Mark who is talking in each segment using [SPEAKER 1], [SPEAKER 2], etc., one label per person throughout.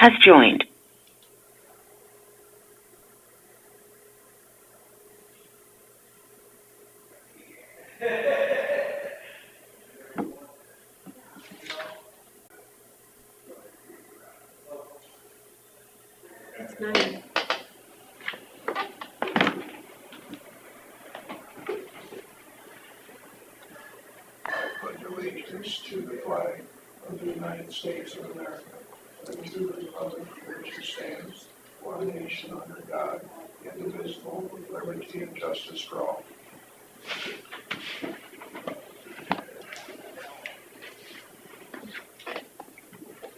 [SPEAKER 1] has joined.
[SPEAKER 2] It's 9.
[SPEAKER 3] Pledge allegiance to the flag of the United States of America and to the republic for which it stands, one nation under God, indivisible, with liberty and justice for all.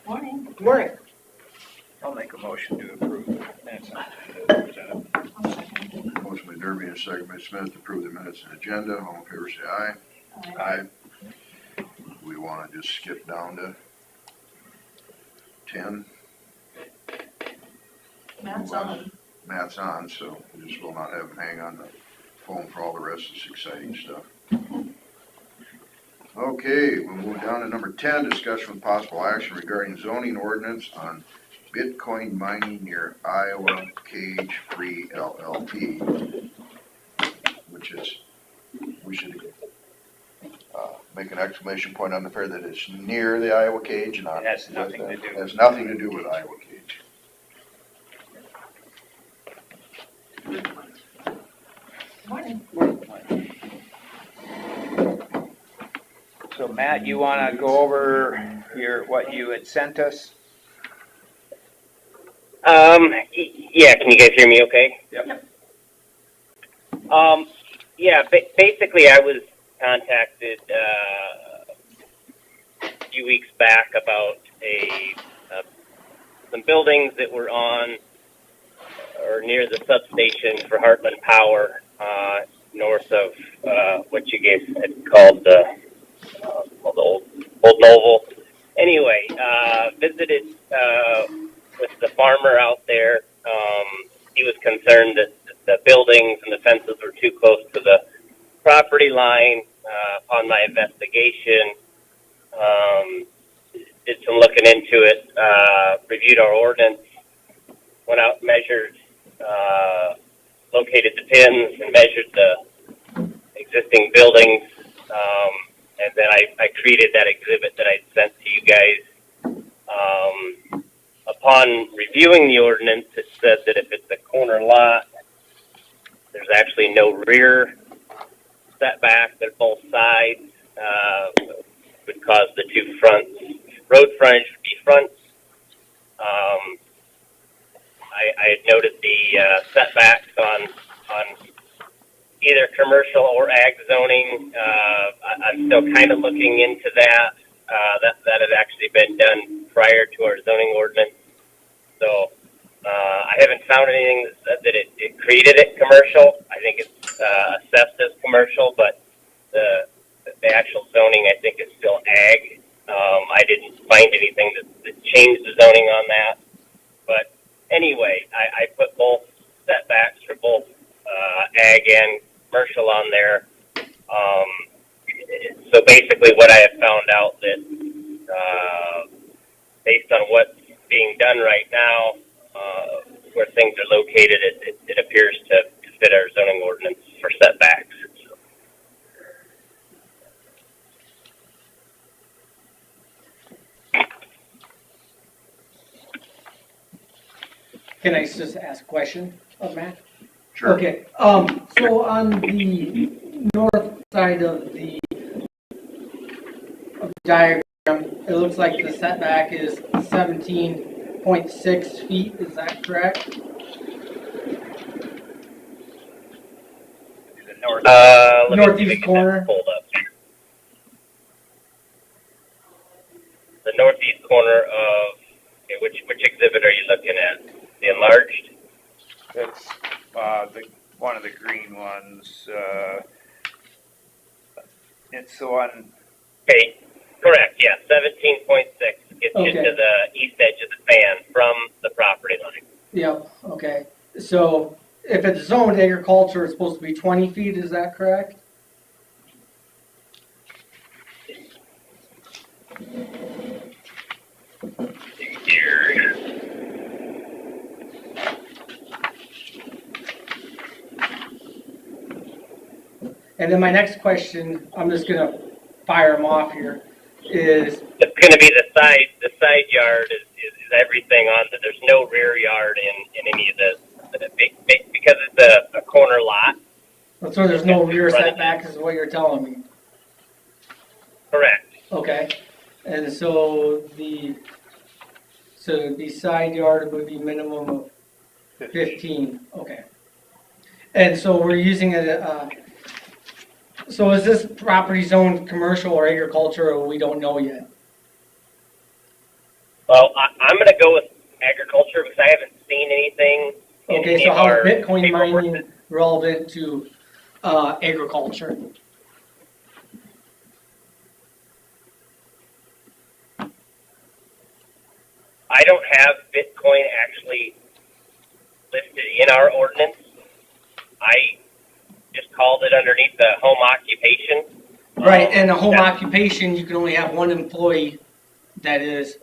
[SPEAKER 2] Morning.
[SPEAKER 4] Good morning.
[SPEAKER 5] I'll make a motion to approve the minutes as presented.
[SPEAKER 2] I'll second.
[SPEAKER 3] Motion by Derby and second by Smith to approve the minutes and agenda. All in favor, say aye.
[SPEAKER 2] Aye.
[SPEAKER 3] We want to just skip down to 10.
[SPEAKER 2] Matt's on.
[SPEAKER 3] Matt's on, so we just will not have him hang on the phone for all the rest of this exciting stuff. Okay, we'll move down to number 10, discussion with possible action regarding zoning ordinance on Bitcoin mining near Iowa Cage Free LLP, which is, we should make an exclamation point on the fair that it's near the Iowa Cage, not.
[SPEAKER 5] It has nothing to do
[SPEAKER 3] It has
[SPEAKER 5] with-
[SPEAKER 3] nothing to do with Iowa Cage.
[SPEAKER 2] Morning.
[SPEAKER 5] So Matt, you want to go over what you had sent us?
[SPEAKER 6] Yeah, can you guys hear me okay?
[SPEAKER 5] Yep.
[SPEAKER 6] Yeah, basically I was contacted a few weeks back about some buildings that were on or near the substation for Heartland Power, north of what you guys had called the old Noble. Anyway, visited with the farmer out there. He was concerned that the buildings and the fences were too close to the property line. Upon my investigation, did some looking into it, reviewed our ordinance, went out and measured, located the pins and measured the existing buildings, and then I created that exhibit that I sent to you guys. Upon reviewing the ordinance, it said that if it's a corner lot, there's actually no rear setback, that both sides would cause the two fronts. Road frontage would be fronts. I had noted the setbacks on either commercial or ag zoning. I'm still kind of looking into that. That had actually been done prior to our zoning ordinance. So I haven't found anything that said that it created it commercial. I think it's assessed as commercial, but the actual zoning I think is still ag. I didn't find anything that changed the zoning on that. But anyway, I put both setbacks for both ag and commercial on there. So basically what I have found out that based on what's being done right now, where things are located, it appears to fit our zoning ordinance for setbacks.
[SPEAKER 4] Can I just ask a question of Matt?
[SPEAKER 3] Sure.
[SPEAKER 4] Okay, so on the north side of the diagram, it looks like the setback is 17.6 feet, is that correct?
[SPEAKER 6] Let me
[SPEAKER 4] Northeast
[SPEAKER 6] see if I can
[SPEAKER 4] corner.
[SPEAKER 6] get that pulled up. The northeast corner of, okay, which exhibit are you looking at? The enlarged?
[SPEAKER 5] That's one of the green ones. It's the one.
[SPEAKER 6] Okay, correct, yeah, 17.6 gets you
[SPEAKER 4] Okay.
[SPEAKER 6] to the east edge of the fan from the property line.
[SPEAKER 4] Yep, okay. So if it's zoned agriculture, it's supposed to be 20 feet, is that correct?
[SPEAKER 6] Here.
[SPEAKER 4] And then my next question, I'm just gonna fire them off here, is,
[SPEAKER 6] It's gonna be the side yard is everything on that. There's no rear yard in any of this. Because it's a corner lot.
[SPEAKER 4] so there's no rear setback is what you're telling me?
[SPEAKER 6] Correct.
[SPEAKER 4] Okay, and so the side yard would be minimum of 15, okay. And so we're using it, so is this property zoned commercial or agriculture, or we don't know yet?
[SPEAKER 6] Well, I'm gonna go with agriculture because I haven't seen anything in
[SPEAKER 4] Okay,
[SPEAKER 6] any
[SPEAKER 4] so
[SPEAKER 6] of
[SPEAKER 4] how
[SPEAKER 6] our
[SPEAKER 4] is Bitcoin
[SPEAKER 6] paperwork.
[SPEAKER 4] mining relevant to, agriculture?
[SPEAKER 6] I don't have Bitcoin actually listed in our ordinance. I just called it underneath the home occupation.
[SPEAKER 4] Right, and a home
[SPEAKER 6] That's-
[SPEAKER 4] occupation, you can only have one employee that is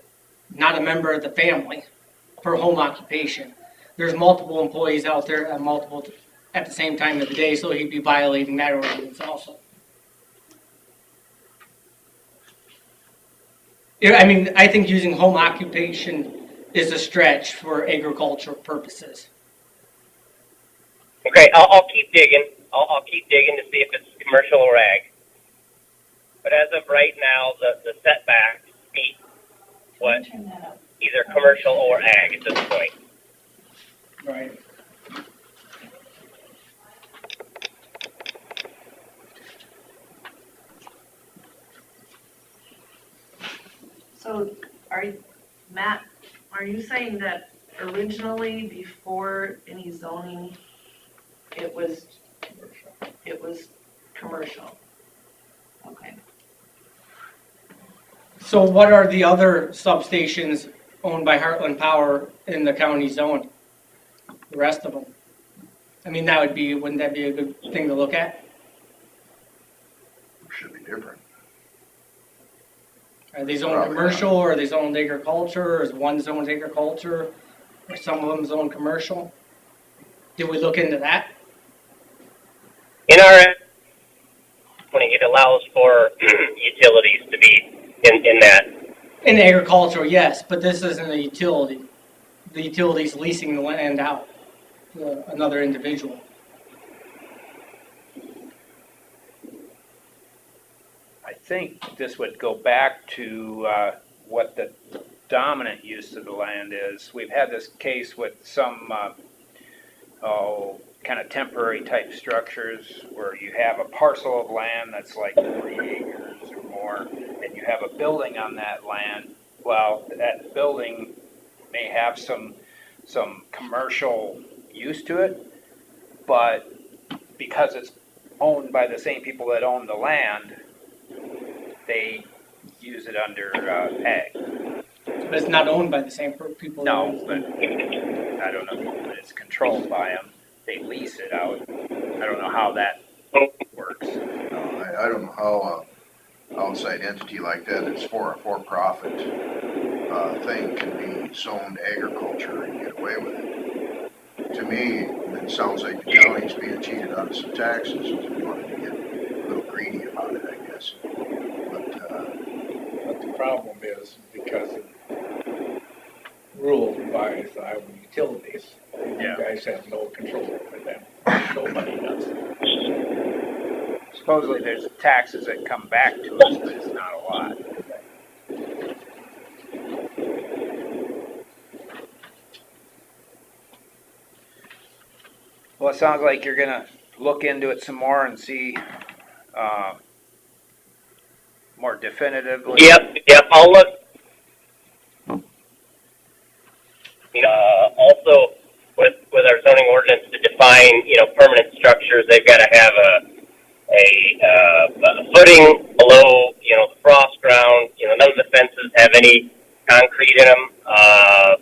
[SPEAKER 4] not a member of the family per home occupation. There's multiple employees out there at at the same time of the day, so he'd be violating that ordinance also. Yeah, I mean, I think using home occupation is a stretch for agricultural purposes.
[SPEAKER 6] Okay, I'll keep digging. I'll keep digging to see if it's commercial or ag. But as of right now, the setbacks meet what
[SPEAKER 2] Turn that up.
[SPEAKER 6] either commercial or ag at this point.
[SPEAKER 4] Right.
[SPEAKER 2] So Matt, are you saying that originally, before any zoning, it was commercial? Okay.
[SPEAKER 4] So what are the other substations owned by Heartland Power in the county zone? The rest of them? I mean, wouldn't that be a good thing to look at?
[SPEAKER 3] Should be different.
[SPEAKER 4] Are they zoned
[SPEAKER 3] Probably
[SPEAKER 4] commercial, or are they zoned agriculture, or is one zoned agriculture, or some of them zoned commercial? Did we look into that?
[SPEAKER 6] In our when it allows for utilities to be in that.
[SPEAKER 4] In agricultural, yes, but this isn't a utility. The utility's leasing the land out to another individual.
[SPEAKER 5] I think this would go back to what the dominant use of the land is. We've had this case with some kind of temporary type structures where you have a parcel of land that's like 3 acres or more, and you have a building on that land. Well, that building may have some commercial use to it, but because it's owned by the same people that own the land, they use it under ag.
[SPEAKER 4] But it's not owned by the same people.
[SPEAKER 5] No, but I don't know, but it's controlled by them. They lease it out. I don't know how that works.
[SPEAKER 3] No, I don't know how a outside entity like that that's for-profit thing can be zoned agriculture and get away with it. To me, it sounds like the county's being cheated out of some taxes, and we wanted to get a little greedy about it, I guess.
[SPEAKER 1] But the problem is because of rules by the Iowa utilities,
[SPEAKER 5] Yeah.
[SPEAKER 1] you guys have no control over them. Nobody does.
[SPEAKER 5] Supposedly there's taxes that come back to us, but it's not a lot. Well, it sounds like you're gonna look into it some more and see, more definitively.
[SPEAKER 6] Yep, I'll look. Also, with our zoning ordinance to define, permanent structures, they've got to have a footing below, the frost ground. None of the fences have any concrete in them. As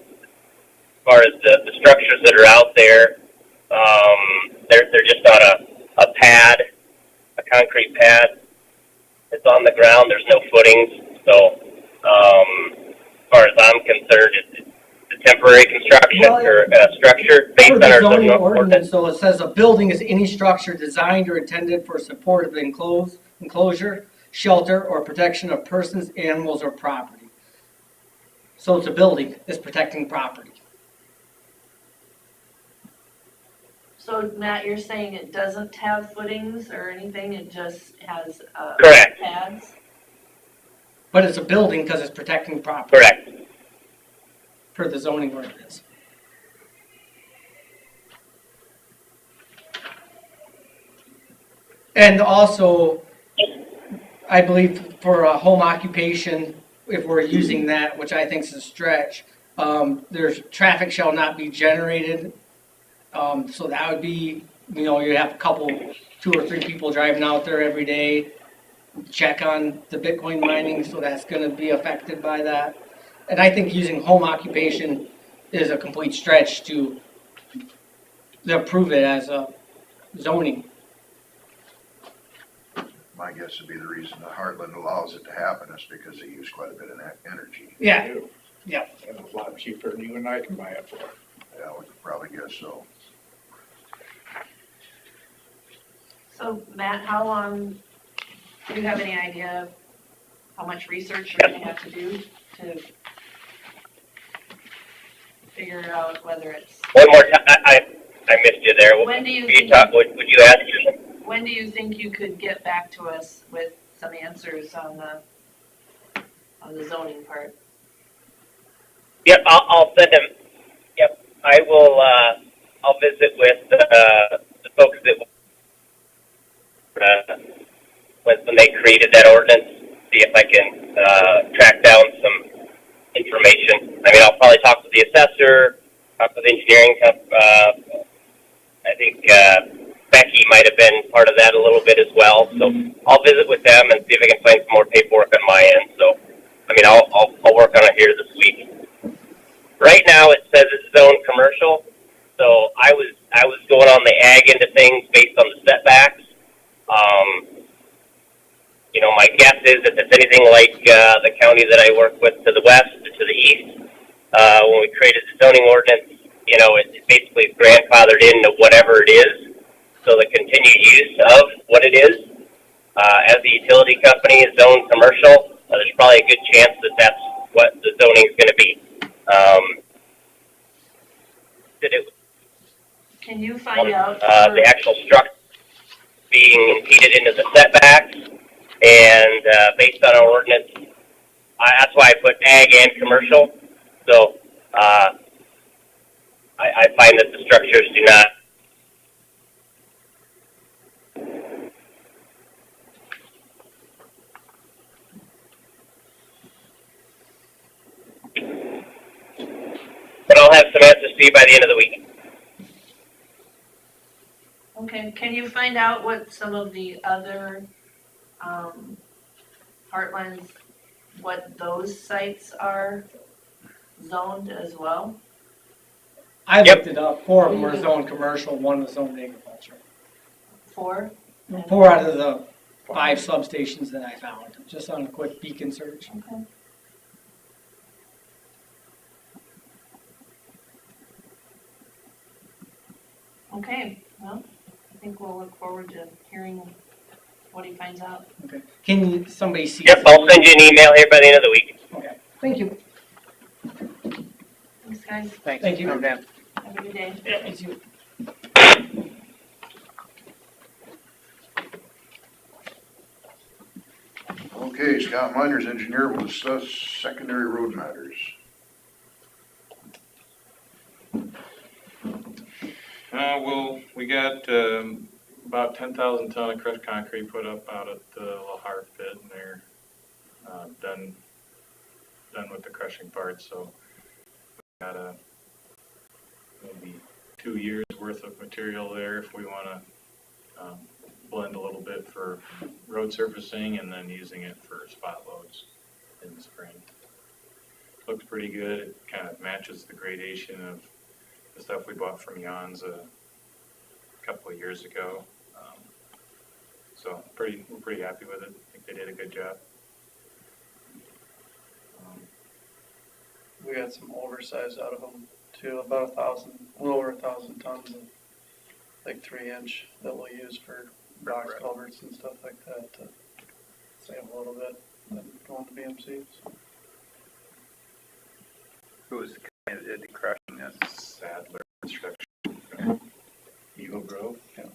[SPEAKER 6] far as the structures that are out there, they're just on a pad, a concrete pad. It's on the ground. There's no footings. So, as far as I'm concerned, the temporary construction
[SPEAKER 4] Well,
[SPEAKER 6] or structure based
[SPEAKER 4] Per
[SPEAKER 6] on
[SPEAKER 4] the
[SPEAKER 6] our
[SPEAKER 4] zoning
[SPEAKER 6] zoning ordinance.
[SPEAKER 4] ordinance, so it says a building is any structure designed or intended for support of enclosure, shelter, or protection of persons, animals, or property. So it's a building, it's protecting property.
[SPEAKER 2] So Matt, you're saying it doesn't have footings or anything, it just has,
[SPEAKER 6] Correct.
[SPEAKER 2] pads?
[SPEAKER 4] But it's a building because it's protecting property.
[SPEAKER 6] Correct.
[SPEAKER 4] Per the zoning ordinance. And also, I believe for a home occupation, if we're using that, which I think is a stretch, there's traffic shall not be generated. So that would be, you have a couple, 2 or 3 people driving out there every day, check on the Bitcoin mining, so that's gonna be affected by that. And I think using home occupation is a complete stretch to approve it as a zoning.
[SPEAKER 3] My guess would be the reason the Heartland allows it to happen is because they use quite a bit of energy.
[SPEAKER 4] Yeah,
[SPEAKER 1] They do.
[SPEAKER 4] yeah.
[SPEAKER 1] And it's a lot cheaper than you and I can buy it for.
[SPEAKER 3] Yeah, I would probably guess so.
[SPEAKER 2] So Matt, how long, do you have any idea of how much research you're gonna have to do to figure out whether it's,
[SPEAKER 6] One more time, I missed you there.
[SPEAKER 2] when do you
[SPEAKER 6] Would you
[SPEAKER 2] think,
[SPEAKER 6] talk, would you ask?
[SPEAKER 2] when do you think you could get back to us with some answers on the zoning part?
[SPEAKER 6] Yep, I'll send him. Yep, I will. I'll visit with the folks that when they created that ordinance. See if I can track down some information. I mean, I'll probably talk to the assessor, talk to the engineering. I think Becky might have been part of that a little bit as well. So I'll visit with them and see if I can find some more paperwork on my end. So, I mean, I'll work on it here this week. Right now, it says it's zoned commercial, so I was going on the ag end of things based on the setbacks. My guess is if it's anything like the county that I work with to the west, to the east, when we created the zoning ordinance, it basically is grandfathered into whatever it is. So the continued use of what it is, as the utility company is zoned commercial, there's probably a good chance that that's what the zoning is going to be.
[SPEAKER 2] Can you find out?
[SPEAKER 6] The actual structure being impeded into the setbacks, and based on our ordinance, that's why I put ag and commercial. So I find that the structures do not. But I'll have some answers to you by the end of the week.
[SPEAKER 2] Okay, can you find out what some of the other, heartlands, what those sites are zoned as well?
[SPEAKER 4] I
[SPEAKER 6] Yep.
[SPEAKER 4] looked it up, 4 of them were zoned commercial, 1 was zoned agriculture.
[SPEAKER 2] 4?
[SPEAKER 4] 4 out of the 5 substations that I found, just on a quick beacon search.
[SPEAKER 2] Okay. Okay, well, I think we'll look forward to hearing what he finds out.
[SPEAKER 4] Okay. Can somebody see?
[SPEAKER 6] Yep, I'll send you an email here by the end of the week.
[SPEAKER 4] Okay, thank you.
[SPEAKER 2] Thanks, guys.
[SPEAKER 4] Thank you.
[SPEAKER 5] I'm Dan.
[SPEAKER 2] Have a good day.
[SPEAKER 4] Yeah, you too.
[SPEAKER 3] Okay, Scott Miners, engineer, will discuss secondary road matters.
[SPEAKER 7] Well, we got about 10,000 ton of crushed concrete put up out at the Lahar pit, and they're done with the crushing part. So we got maybe 2 years worth of material there if we want to blend a little bit for road surfacing and then using it for spot loads in the spring. Looks pretty good. It kind of matches the gradation of the stuff we bought from Jan's a couple of years ago. So we're pretty happy with it. I think they did a good job.
[SPEAKER 8] we got some oversized out of them too, about 1,000, a little over 1,000 tons of like 3-inch that we'll use for box culverts and stuff like that to save a little bit and going to BMC. So.
[SPEAKER 5] Who was the guy that did the crushing then?
[SPEAKER 7] Sadler Construction. Eagle Grove.
[SPEAKER 8] Yeah.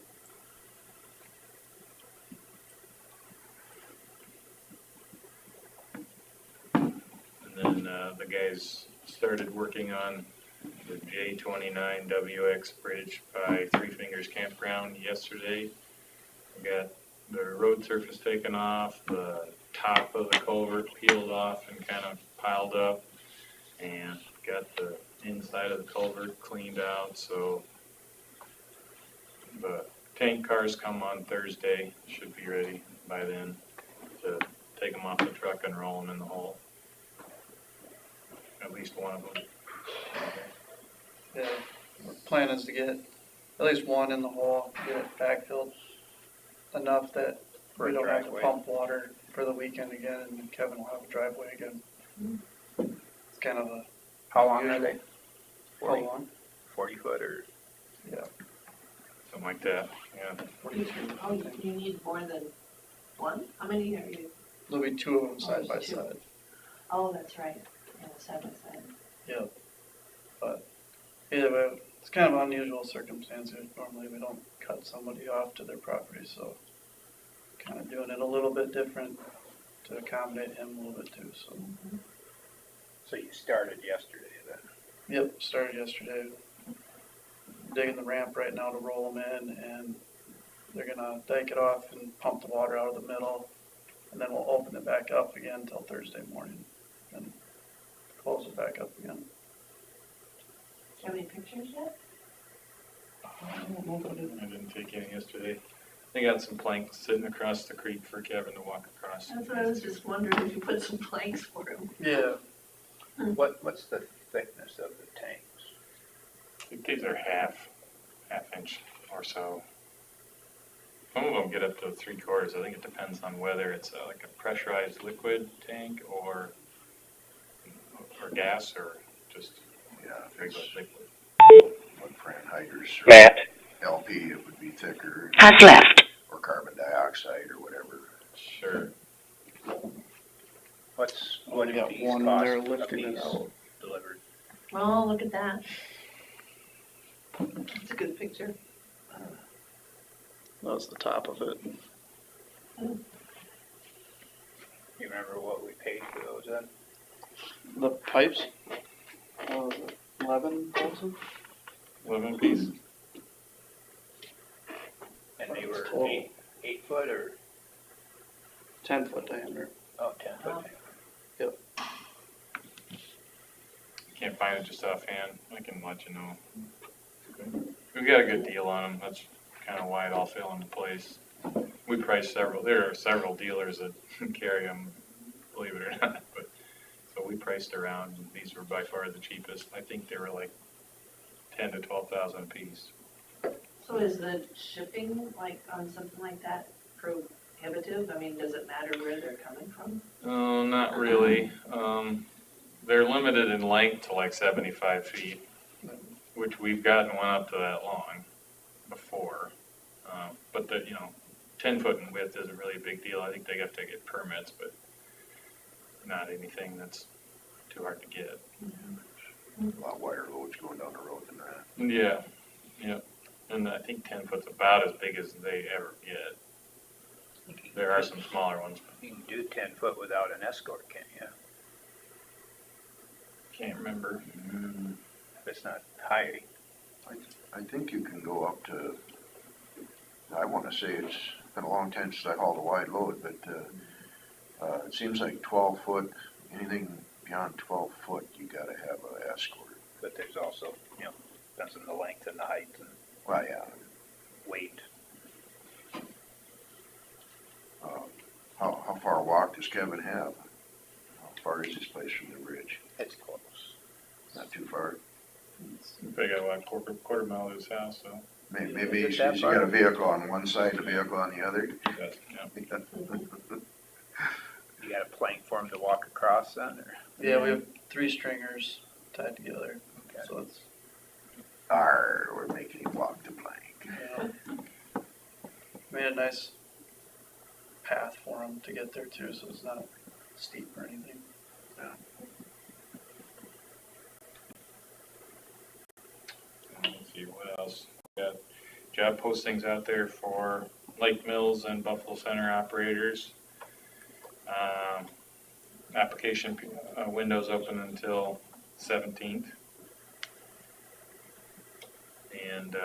[SPEAKER 7] And then, the guys started working on the J29 WX bridge by Three Fingers Campground yesterday. We got the road surface taken off, the top of the culvert peeled off and kind of piled up, and got the inside of the culvert cleaned out, so the tank cars come on Thursday, should be ready by then to take them off the truck and roll them in the hole. At least one of them.
[SPEAKER 8] Yeah, our plan is to get at least one in the hole, get it backfilled enough that
[SPEAKER 5] For
[SPEAKER 8] we
[SPEAKER 5] a
[SPEAKER 8] don't have to
[SPEAKER 5] driveway.
[SPEAKER 8] pump water for the weekend again, and Kevin will have a driveway again. It's kind of a,
[SPEAKER 5] How long are they?
[SPEAKER 8] how
[SPEAKER 5] 40,
[SPEAKER 8] long?
[SPEAKER 5] 40 foot or?
[SPEAKER 8] Yeah,
[SPEAKER 7] Something like that, yeah.
[SPEAKER 2] Oh, you need more than one? How many are you?
[SPEAKER 8] there'll be 2 of them side
[SPEAKER 2] there's
[SPEAKER 8] by
[SPEAKER 2] 2.
[SPEAKER 8] side.
[SPEAKER 2] Oh, that's right, yeah, side by side.
[SPEAKER 8] Yep. But, yeah, but it's kind of unusual circumstances. Normally we don't cut somebody off to their property, so kind of doing it a little bit different to accommodate him a little bit too, so.
[SPEAKER 5] So you started yesterday then?
[SPEAKER 8] Yep, started yesterday. Digging the ramp right now to roll them in, and they're gonna dike it off and pump the water out of the middle, and then we'll open it back up again until Thursday morning, and close it back up again.
[SPEAKER 2] Do you have any pictures yet?
[SPEAKER 8] I don't know about it.
[SPEAKER 7] I didn't take any yesterday. They got some planks sitting across the creek for Kevin to walk across.
[SPEAKER 2] That's what I was just wondering, if you put some planks for him.
[SPEAKER 8] Yeah,
[SPEAKER 5] What's the thickness of the tanks?
[SPEAKER 7] I think these are half inch or so. Some of them get up to 3/4. I think it depends on whether it's like a pressurized liquid tank or gas or just
[SPEAKER 3] Yeah, if
[SPEAKER 7] regular
[SPEAKER 3] it's
[SPEAKER 7] liquid.
[SPEAKER 3] what Fahrenheiters or
[SPEAKER 6] Matt,
[SPEAKER 3] LP, it would be thicker,
[SPEAKER 6] has left.
[SPEAKER 3] or carbon dioxide or whatever.
[SPEAKER 7] Sure.
[SPEAKER 5] What
[SPEAKER 8] we
[SPEAKER 5] do
[SPEAKER 8] got
[SPEAKER 5] these
[SPEAKER 8] one
[SPEAKER 5] cost
[SPEAKER 8] there
[SPEAKER 5] a
[SPEAKER 8] lifting it
[SPEAKER 5] piece
[SPEAKER 8] out.
[SPEAKER 5] delivered?
[SPEAKER 2] Oh, look at that. That's a good picture.
[SPEAKER 8] that's the top of it.
[SPEAKER 5] You remember what we paid for those then?
[SPEAKER 8] The pipes, 11,000?
[SPEAKER 7] 11 piece.
[SPEAKER 5] And they were
[SPEAKER 8] Total.
[SPEAKER 5] 8 foot or,
[SPEAKER 8] 10-foot diameter.
[SPEAKER 5] 10 foot?
[SPEAKER 7] Can't find it just offhand. I can let you know. We got a good deal on them. That's kind of why it all fell into place. We priced several. There are several dealers that carry them, believe it or not. But so we priced around. And these were by far the cheapest. I think they were like 10 to 12,000 a piece.
[SPEAKER 2] So is the shipping, like, on something like that prohibitive? I mean, does it matter where they're coming from?
[SPEAKER 7] Oh, not really. They're limited in length to like 75 feet, which we've gotten one up to that long before. But the 10 foot in width isn't really a big deal. I think they have to get permits, but not anything that's too hard to get.
[SPEAKER 3] A lot wider loads going down the road than that.
[SPEAKER 7] Yeah, yeah. And I think 10 foot's about as big as they ever get. There are some smaller ones, but
[SPEAKER 5] You can do 10 foot without an escort, can't you?
[SPEAKER 7] can't remember.
[SPEAKER 5] If it's not high.
[SPEAKER 3] I think you can go up to, I want to say it's been a long time since I hauled a wide load, but it seems like 12 foot, anything beyond 12 foot, you got to have an escort.
[SPEAKER 5] But there's also, depends on the length and the height and
[SPEAKER 3] Well, yeah.
[SPEAKER 5] weight.
[SPEAKER 3] How far a walk does Kevin have? How far is his place from the bridge?
[SPEAKER 5] It's close.
[SPEAKER 3] Not too far.
[SPEAKER 7] They got like quarter mile to his house, so
[SPEAKER 3] Maybe
[SPEAKER 5] Is it
[SPEAKER 3] he's
[SPEAKER 5] that
[SPEAKER 3] got
[SPEAKER 5] far?
[SPEAKER 3] a vehicle on one side, a vehicle on the other.
[SPEAKER 7] that's, yeah.
[SPEAKER 5] You got a plank for him to walk across then, or?
[SPEAKER 8] Yeah, we have 3 stringers tied together,
[SPEAKER 3] Okay.
[SPEAKER 8] so it's,
[SPEAKER 3] We're making him walk the plank.
[SPEAKER 8] you know, made a nice path for him to get there too, so it's not steep or anything.
[SPEAKER 7] Let's see, what else? We got job postings out there for Lake Mills and Buffalo Center operators. Application windows open until 17th. And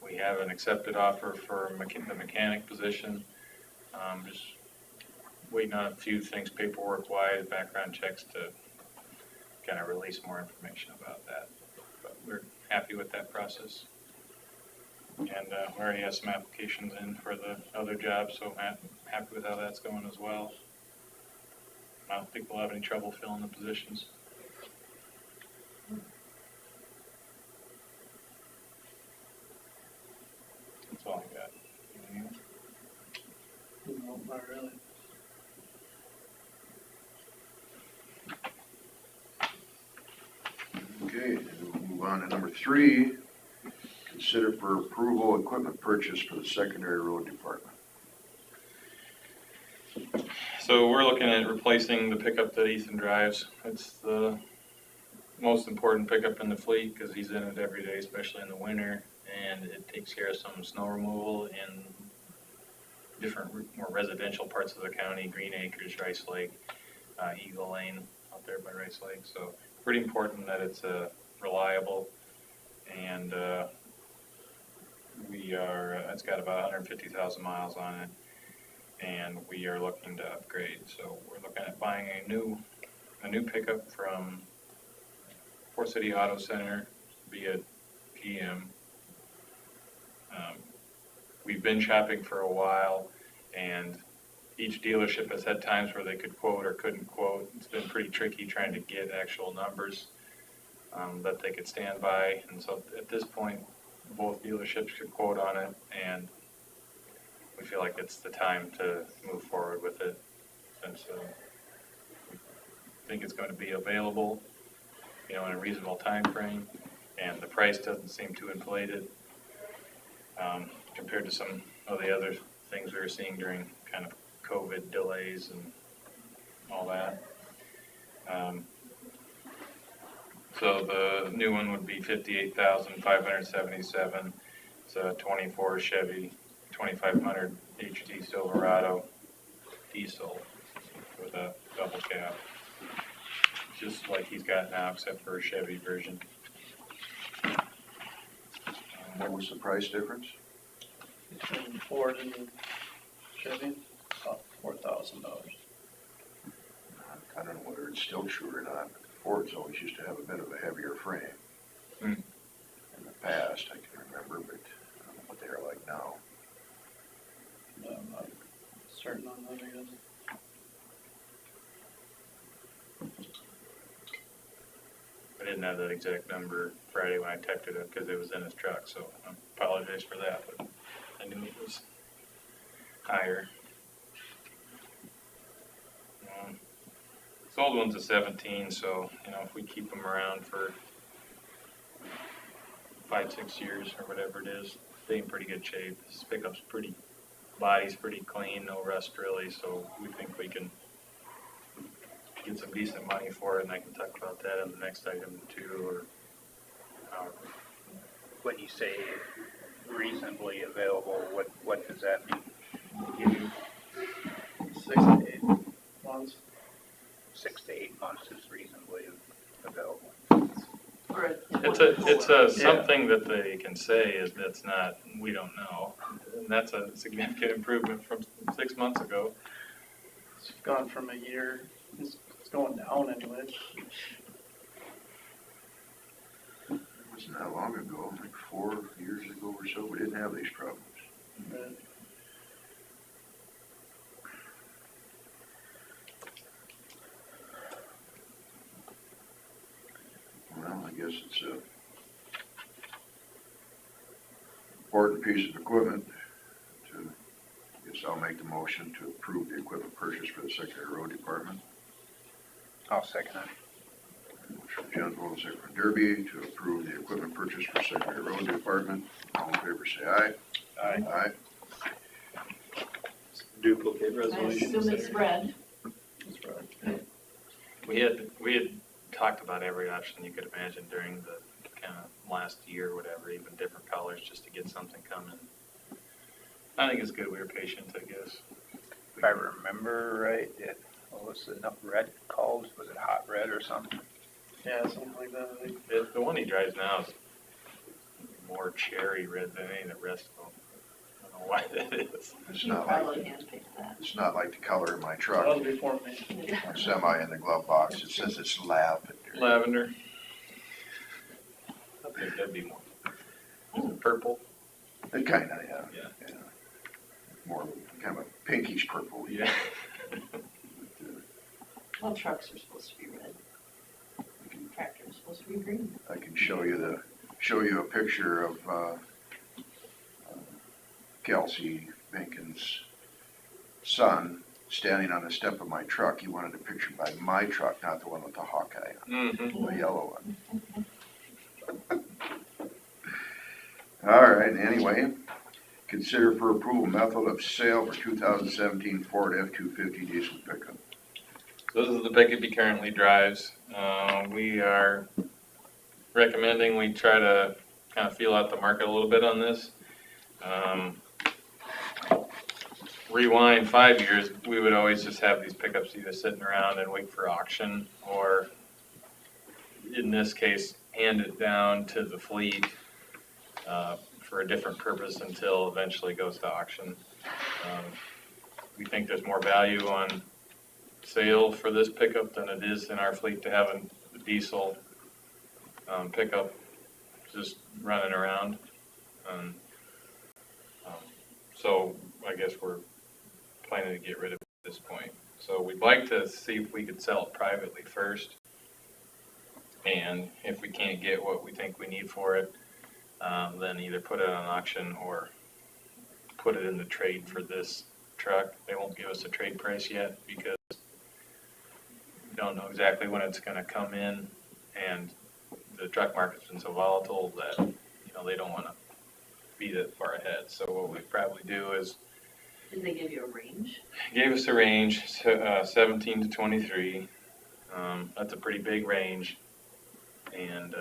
[SPEAKER 7] we have an accepted offer for the mechanic position. Just waiting on a few things paperwork-wise, background checks to kind of release more information about that. But we're happy with that process. And we already have some applications in for the other jobs, so I'm happy with how that's going as well. I don't think we'll have any trouble filling the positions. That's all I got. Anything else?
[SPEAKER 8] No, not really.
[SPEAKER 3] Okay, and we'll move on to number 3. Consider for approval equipment purchase for the secondary road department.
[SPEAKER 7] So we're looking at replacing the pickup that Ethan drives. It's the most important pickup in the fleet because he's in it every day, especially in the winter, and it takes care of some snow removal in different, more residential parts of the county, Green Acres, Rice Lake, Eagle Lane out there by Rice Lake. So pretty important that it's reliable, and it's got about 150,000 miles on it, and we are looking to upgrade. So we're looking at buying a new pickup from Fort City Auto Center via PM. We've been shopping for a while, and each dealership has had times where they could quote or couldn't quote. It's been pretty tricky trying to get actual numbers that they could stand by. And so at this point, both dealerships could quote on it, and we feel like it's the time to move forward with it, since we think it's going to be available, in a reasonable time frame, and the price doesn't seem too inflated compared to some of the other things we were seeing during kind of COVID delays and all that. So the new one would be $58,577. It's a 24 Chevy 2500 HT Silverado diesel with a double cab, just like he's got now, except for a Chevy version.
[SPEAKER 3] What was the price difference?
[SPEAKER 8] Between Ford and Chevy, about $4,000.
[SPEAKER 3] I don't know whether it's still true or not, but Fords always used to have a bit of a heavier frame.
[SPEAKER 7] Hmm.
[SPEAKER 3] In the past, I can remember, but I don't know what they are like now.
[SPEAKER 8] I'm not certain on that, I guess.
[SPEAKER 7] I didn't have that exact number Friday when I typed it up because it was in his truck, so I apologize for that, but I knew it was higher. This old one's a 17, so, if we keep them around for 5-6 years or whatever it is, stay in pretty good shape. This pickup's body's pretty clean, no rust really, so we think we can get some decent money for it, and I can talk about that in the next item too, or however.
[SPEAKER 5] When you say reasonably available, what does that mean?
[SPEAKER 7] Give you
[SPEAKER 8] 6 to 8 months.
[SPEAKER 5] 6 to 8 months is reasonably available.
[SPEAKER 7] It's a something that they can say is that's not, we don't know, and that's a significant improvement from 6 months ago.
[SPEAKER 8] It's gone from a year, it's going down anyway.
[SPEAKER 3] It wasn't that long ago, like 4 years ago or so, we didn't have these problems.
[SPEAKER 8] But
[SPEAKER 3] Well, I guess it's a important piece of equipment I guess I'll make the motion to approve the equipment purchase for the secondary road department.
[SPEAKER 5] I'll second it.
[SPEAKER 3] Motion from Gentile, second from Derby, to approve the equipment purchase for secondary road department. All in favor, say aye.
[SPEAKER 5] Aye.
[SPEAKER 3] Aye.
[SPEAKER 9] Duplicate
[SPEAKER 2] I
[SPEAKER 9] resolutions
[SPEAKER 2] assume it's
[SPEAKER 9] there.
[SPEAKER 2] red.
[SPEAKER 8] That's right.
[SPEAKER 7] We had talked about every option you could imagine during the kind of last year or whatever, even different colors, just to get something coming. I think it's good we were patient, I guess.
[SPEAKER 5] If I remember right, what was the red called? Was it hot red or something?
[SPEAKER 8] Yeah, something like that, I think.
[SPEAKER 7] The one he drives now is more cherry red than any of the rest of them. I don't know why that is.
[SPEAKER 3] It's
[SPEAKER 2] You
[SPEAKER 3] not
[SPEAKER 2] probably
[SPEAKER 3] like,
[SPEAKER 2] handpicked that.
[SPEAKER 3] it's not like the color of my
[SPEAKER 8] That
[SPEAKER 3] truck.
[SPEAKER 8] was before me.
[SPEAKER 3] Semi in the glove box, it says it's lavender.
[SPEAKER 7] Lavender. I think that'd be more. Is it purple?
[SPEAKER 3] It kinda, yeah.
[SPEAKER 7] Yeah.
[SPEAKER 3] More kind of a pinkish purple.
[SPEAKER 7] Yeah.
[SPEAKER 2] Well, trucks are supposed to be red. Tractors are supposed to be green.
[SPEAKER 3] I can show you a picture of, Kelsey Benkin's son standing on the step of my truck. He wanted a picture by my truck, not the one with the Hawkeye,
[SPEAKER 7] Mm-hmm.
[SPEAKER 3] the yellow one. All right, anyway, consider for approval method of sale for 2017 Ford F-250 diesel pickup.
[SPEAKER 7] This is the pickup he currently drives. We are recommending we try to kind of feel out the market a little bit on this. Rewind 5 years, we would always just have these pickups either sitting around and wait for auction, or in this case, hand it down to the fleet for a different purpose until eventually goes to auction. We think there's more value on sale for this pickup than it is in our fleet to have a diesel pickup just running around. So I guess we're planning to get rid of it at this point. So we'd like to see if we could sell it privately first. And if we can't get what we think we need for it, then either put it on auction or put it in the trade for this truck. They won't give us a trade price yet because we don't know exactly when it's gonna come in, and the truck market's been so volatile that, they don't wanna be that far ahead. So what we probably do is,
[SPEAKER 2] Did they give you a range?
[SPEAKER 7] gave us a range, 17 to 23. That's a pretty big range, and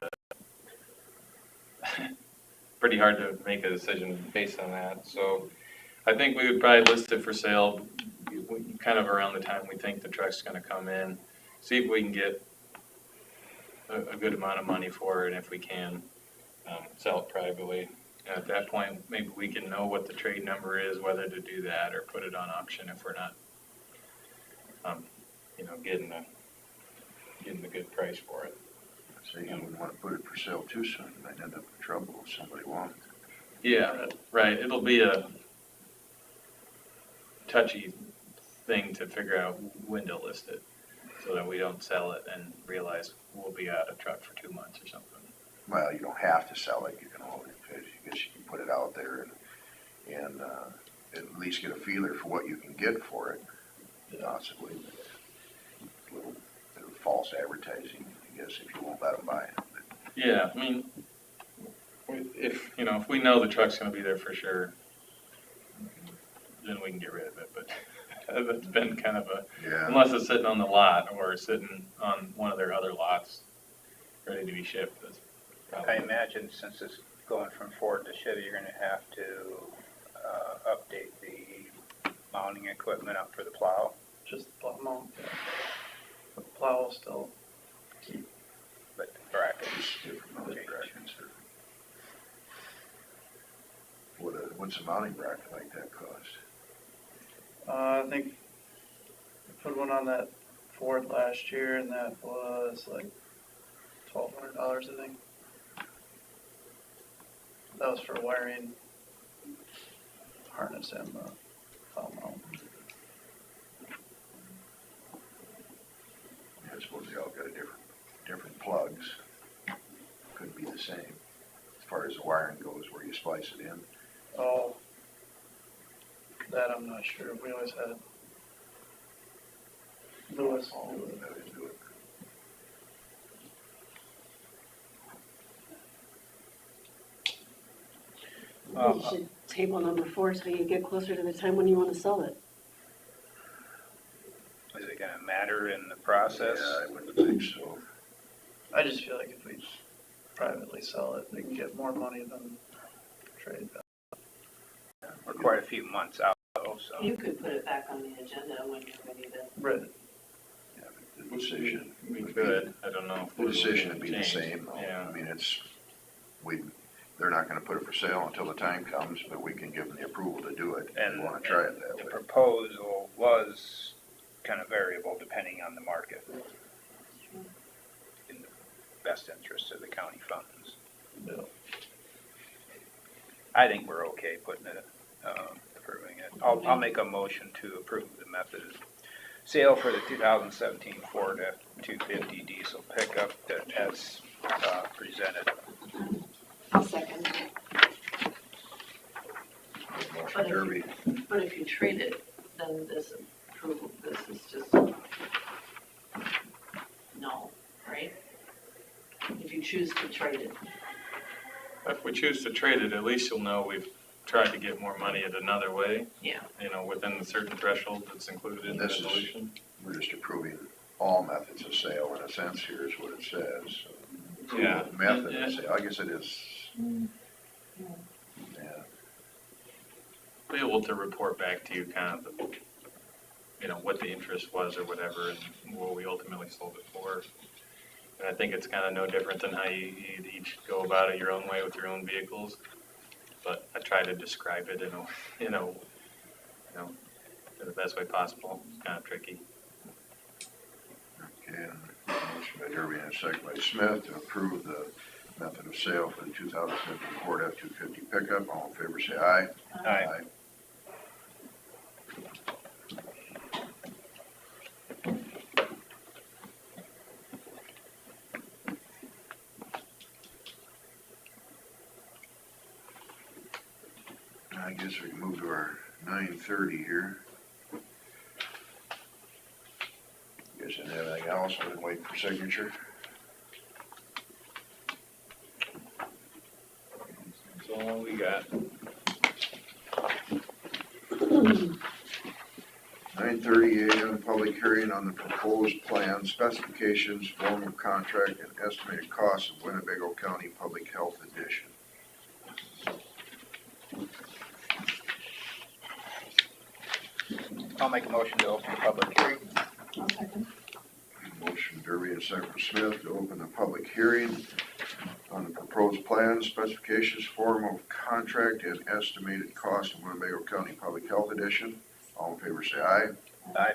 [SPEAKER 7] pretty hard to make a decision based on that. So I think we would probably list it for sale kind of around the time we think the truck's gonna come in, see if we can get a good amount of money for it, and if we can, sell it privately. And at that point, maybe we can know what the trade number is, whether to do that or put it on auction if we're not, getting a good price for it.
[SPEAKER 3] So you wouldn't want to put it for sale too soon, you might end up in trouble if somebody wants it.
[SPEAKER 7] Yeah, right. It'll be a touchy thing to figure out when to list it, so that we don't sell it and realize we'll be out of truck for 2 months or something.
[SPEAKER 3] Well, you don't have to sell it, you can hold it, because I guess you can put it out there and at least get a feeler for what you can get for it, possibly. A little bit of false advertising, I guess, if you won't let them buy it.
[SPEAKER 7] Yeah, I mean, if we know the truck's gonna be there for sure, then we can get rid of it, but that's been kind of
[SPEAKER 3] Yeah,
[SPEAKER 7] unless it's sitting on the lot or sitting on one of their other lots, ready to be shipped, that's
[SPEAKER 5] I
[SPEAKER 7] probably.
[SPEAKER 5] imagine since it's going from Ford to Chevy, you're gonna have to update the mounting equipment up for the plow.
[SPEAKER 8] Just the plow mount, yeah. The plow will still keep.
[SPEAKER 5] But the brackets,
[SPEAKER 3] different mounting brackets. What's a mounting bracket like that cost?
[SPEAKER 8] I think I put one on that Ford last year, and that was like $1,200, I think. That was for wiring harness and the plow mount.
[SPEAKER 3] I suppose they all got different plugs. Could be the same. As far as the wiring goes, where you splice it in.
[SPEAKER 8] Oh, that I'm not sure. We always had Lewis do it.
[SPEAKER 3] That is good.
[SPEAKER 9] You should table number 4 till you get closer to the time when you want to sell it.
[SPEAKER 5] Is it gonna matter in the process?
[SPEAKER 3] Yeah, I wouldn't think so.
[SPEAKER 8] I just feel like if we privately sell it, we can get more money than trade value.
[SPEAKER 5] We're quite a few months out though, so.
[SPEAKER 2] You could put it back on the agenda when you're ready to.
[SPEAKER 8] Right.
[SPEAKER 3] Yeah, but the decision.
[SPEAKER 7] We
[SPEAKER 3] would be-
[SPEAKER 7] could, I don't know. if
[SPEAKER 3] The
[SPEAKER 7] we're
[SPEAKER 3] decision
[SPEAKER 7] gonna
[SPEAKER 3] would be the
[SPEAKER 7] change.
[SPEAKER 3] same, though.
[SPEAKER 7] Yeah.
[SPEAKER 3] I mean, they're not gonna put it for sale until the time comes, but we can give them the approval to do it, if
[SPEAKER 5] And
[SPEAKER 3] we wanna try it
[SPEAKER 5] the
[SPEAKER 3] that way.
[SPEAKER 5] proposal was kind of variable depending on the market. In the best interest of the county funds.
[SPEAKER 8] Yeah.
[SPEAKER 5] I think we're okay putting it, approving it. I'll make a motion to approve the method of sale for the 2017 Ford F-250 diesel pickup that as presented.
[SPEAKER 2] I'll second.
[SPEAKER 3] Motion Derby,
[SPEAKER 2] But if you trade it, then this approval, this is just no, right? If you choose to trade it.
[SPEAKER 7] If we choose to trade it, at least you'll know we've tried to get more money at another way.
[SPEAKER 2] Yeah.
[SPEAKER 7] You know, within the certain threshold that's included in the
[SPEAKER 3] This is-
[SPEAKER 7] resolution.
[SPEAKER 3] we're just approving all methods of sale in a sense here is what it says.
[SPEAKER 7] Yeah.
[SPEAKER 3] Method of sale, I guess it is. Yeah,
[SPEAKER 7] Be able to report back to you kind of the, you know, what the interest was or whatever and what we ultimately sold it for. And I think it's kind of no different than how you'd each go about it your own way with your own vehicles. But I try to describe it in the best way possible. It's kind of tricky.
[SPEAKER 3] okay, motion by Derby and a second by Smith to approve the method of sale for the 2015 Ford F-250 pickup. All in favor, say aye.
[SPEAKER 5] Aye.
[SPEAKER 3] I guess we can move to our 9:30 here. Guess I didn't have anything else, I didn't wait for signature.
[SPEAKER 7] That's all we got.
[SPEAKER 3] 9:30 a.m. public hearing on the proposed plan, specifications, form of contract, and estimated costs of Winnebago County Public Health Edition.
[SPEAKER 5] I'll make a motion to open the public hearing.
[SPEAKER 2] I'll second.
[SPEAKER 3] Motion Derby and second Smith to open the public hearing on the proposed plan, specifications, form of contract, and estimated cost of Winnebago County Public Health Edition. All in favor, say aye.
[SPEAKER 5] Aye.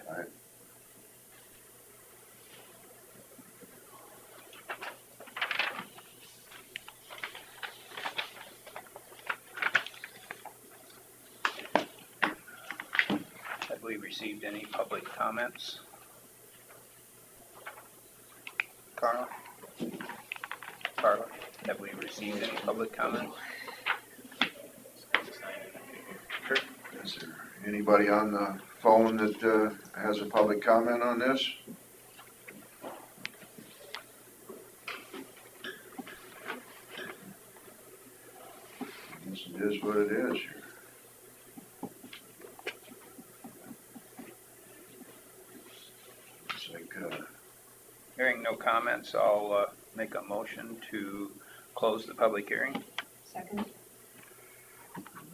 [SPEAKER 5] Have we received any public comments? Carla? Carla, have we received any public comment?
[SPEAKER 3] Is there anybody on the phone that has a public comment on this? I guess it is what it is here. It's like,
[SPEAKER 5] Hearing no comments, I'll make a motion to close the public hearing.
[SPEAKER 2] Second.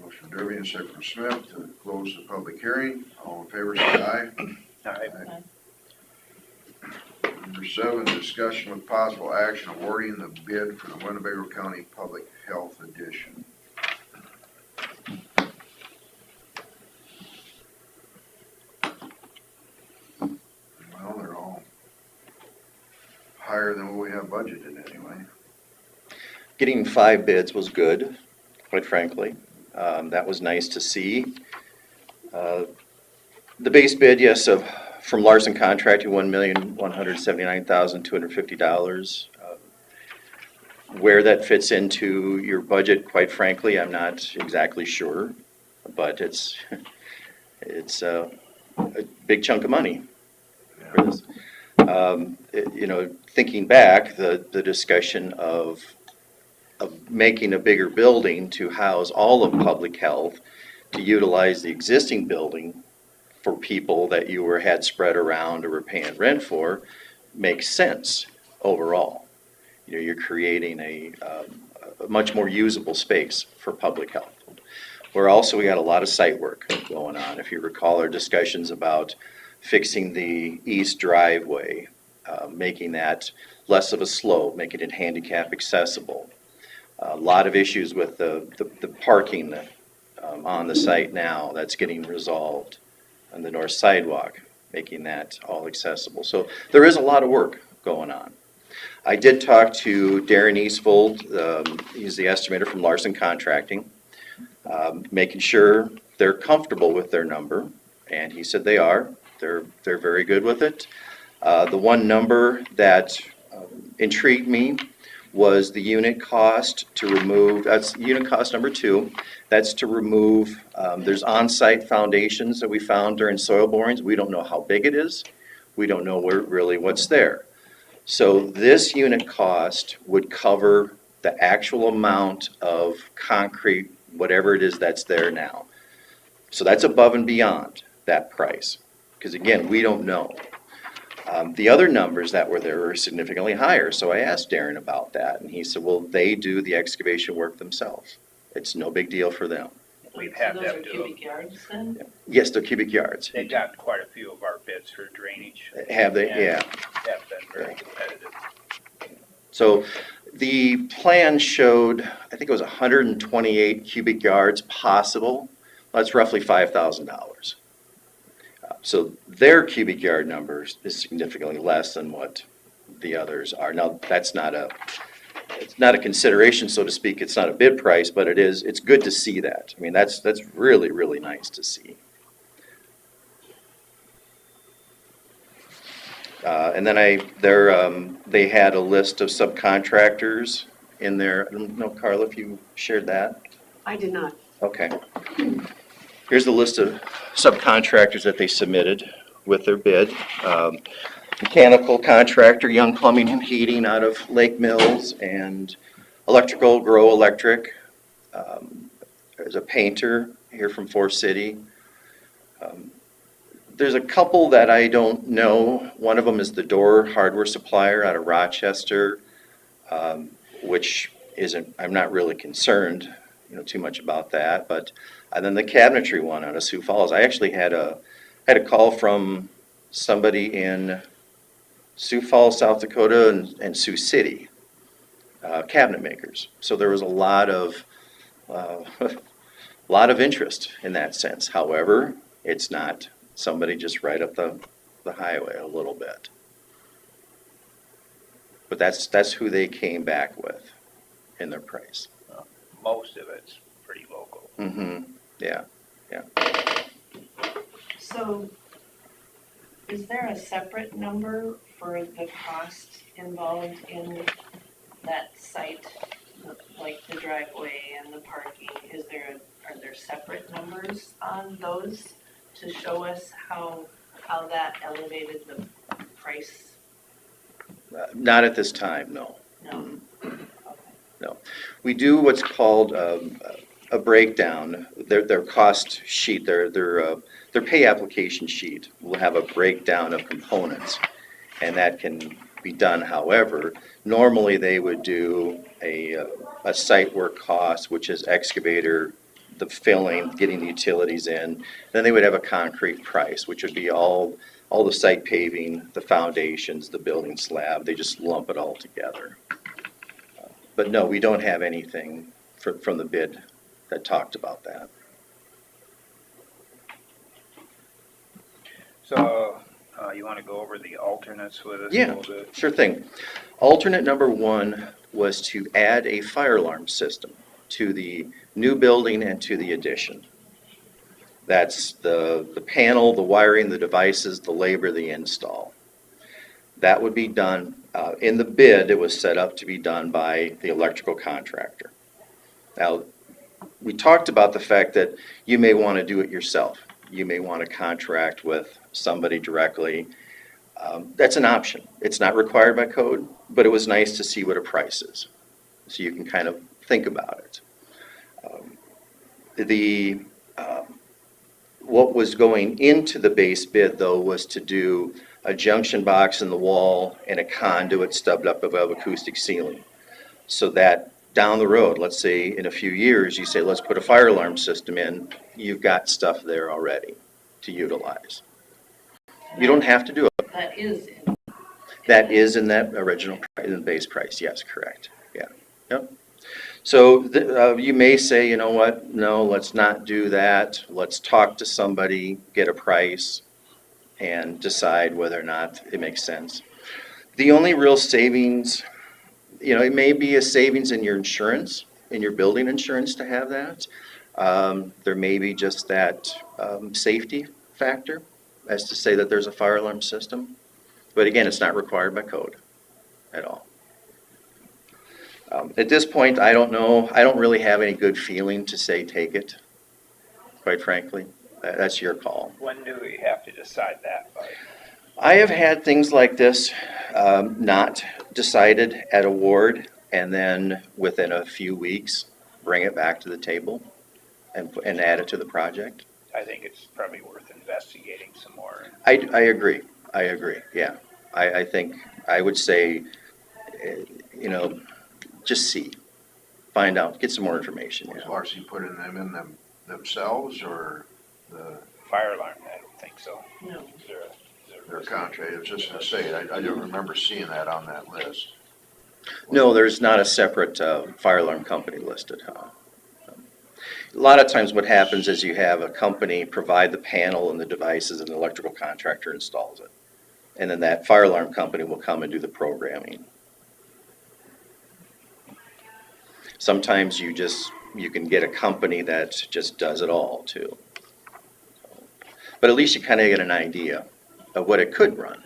[SPEAKER 3] motion Derby and second Smith to close the public hearing. All in favor, say aye.
[SPEAKER 5] Aye.
[SPEAKER 3] Number 7, discussion with possible action awarding the bid for the Winnebago County Public Health Edition. Well, they're all higher than what we have budgeted anyway.
[SPEAKER 10] Getting 5 bids was good, quite frankly. That was nice to see. The base bid, yes, from Larson Contracting, $1,179,250. Where that fits into your budget, quite frankly, I'm not exactly sure, but it's a big chunk of money for this. Thinking back, the discussion of of making a bigger building to house all of public health, to utilize the existing building for people that you had spread around or were paying rent for, makes sense overall. You know, you're creating a much more usable space for public health. We got a lot of site work going on. If you recall our discussions about fixing the east driveway, making that less of a slope, making it handicap accessible. A lot of issues with the parking on the site now, that's getting resolved. On the north sidewalk, making that all accessible. So there is a lot of work going on. I did talk to Darren Eastfold, he's the estimator from Larson Contracting, making sure they're comfortable with their number, and he said they are. They're very good with it. The one number that intrigued me was the unit cost to remove, that's unit cost number 2, that's to remove, there's on-site foundations that we found during soil borings. We don't know how big it is. We don't know really what's there. So this unit cost would cover the actual amount of concrete, whatever it is that's there now. So that's above and beyond that price, because again, we don't know. The other numbers that were there were significantly higher, so I asked Darren about that, and he said, well, they do the excavation work themselves. It's no big deal for them.
[SPEAKER 5] We'd
[SPEAKER 2] So
[SPEAKER 5] have
[SPEAKER 2] those
[SPEAKER 5] them
[SPEAKER 2] are
[SPEAKER 5] do
[SPEAKER 2] cubic yards then?
[SPEAKER 10] Yes, they're cubic yards.
[SPEAKER 5] They've gotten quite a few of our bids for drainage.
[SPEAKER 10] Have they?
[SPEAKER 5] and
[SPEAKER 10] Yeah.
[SPEAKER 5] Have been very competitive.
[SPEAKER 10] So the plan showed, I think it was 128 cubic yards possible. That's roughly $5,000. So their cubic yard numbers is significantly less than what the others are. Now, it's not a consideration, so to speak. It's not a bid price, but it's good to see that. I mean, that's really, really nice to see. And then they had a list of subcontractors in there. I don't know, Carla, if you shared that?
[SPEAKER 9] I did not.
[SPEAKER 10] Okay. Here's the list of subcontractors that they submitted with their bid. Mechanical contractor, Young Plumbing and Heating out of Lake Mills, and electrical, Grow Electric. There's a painter here from Forest City. There's a couple that I don't know. One of them is the door hardware supplier out of Rochester, which I'm not really concerned, too much about that. But and then the cabinetry one out of Sioux Falls. I actually had a call from somebody in Sioux Falls, South Dakota, and Sioux City, cabinet makers. So there was a lot of interest in that sense. However, it's not somebody just right up the highway a little bit. But that's who they came back with in their price.
[SPEAKER 5] Most of it's pretty local.
[SPEAKER 10] Mm-hmm. Yeah.
[SPEAKER 2] So is there a separate number for the cost involved in that site? Like the driveway and the parking, are there separate numbers on those to show us how that elevated the price?
[SPEAKER 10] Not at this time, no.
[SPEAKER 2] No?
[SPEAKER 10] No. We do what's called a breakdown. Their cost sheet, their pay application sheet will have a breakdown of components, and that can be done. However, normally they would do a site work cost, which is excavator, the filling, getting the utilities in. Then they would have a concrete price, which would be all the site paving, the foundations, the building slab. They just lump it all together. But no, we don't have anything from the bid that talked about that.
[SPEAKER 5] So, you want to go over the alternates with us a
[SPEAKER 10] Yeah,
[SPEAKER 5] little bit?
[SPEAKER 10] sure thing. Alternate number 1 was to add a fire alarm system to the new building and to the addition. That's the panel, the wiring, the devices, the labor, the install. That would be done, in the bid, it was set up to be done by the electrical contractor. Now, we talked about the fact that you may want to do it yourself. You may want to contract with somebody directly. That's an option. It's not required by code, but it was nice to see what a price is. So you can kind of think about it. The, what was going into the base bid, though, was to do a junction box in the wall and a conduit stubbed up above acoustic ceiling. So that down the road, let's say in a few years, you say, let's put a fire alarm system in, you've got stuff there already to utilize. You don't have to do it.
[SPEAKER 2] That is in.
[SPEAKER 10] That is in that original, in the base price, yes, correct, yeah, yep. So you may say, you know what, no, let's not do that, let's talk to somebody, get a price, and decide whether or not it makes sense. The only real savings, you know, it may be a savings in your insurance, in your building insurance to have that. There may be just that safety factor, as to say that there's a fire alarm system. But again, it's not required by code at all. At this point, I don't know, I don't really have any good feeling to say take it, quite frankly. That's your call.
[SPEAKER 5] When do we have to decide that by?
[SPEAKER 10] I have had things like this not decided at award, and then within a few weeks, bring it back to the table and add it to the project.
[SPEAKER 5] I think it's probably worth investigating some more.
[SPEAKER 10] I agree, yeah. I think, I would say, you know, just see, find out, get some more information.
[SPEAKER 3] Was
[SPEAKER 10] Yeah.
[SPEAKER 3] Marcy putting them in themselves or the,
[SPEAKER 5] Fire alarm, I don't think so.
[SPEAKER 2] No.
[SPEAKER 5] Is there a
[SPEAKER 3] their contract? I was just gonna say, I don't remember seeing that on that list.
[SPEAKER 10] No, there's not a separate fire alarm company listed, huh? A lot of times what happens is you have a company provide the panel and the devices and the electrical contractor installs it. And then that fire alarm company will come and do the programming. Sometimes you can get a company that just does it all too. But at least you kind of get an idea of what it could run.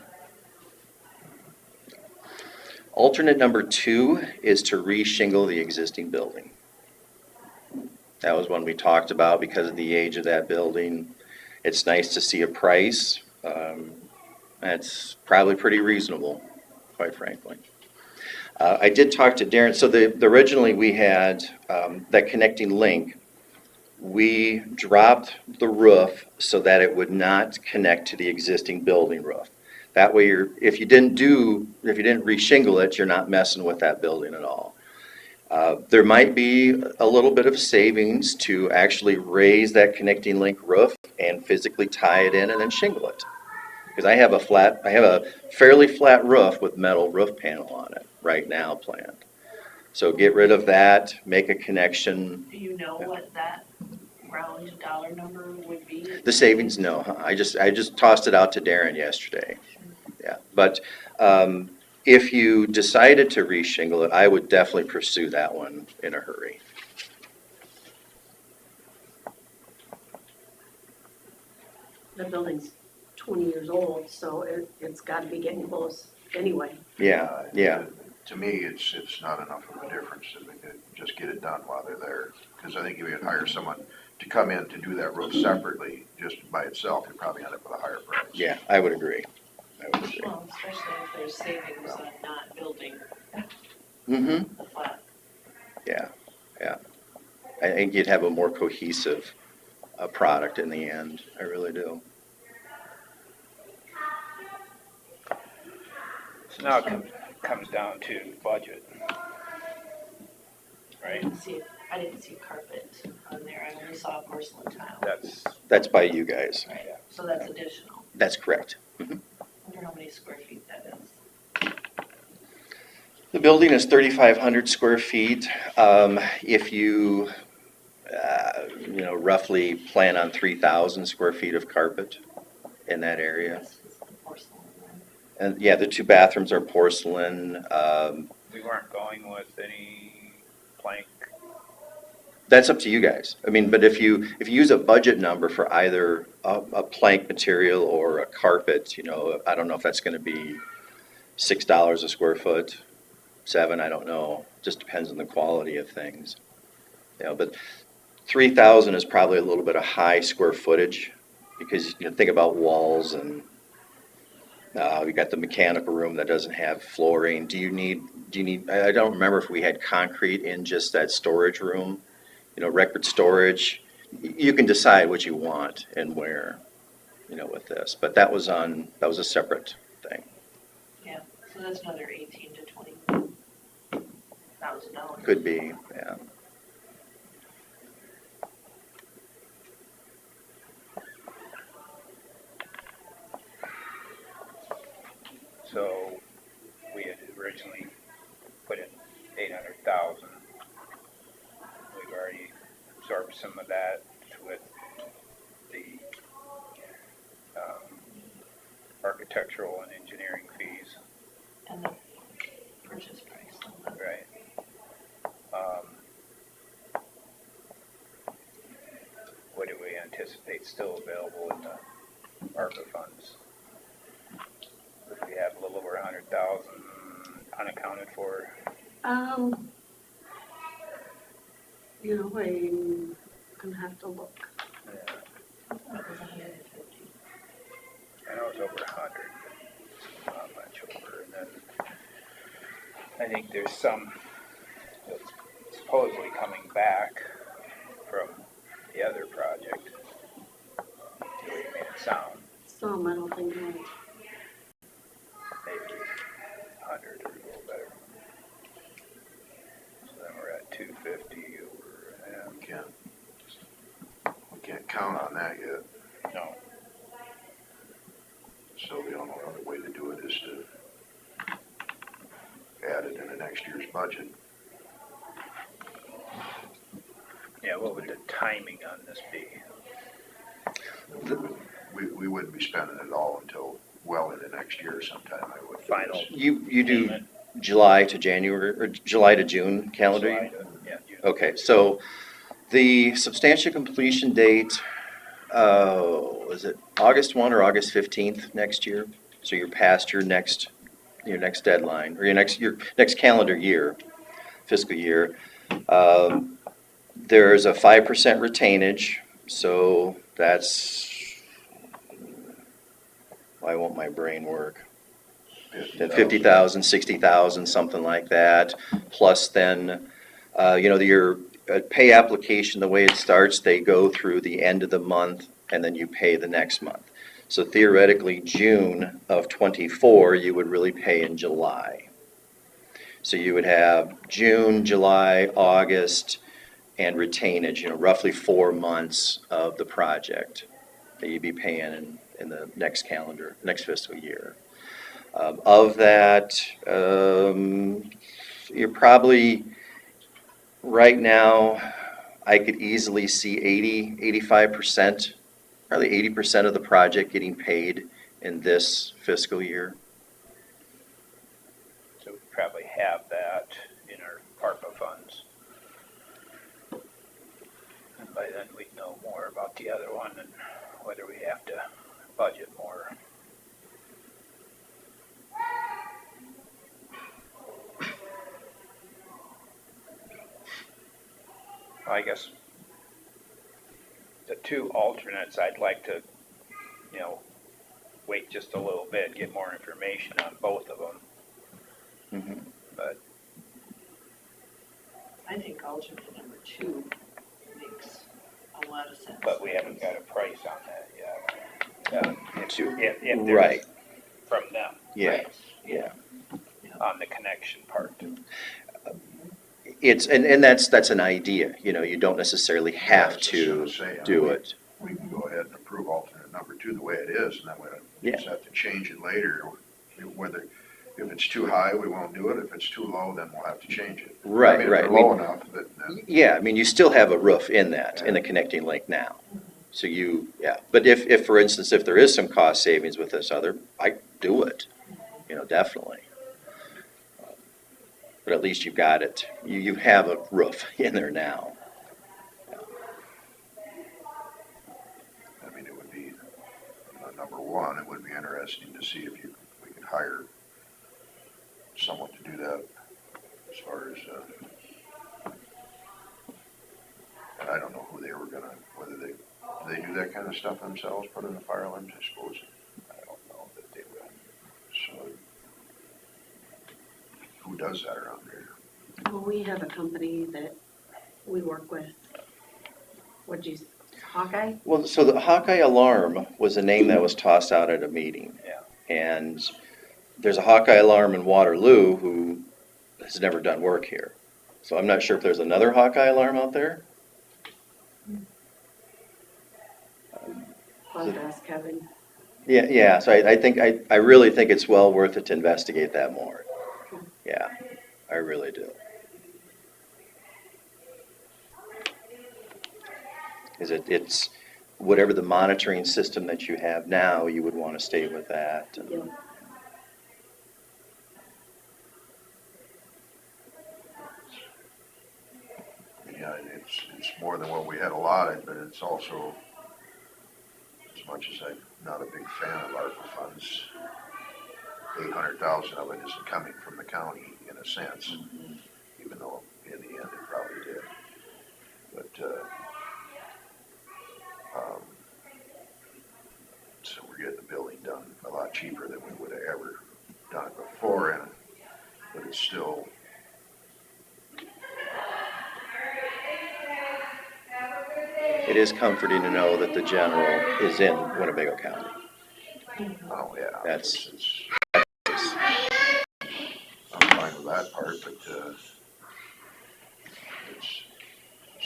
[SPEAKER 10] Alternate number 2 is to re-shingle the existing building. That was one we talked about because of the age of that building. It's nice to see a price. That's probably pretty reasonable, quite frankly. I did talk to Darren. So originally we had that connecting link. We dropped the roof so that it would not connect to the existing building roof. That way, if you didn't re-shingle it, you're not messing with that building at all. There might be a little bit of savings to actually raise that connecting link roof and physically tie it in and then shingle it. Because I have a fairly flat roof with metal roof panel on it right now planned. So get rid of that, make a connection.
[SPEAKER 2] Do you know what that round dollar number would be?
[SPEAKER 10] The savings, no, huh? I just tossed it out to Darren yesterday. Yeah, but if you decided to re-shingle it, I would definitely pursue that one in a hurry.
[SPEAKER 9] The building's 20 years old, so it's got to be getting close anyway.
[SPEAKER 10] Yeah, yeah.
[SPEAKER 3] To me, it's not enough of a difference to just get it done while they're there. Because I think if you hire someone to come in to do that roof separately, just by itself, you'd probably end up with a higher price.
[SPEAKER 10] Yeah, I would agree.
[SPEAKER 2] Well, especially if there's savings on not building
[SPEAKER 10] Mm-hmm,
[SPEAKER 2] the flat.
[SPEAKER 10] yeah. I think you'd have a more cohesive product in the end. I really do.
[SPEAKER 5] So now it comes down to budget. Right?
[SPEAKER 2] I didn't see carpet on there, I only saw porcelain tile.
[SPEAKER 10] That's by you guys.
[SPEAKER 2] Right, so that's additional.
[SPEAKER 10] That's correct.
[SPEAKER 2] I wonder how many square feet that is.
[SPEAKER 10] The building is 3,500 square feet. If you, roughly plan on 3,000 square feet of carpet in that area.
[SPEAKER 2] That's just the porcelain one.
[SPEAKER 10] And yeah, the 2 bathrooms are porcelain.
[SPEAKER 5] We weren't going with any plank.
[SPEAKER 10] That's up to you guys. I mean, but if you use a budget number for either a plank material or a carpet, I don't know if that's going to be $6 a square foot, $7, I don't know. Just depends on the quality of things. But 3,000 is probably a little bit of high square footage because think about walls and We got the mechanical room that doesn't have flooring. Do you need, I don't remember if we had concrete in just that storage room, record storage. You can decide what you want and where, with this, but that was a separate thing.
[SPEAKER 2] Yeah, so that's another $18,000 to $20,000.
[SPEAKER 10] Could be, yeah.
[SPEAKER 5] So we had originally put in 800,000. We've already absorbed some of that with the architectural and engineering fees.
[SPEAKER 2] And the purchase price on that.
[SPEAKER 5] Right. What do we anticipate still available in the ARPA funds? We have a little over 100,000 unaccounted for.
[SPEAKER 9] I'm gonna have to look.
[SPEAKER 5] Yeah,
[SPEAKER 2] It was 150.
[SPEAKER 5] I know it's over 100, but not much over. And then I think there's some that's supposedly coming back from the other project. The way you made it sound,
[SPEAKER 9] Some, I don't think, no.
[SPEAKER 5] maybe 100 or a little better. So then we're at 250 over.
[SPEAKER 3] We can't count on that yet,
[SPEAKER 5] No,
[SPEAKER 3] so the only other way to do it is to add it into next year's budget.
[SPEAKER 5] yeah. What would the timing on this be?
[SPEAKER 3] We wouldn't be spending it all until well into next year sometime, I would. guess.
[SPEAKER 5] Final
[SPEAKER 10] You do
[SPEAKER 5] payment?
[SPEAKER 10] July to January, or July to June calendar year?
[SPEAKER 5] July to- Yeah. June.
[SPEAKER 10] Okay, so the substantial completion date, is it August 1 or August 15th next year? So you're past your next deadline, or your next calendar year, fiscal year. There's a 5% retainage, so that's, why won't my brain work? 50,000, 60,000, something like that. Plus then, your pay application, the way it starts, they go through the end of the month and then you pay the next month. So theoretically, June of '24, you would really pay in July. So you would have June, July, August, and retainage, roughly 4 months of the project that you'd be paying in the next fiscal year. Of that, you're probably, right now, I could easily see 85%, probably 80% of the project getting paid in this fiscal year.
[SPEAKER 5] So we probably have that in our ARPA funds. And by then we'd know more about the other one and whether we have to budget more. I guess the two alternates, I'd like to, wait just a little bit, get more information on both of them.
[SPEAKER 10] Mhm.
[SPEAKER 5] But
[SPEAKER 2] I think alternate number 2 makes a lot of sense.
[SPEAKER 5] But we haven't got a price on that yet. If there's
[SPEAKER 10] Right,
[SPEAKER 5] from them
[SPEAKER 10] yeah,
[SPEAKER 2] Right.
[SPEAKER 10] yeah.
[SPEAKER 5] on the connection part.
[SPEAKER 10] It's, and that's an idea, you don't necessarily have
[SPEAKER 3] I was just
[SPEAKER 10] to
[SPEAKER 3] gonna say,
[SPEAKER 10] do it.
[SPEAKER 3] We can go ahead and approve alternate number 2 the way it is, and then we
[SPEAKER 10] Yeah.
[SPEAKER 3] just have to change it later. Whether, if it's too high, we won't do it. If it's too low, then we'll have to change it.
[SPEAKER 10] Right,
[SPEAKER 3] I mean,
[SPEAKER 10] right.
[SPEAKER 3] If they're low enough, then
[SPEAKER 10] Yeah, I mean, you still have a roof in the connecting link now. So but if, for instance, if there is some cost savings with this other, I do it, definitely. But at least you've got it, you have a roof in there now.
[SPEAKER 3] I mean, it would be, number one, it would be interesting to see if we could hire someone to do that as far as, and I don't know who they were gonna, whether they do that kind of stuff themselves, put in the fire alarms, I suppose.
[SPEAKER 5] I don't know that they would.
[SPEAKER 3] who does that around there?
[SPEAKER 9] Well, we have a company that we work with. What'd you, Hawkeye?
[SPEAKER 10] Well, so the Hawkeye Alarm was a name that was tossed out at a meeting.
[SPEAKER 5] Yeah.
[SPEAKER 10] And there's a Hawkeye Alarm in Waterloo who has never done work here. So I'm not sure if there's another Hawkeye Alarm out there.
[SPEAKER 9] I'll have to ask Kevin.
[SPEAKER 10] Yeah, so I really think it's well worth it to investigate that more. Yeah, I really do. Is it's whatever the monitoring system that you have now, you would want to stay with that.
[SPEAKER 9] Yeah.
[SPEAKER 3] Yeah, it's more than what we had allotted, but it's also, as much as I'm not a big fan of ARPA funds, 800,000 of it isn't coming from the county in a sense, even though in the end it probably did. But, so we're getting the building done a lot cheaper than we would have ever done it before, and, but it's still,
[SPEAKER 10] It is comforting to know that the general is in Winnebago County.
[SPEAKER 3] oh yeah.
[SPEAKER 10] That's-
[SPEAKER 3] I'm fine with that part, but, it's,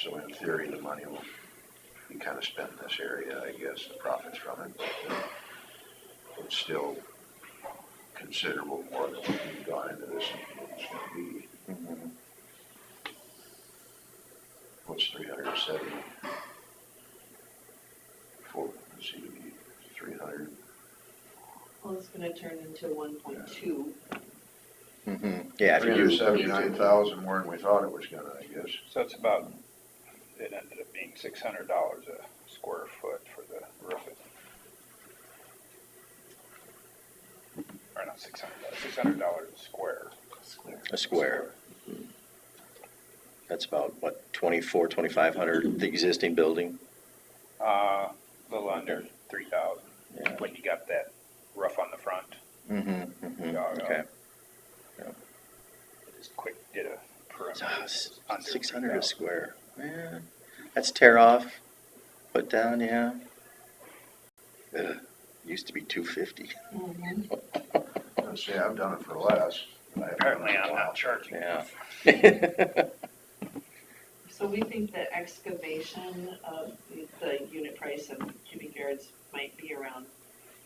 [SPEAKER 3] so in theory, the money will be kind of spent in this area, I guess, the profits from it, but, it's still considerable more than what we've gone into this, and what it's gonna be. What's 370? Let's see, 300,
[SPEAKER 2] Well, it's gonna turn into 1.2.
[SPEAKER 10] Yeah, if you do.
[SPEAKER 3] 379,000 more than we thought it was gonna, I guess.
[SPEAKER 5] So it's about, it ended up being $600 a square foot for the roofing. Or not $600, $600 a square.
[SPEAKER 10] A square. That's about, what, 2,500, the existing building?
[SPEAKER 5] A little under 3,000,
[SPEAKER 10] Yeah.
[SPEAKER 5] when you got that roof on the front.
[SPEAKER 10] Okay.
[SPEAKER 5] Just quick did a perimeter.
[SPEAKER 10] So,
[SPEAKER 5] under
[SPEAKER 10] 600 a
[SPEAKER 5] 3,000.
[SPEAKER 10] square. Yeah, that's tear off, put down, yeah. Ugh, used to be 250.
[SPEAKER 3] Let's say I've done it for less. I haven't done
[SPEAKER 5] Apparently
[SPEAKER 3] it in a
[SPEAKER 5] I'm
[SPEAKER 3] while.
[SPEAKER 5] not charging.
[SPEAKER 10] Yeah.
[SPEAKER 2] So we think the excavation of the unit price of cubic yards might be around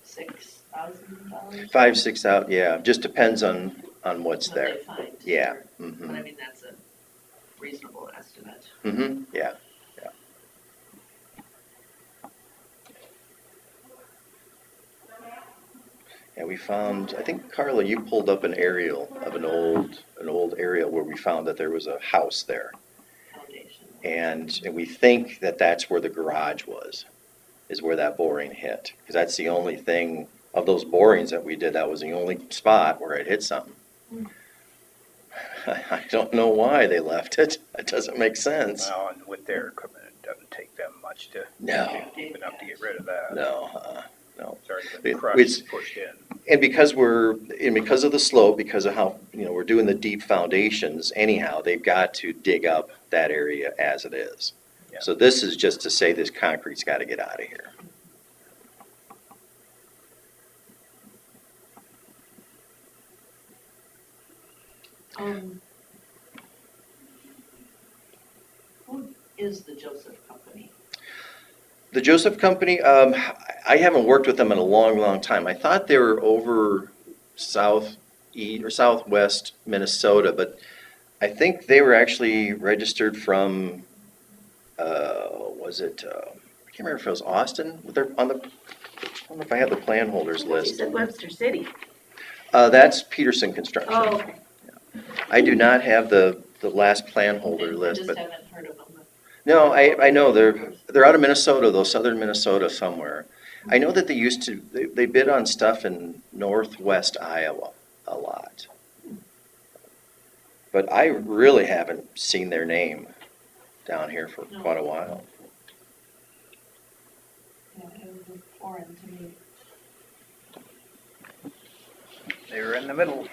[SPEAKER 2] $6,000?
[SPEAKER 10] 5, 6 out, yeah, just depends on what's
[SPEAKER 2] What
[SPEAKER 10] there.
[SPEAKER 2] they find.
[SPEAKER 10] Yeah.
[SPEAKER 2] But I mean, that's a reasonable estimate.
[SPEAKER 10] Yeah. Yeah, we found, I think, Carla, you pulled up an aerial of an old aerial where we found that there was a house there.
[SPEAKER 2] Foundation.
[SPEAKER 10] And we think that that's where the garage was, is where that boring hit. Because that's the only thing, of those borings that we did, that was the only spot where it hit something. I don't know why they left it. It doesn't make sense.
[SPEAKER 5] Well, and with their equipment, it doesn't take them much to,
[SPEAKER 10] No.
[SPEAKER 5] deep enough to get rid of that.
[SPEAKER 10] No.
[SPEAKER 5] It's already
[SPEAKER 10] It-
[SPEAKER 5] been crushed
[SPEAKER 10] it's-
[SPEAKER 5] and pushed in.
[SPEAKER 10] And because of the slope, because of how, we're doing the deep foundations anyhow, they've got to dig up that area as it is.
[SPEAKER 5] Yeah.
[SPEAKER 10] So this is just to say this concrete's got to get out of here.
[SPEAKER 2] Who is the Joseph Company?
[SPEAKER 10] The Joseph Company, I haven't worked with them in a long, long time. I thought they were over southwest Minnesota, but I think they were actually registered from, I can't remember if it was Austin. They're I don't know if I have the plan holders
[SPEAKER 9] You
[SPEAKER 10] list.
[SPEAKER 9] said Webster City.
[SPEAKER 10] That's Peterson Construction.
[SPEAKER 9] Oh, okay.
[SPEAKER 10] I do not have the last plan holder
[SPEAKER 2] I
[SPEAKER 10] list,
[SPEAKER 2] just
[SPEAKER 10] but
[SPEAKER 2] haven't heard of them.
[SPEAKER 10] no, I know they're out of Minnesota, though, southern Minnesota somewhere. I know that they bid on stuff in northwest Iowa a lot. But I really haven't seen their name down here for quite a while.
[SPEAKER 2] Yeah, it was foreign to me.
[SPEAKER 5] They were in the middle.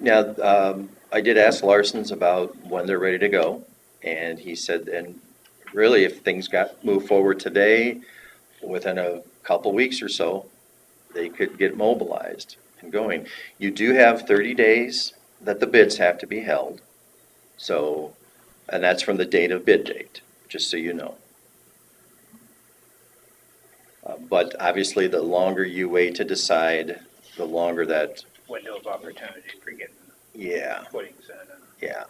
[SPEAKER 10] Now, I did ask Larson's about when they're ready to go, and he said, and really, if things moved forward today, within a couple weeks or so, they could get mobilized and going. You do have 30 days that the bids have to be held, so, and that's from the date of bid date, just so you know. But obviously, the longer you wait to decide, the longer that,
[SPEAKER 5] Window of opportunity for getting
[SPEAKER 10] yeah,
[SPEAKER 5] footings in and.
[SPEAKER 10] yeah.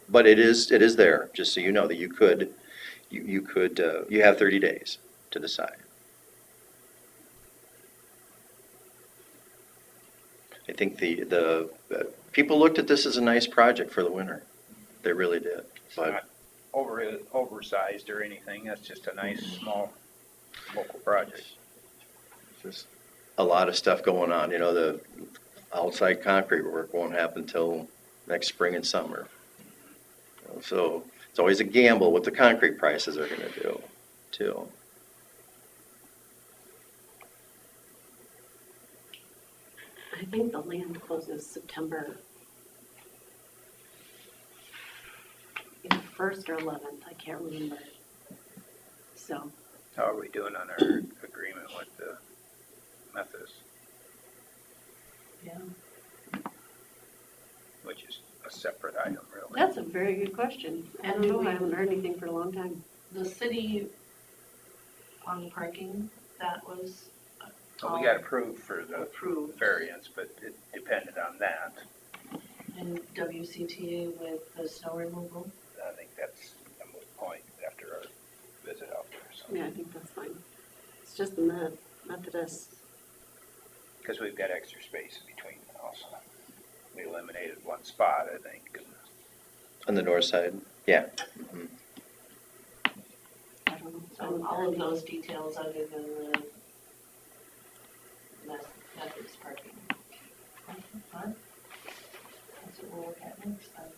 [SPEAKER 10] But it is there, just so you know, that you could, you have 30 days to decide. I think the people looked at this as a nice project for the winter. They really did.
[SPEAKER 5] It's
[SPEAKER 10] But
[SPEAKER 5] not oversized or anything, that's just a nice, small, local project.
[SPEAKER 10] just a lot of stuff going on, you know, the outside concrete work won't happen till next spring and summer. So it's always a gamble what the concrete prices are gonna do, too.
[SPEAKER 9] I think the land closes September either 1st or 11th, I can't remember. So,
[SPEAKER 5] How are we doing on our agreement with the Methodists,
[SPEAKER 2] Yeah.
[SPEAKER 5] which is a separate item, really?
[SPEAKER 9] that's a very good question. I don't know, I haven't heard anything for a long time.
[SPEAKER 2] The city on parking, that was
[SPEAKER 5] Well, we got approved for the
[SPEAKER 2] approved.
[SPEAKER 5] variance, but it depended on that.
[SPEAKER 2] And WCTA with the snow removal.
[SPEAKER 5] I think that's a moot point after our visit out there, so.
[SPEAKER 9] Yeah, I think that's fine. It's just the Methodist.
[SPEAKER 5] Because we've got extra space in between also. We eliminated one spot, I think.
[SPEAKER 10] On the north side, yeah. Mhm.
[SPEAKER 9] I don't know. I
[SPEAKER 2] So
[SPEAKER 9] haven't
[SPEAKER 2] all
[SPEAKER 9] heard
[SPEAKER 2] of
[SPEAKER 9] any-
[SPEAKER 2] those details other than the Methodist parking. Okay, fine. That's what we'll look at next time.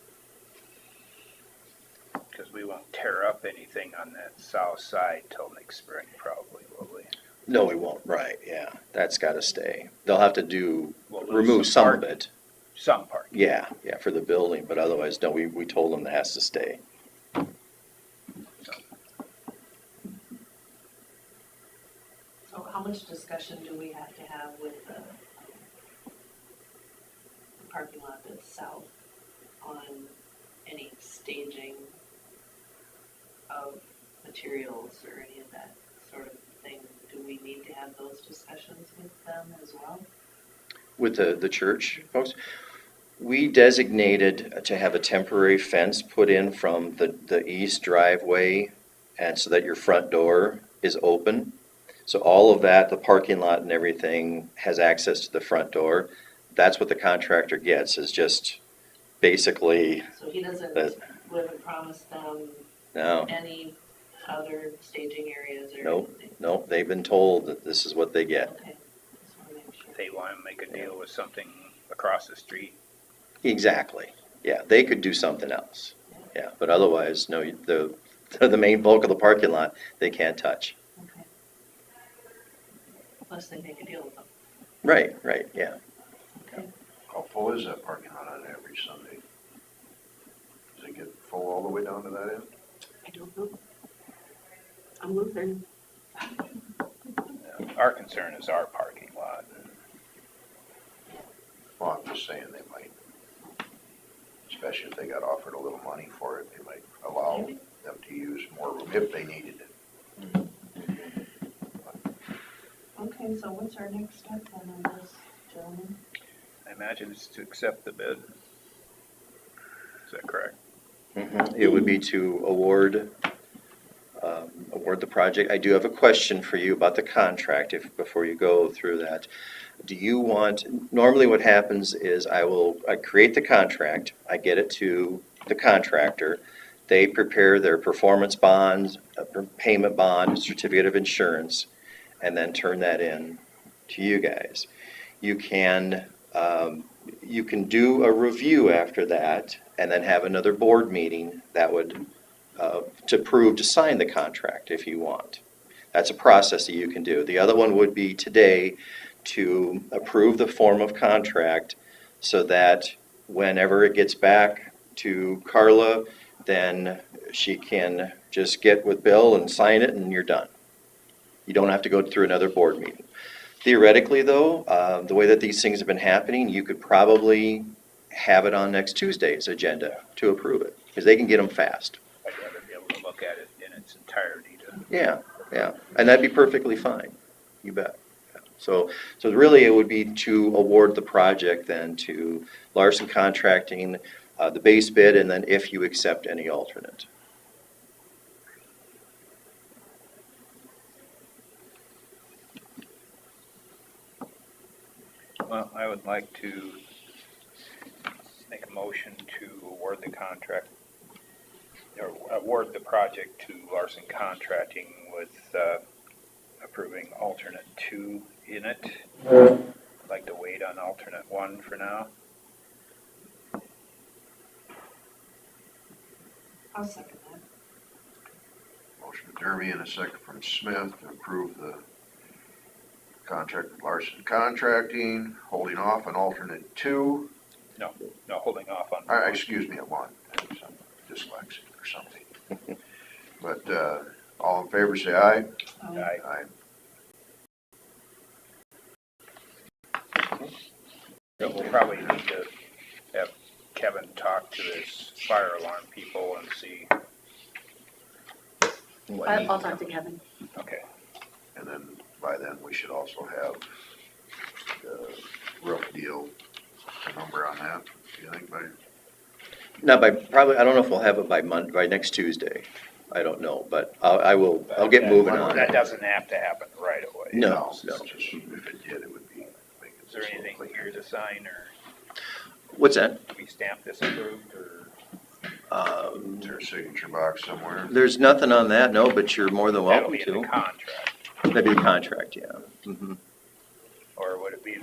[SPEAKER 5] Because we won't tear up anything on that south side till next spring probably, will we?
[SPEAKER 10] No, we won't, right, yeah, that's gotta stay. They'll have to
[SPEAKER 5] We'll lose
[SPEAKER 10] remove some of
[SPEAKER 5] parking.
[SPEAKER 10] it,
[SPEAKER 5] Some parking.
[SPEAKER 10] yeah, for the building, but otherwise, no, we told them it has to stay.
[SPEAKER 2] So how much discussion do we have to have with the parking lot that's south on any staging of materials or any of that sort of thing? Do we need to have those discussions with them as well?
[SPEAKER 10] With the church folks, we designated to have a temporary fence put in from the east driveway, and so that your front door is open. So all of that, the parking lot and everything, has access to the front door. That's what the contractor gets, is just basically,
[SPEAKER 2] So he doesn't,
[SPEAKER 10] That-
[SPEAKER 2] we haven't promised them
[SPEAKER 10] no,
[SPEAKER 2] any other staging areas or
[SPEAKER 10] Nope.
[SPEAKER 2] anything?
[SPEAKER 10] no, they've been told that this is what they get.
[SPEAKER 2] Okay, just wanna make sure.
[SPEAKER 5] They want to make a deal with something across the street.
[SPEAKER 10] Exactly, yeah, they could do something else, yeah, but otherwise, no, the main bulk of the parking lot, they can't touch.
[SPEAKER 2] Okay. Unless they make a deal with them.
[SPEAKER 10] Right, yeah.
[SPEAKER 3] How full is that parking lot on average Sunday? Does it get full all the way down to that end?
[SPEAKER 9] I don't know. I'm Lutheran.
[SPEAKER 5] Our concern is our parking lot.
[SPEAKER 3] Well, I'm just saying they might, especially if they got offered a little money for it, they might allow them to use more room if they needed it.
[SPEAKER 2] Okay, so what's our next step then on this, gentlemen?
[SPEAKER 5] I imagine it's to accept the bid. Is that correct?
[SPEAKER 10] It would be to award the project. I do have a question for you about the contract, before you go through that. Do you want, normally what happens is I create the contract, I get it to the contractor, they prepare their performance bond, payment bond, certificate of insurance, and then turn that in to you guys. You can do a review after that, and then have another board meeting that would, to sign the contract if you want. That's a process that you can do. The other one would be today to approve the form of contract so that whenever it gets back to Carla, then she can just get with Bill and sign it and you're done. You don't have to go through another board meeting. Theoretically, though, the way that these things have been happening, you could probably have it on next Tuesday's agenda to approve it, because they can get them fast.
[SPEAKER 5] I'd rather be able to look at it in its entirety to.
[SPEAKER 10] Yeah, yeah, and that'd be perfectly fine, you bet. So really it would be to award the project then to Larson Contracting, the base bid, and then if you accept any alternate.
[SPEAKER 5] Well, I would like to make a motion to award the contract, or award the project to Larson Contracting with approving alternate 2 in it. I'd like to wait on alternate 1 for now.
[SPEAKER 2] I'll second that.
[SPEAKER 3] Motion from Derby and a second from Smith to approve the contract with Larson Contracting, holding off on alternate 2.
[SPEAKER 5] No, holding off on.
[SPEAKER 3] Excuse me, at 1. I'm dyslexic or something. But all in favor, say aye.
[SPEAKER 5] Aye.
[SPEAKER 3] Aye.
[SPEAKER 5] We'll probably need to have Kevin talk to his fire alarm people and see.
[SPEAKER 9] I'll talk to Kevin.
[SPEAKER 5] Okay.
[SPEAKER 3] And then by then, we should also have the roof deal, a number on that. Do you think by?
[SPEAKER 10] Not by, probably, I don't know if we'll have it by by next Tuesday. I don't know, but I'll get moving on
[SPEAKER 5] That
[SPEAKER 10] it.
[SPEAKER 5] doesn't have to happen right away.
[SPEAKER 10] No,
[SPEAKER 3] It's
[SPEAKER 10] no.
[SPEAKER 3] just, if it did, it would be. make it
[SPEAKER 5] Is there
[SPEAKER 3] just a little
[SPEAKER 5] anything
[SPEAKER 3] cleaner.
[SPEAKER 5] here to sign, or
[SPEAKER 10] What's that?
[SPEAKER 5] do we stamp this approved, or?
[SPEAKER 3] Is there a signature box somewhere?
[SPEAKER 10] There's nothing on that, no, but you're more than
[SPEAKER 5] That'll
[SPEAKER 10] welcome
[SPEAKER 5] be in the
[SPEAKER 10] to.
[SPEAKER 5] contract,
[SPEAKER 10] That'd be the contract, yeah. Mhm.
[SPEAKER 5] or would it be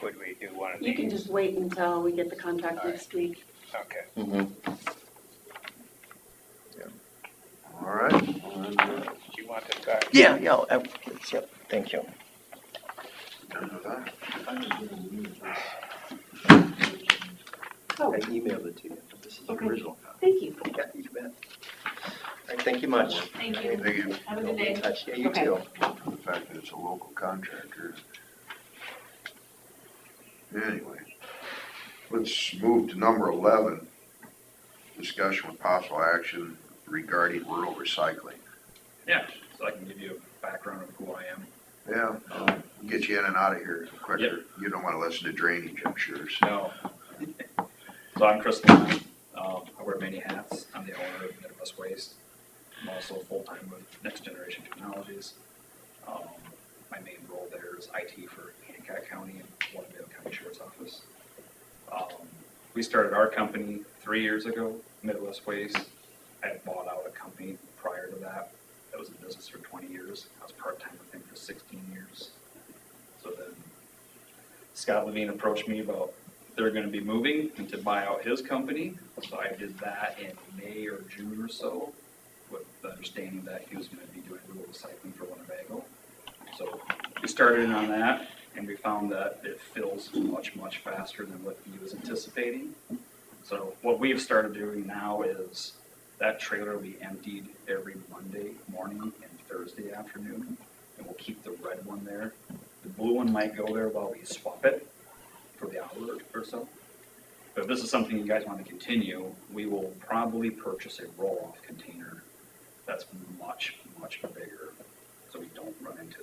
[SPEAKER 5] would we do one of these?
[SPEAKER 9] You can just wait until we get the contract next week.
[SPEAKER 5] Okay.
[SPEAKER 10] Mhm.
[SPEAKER 3] All right. Well, then,
[SPEAKER 5] Do you want this back?
[SPEAKER 10] Yeah, yep, thank you.
[SPEAKER 3] done with that.
[SPEAKER 9] Oh,
[SPEAKER 10] I emailed it to you. This is the
[SPEAKER 9] Okay.
[SPEAKER 10] original.
[SPEAKER 9] thank you.
[SPEAKER 10] Yeah, you bet. All right, thank you much.
[SPEAKER 2] Thank you.
[SPEAKER 3] Thank you.
[SPEAKER 2] Have a good day.
[SPEAKER 10] Touch. Yeah, you
[SPEAKER 9] Okay.
[SPEAKER 10] too.
[SPEAKER 3] The fact that it's a local contractor. Anyway, let's move to number 11. Discussion with possible action regarding rural recycling.
[SPEAKER 11] Yeah, so I can give you a background of who I am.
[SPEAKER 3] Yeah, I'll get you in and out of here quicker. You don't want to listen to drainage, I'm sure. So.
[SPEAKER 11] No. So I'm Chris Lyon. I wear many hats. I'm the owner of Midwest Waste. I'm also full-time with Next Generation Technologies. My main role there is IT for Hancock County and Winnebago County Sheriff's Office. We started our company 3 years ago, Midwest Waste. I had bought out a company prior to that. That was in business for 20 years. I was part-time with him for 16 years. So then Scott Levine approached me about they're going to be moving and to buy out his company. So I did that in May or June or so, with the understanding that he was going to be doing rural recycling for Winnebago. So we started in on that, and we found that it fills much, much faster than what he was anticipating. So what we've started doing now is that trailer will be emptied every Monday morning and Thursday afternoon, and we'll keep the red one there. The blue one might go there while we swap it for the hour or so. But if this is something you guys want to continue, we will probably purchase a roll-off container that's much, much bigger, so we don't run into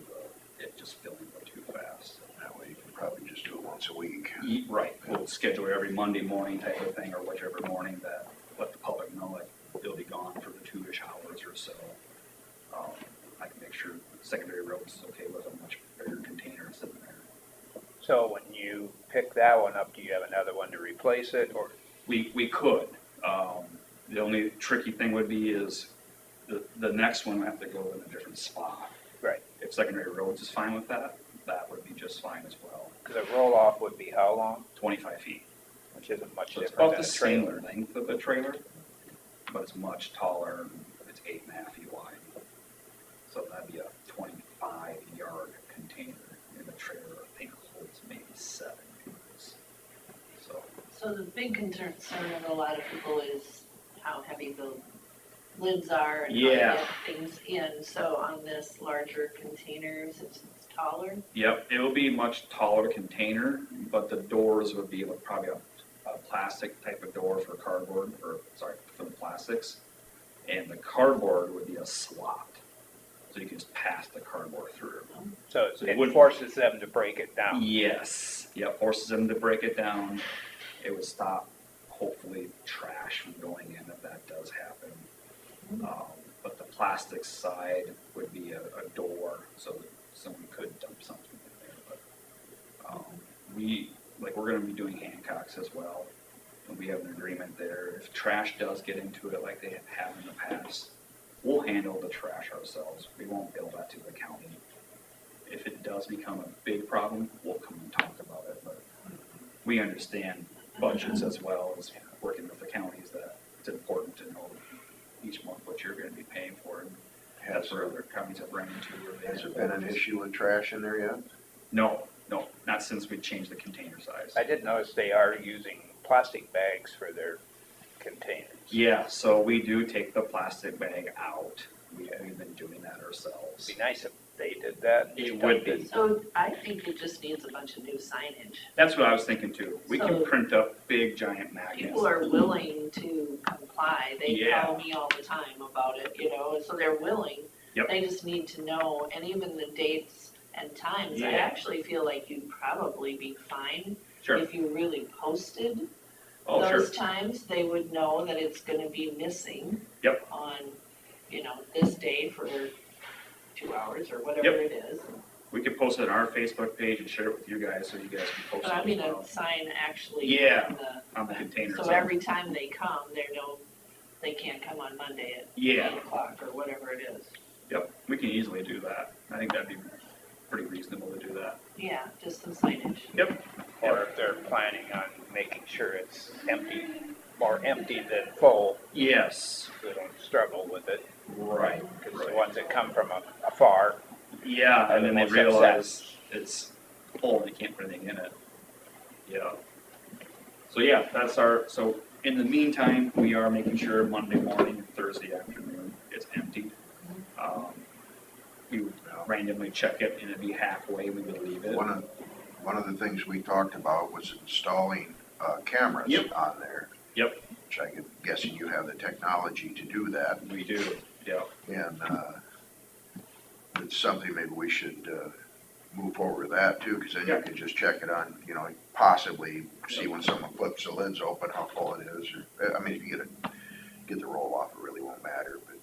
[SPEAKER 11] it just filling way too fast.
[SPEAKER 3] That way you can probably just do it once a week.
[SPEAKER 11] Right, we'll schedule it every Monday morning type of thing, or whichever morning that, let the public know that it'll be gone for the 2-ish hours or so. I can make sure secondary roads is okay with a much bigger container sitting there.
[SPEAKER 5] So when you pick that one up, do you have another one to replace it, or?
[SPEAKER 11] We could. The only tricky thing would be is the next one would have to go in a different spot.
[SPEAKER 5] Right.
[SPEAKER 11] If secondary roads is fine with that, that would be just fine as well.
[SPEAKER 5] Because a roll-off would be how long?
[SPEAKER 11] 25 feet.
[SPEAKER 5] Which isn't much
[SPEAKER 11] So it's
[SPEAKER 5] different
[SPEAKER 11] about
[SPEAKER 5] than
[SPEAKER 11] the
[SPEAKER 5] a
[SPEAKER 11] same
[SPEAKER 5] trailer.
[SPEAKER 11] length of a trailer, but it's much taller. It's 8.5 feet wide. So that'd be a 25-yard container in the trailer. I think holds maybe 7 units.
[SPEAKER 2] So the big concern of a lot of people is how heavy the lids are and how to
[SPEAKER 11] Yeah.
[SPEAKER 2] get things in. So on this larger containers, it's taller.
[SPEAKER 11] Yep, it will be much taller container, but the doors would be like probably a plastic type of door for cardboard, or, sorry, for the plastics. And the cardboard would be a slot, so you can just pass the cardboard through.
[SPEAKER 5] So
[SPEAKER 11] So it
[SPEAKER 5] it
[SPEAKER 11] wouldn't-
[SPEAKER 5] forces them to break it down.
[SPEAKER 11] Yes, yeah, forces them to break it down. It would stop, hopefully, trash from going in if that does happen. But the plastic side would be a door, so that someone could dump something in there. But we're gonna be doing Hancocks as well, and we have an agreement there. If trash does get into it like they have in the past, we'll handle the trash ourselves. We won't bill that to the county. If it does become a big problem, we'll come and talk about it, but we understand budgets as well as working with the counties, that it's important to know each month what you're gonna be paying for, and that's where other counties have run into where they.
[SPEAKER 3] Has there been an issue with trash in there yet?
[SPEAKER 11] No, not since we changed the container size.
[SPEAKER 5] I did notice they are using plastic bags for their containers.
[SPEAKER 11] Yeah, so we do take the plastic bag out. We've been doing that ourselves.
[SPEAKER 5] It'd be nice if they did that.
[SPEAKER 11] It would be.
[SPEAKER 2] So I think it just needs a bunch of new signage.
[SPEAKER 11] That's what I was thinking too. We can
[SPEAKER 2] So-
[SPEAKER 11] print up big giant magnets.
[SPEAKER 2] People are willing to comply. They
[SPEAKER 11] Yeah.
[SPEAKER 2] call me all the time about it, you know, so they're willing.
[SPEAKER 11] Yep.
[SPEAKER 2] They just need to know, and even the dates and times, I
[SPEAKER 11] Yeah.
[SPEAKER 2] actually feel like you'd probably be fine
[SPEAKER 11] Sure.
[SPEAKER 2] if you really posted
[SPEAKER 11] Oh, sure.
[SPEAKER 2] those times. They would know that it's gonna be missing.
[SPEAKER 11] Yep.
[SPEAKER 2] On, you know, this day for 2 hours or whatever it is.
[SPEAKER 11] We could post it on our Facebook page and share it with you guys so you guys can post it
[SPEAKER 2] But I
[SPEAKER 11] as
[SPEAKER 2] mean,
[SPEAKER 11] well
[SPEAKER 2] a sign actually
[SPEAKER 11] Yeah.
[SPEAKER 2] on the,
[SPEAKER 11] on the container.
[SPEAKER 2] so every time they come, they know they can't come on Monday at
[SPEAKER 11] Yeah.
[SPEAKER 2] 8 o'clock or whatever it is.
[SPEAKER 11] Yep, we can easily do that. I think that'd be pretty reasonable to do that.
[SPEAKER 2] Yeah, just some signage.
[SPEAKER 11] Yep.
[SPEAKER 5] Or if they're planning on making sure it's empty, more empty than full,
[SPEAKER 11] Yes.
[SPEAKER 5] so they don't struggle with it.
[SPEAKER 11] Right.
[SPEAKER 5] Because the ones that come from afar,
[SPEAKER 11] Yeah,
[SPEAKER 5] Are
[SPEAKER 11] and
[SPEAKER 5] the
[SPEAKER 11] then they
[SPEAKER 5] most upset.
[SPEAKER 11] realize it's full and they can't put anything in it. Yeah. So yeah, so in the meantime, we are making sure Monday morning and Thursday afternoon it's empty. We would randomly check it and it'd be halfway, we would leave it.
[SPEAKER 3] One of the things we talked about was installing cameras
[SPEAKER 11] Yep.
[SPEAKER 3] on there.
[SPEAKER 11] Yep.
[SPEAKER 3] Which I'm guessing you have the technology to do that.
[SPEAKER 11] We do, yeah.
[SPEAKER 3] And it's something maybe we should move forward with that too, because then you
[SPEAKER 11] Yeah.
[SPEAKER 3] can just check it on, possibly see when someone flips the lids open, how full it is. Or, I mean, if you get the roll off, it really won't matter, but,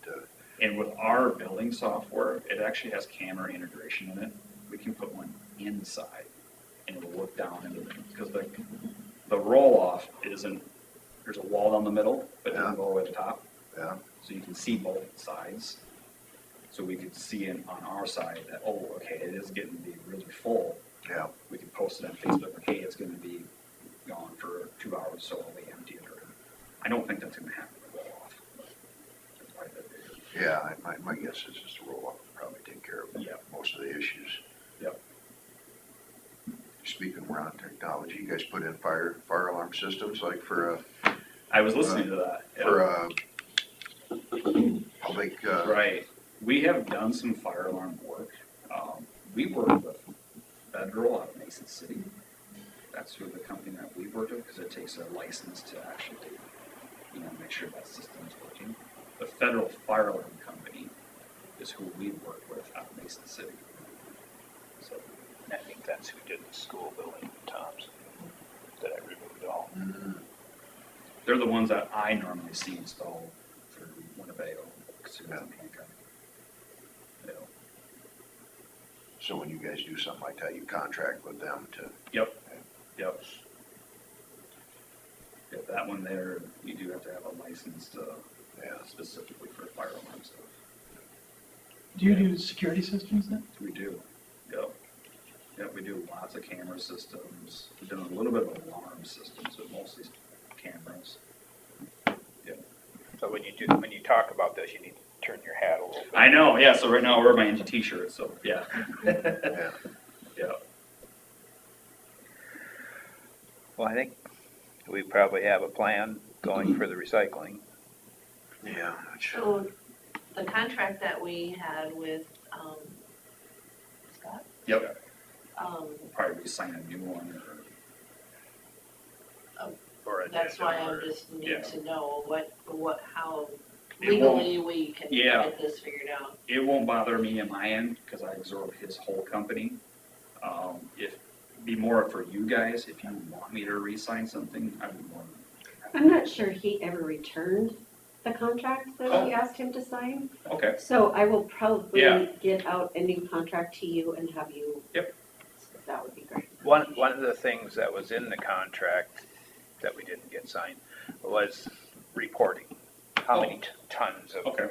[SPEAKER 11] And with our billing software, it actually has camera integration in it. We can put one inside and it'll look down into the, because the roll-off isn't, there's a wall down the middle, but it doesn't go all the way to the top.
[SPEAKER 3] yeah.
[SPEAKER 11] So you can see both sides. So we could see on our side that, oh, okay, it is getting to be really full.
[SPEAKER 3] Yeah.
[SPEAKER 11] We can post it on Facebook, okay, it's gonna be gone for 2 hours, so I'll be empty it. Or I don't think that's gonna happen with roll-off. But it's quite a bit bigger.
[SPEAKER 3] Yeah, my guess is just a roll off will probably take care of
[SPEAKER 11] Yeah.
[SPEAKER 3] most of the issues.
[SPEAKER 11] Yep.
[SPEAKER 3] Speaking around technology, you guys put in fire alarm systems like for
[SPEAKER 11] I was listening to that. yeah.
[SPEAKER 3] public,
[SPEAKER 11] Right. We have done some fire alarm work. We work with Federal out of Mason City. That's who the company that we worked with, because it takes a license to actually, make sure that system is working. The Federal Fire Alarm Company is who we work with out of Mason City. So,
[SPEAKER 5] I think that's who did the school building in Thompson, that I removed all.
[SPEAKER 11] they're the ones that I normally see installed for Winnebago, Susan Hancock. You know.
[SPEAKER 3] so when you guys do something like that, you contract with them to,
[SPEAKER 11] Yep. Yeah, that one there, you do have to have a license to, specifically for fire alarm stuff.
[SPEAKER 12] Do you do security systems then?
[SPEAKER 11] We do, yep. Yep, we do lots of camera systems. We've done a little bit of alarm systems, but mostly cameras.
[SPEAKER 5] So when you talk about this, you need to turn your hat a little bit.
[SPEAKER 11] I know, yeah, so right now we're wearing my t-shirt, so, yeah.
[SPEAKER 3] yeah.
[SPEAKER 11] Yeah.
[SPEAKER 5] Well, I think we probably have a plan going for the recycling.
[SPEAKER 3] Yeah.
[SPEAKER 2] So the contract that we had with, Scott,
[SPEAKER 11] Yep,
[SPEAKER 6] Probably sign a new one or.
[SPEAKER 5] Or
[SPEAKER 2] that's why I
[SPEAKER 5] or-
[SPEAKER 2] just
[SPEAKER 11] yeah.
[SPEAKER 2] need to know how
[SPEAKER 11] It won't-
[SPEAKER 2] legally we can
[SPEAKER 11] Yeah.
[SPEAKER 2] get this figured out.
[SPEAKER 11] It won't bother me on my end, because I absorb his whole company. If, be more for you guys, if you want me to re-sign something, I'd be more than
[SPEAKER 9] I'm not sure he ever returned the contract that we
[SPEAKER 11] Oh.
[SPEAKER 9] asked him to sign.
[SPEAKER 11] okay,
[SPEAKER 9] So I will probably
[SPEAKER 11] Yeah.
[SPEAKER 9] get out a new contract to you and have you.
[SPEAKER 11] Yep.
[SPEAKER 9] That would be great.
[SPEAKER 5] One of the things that was in the contract that we didn't get signed was reporting. How many tons of
[SPEAKER 11] okay,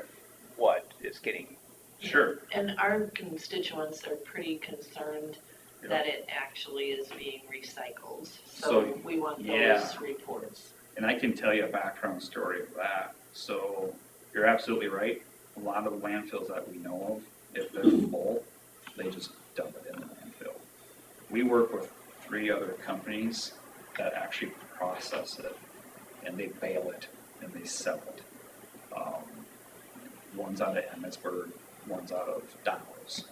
[SPEAKER 5] what is getting,
[SPEAKER 11] sure.
[SPEAKER 2] And our constituents are pretty concerned that it actually is being recycled. So
[SPEAKER 11] So,
[SPEAKER 2] we want
[SPEAKER 11] yeah.
[SPEAKER 2] those reports.
[SPEAKER 11] And I can tell you a background story of that. So you're absolutely right. A lot of the landfills that we know of, if they're full, they just dump it in the landfill. We work with 3 other companies that actually process it, and they bale it and they sell it. One's out of Emmitsburg, one's out of Dallas.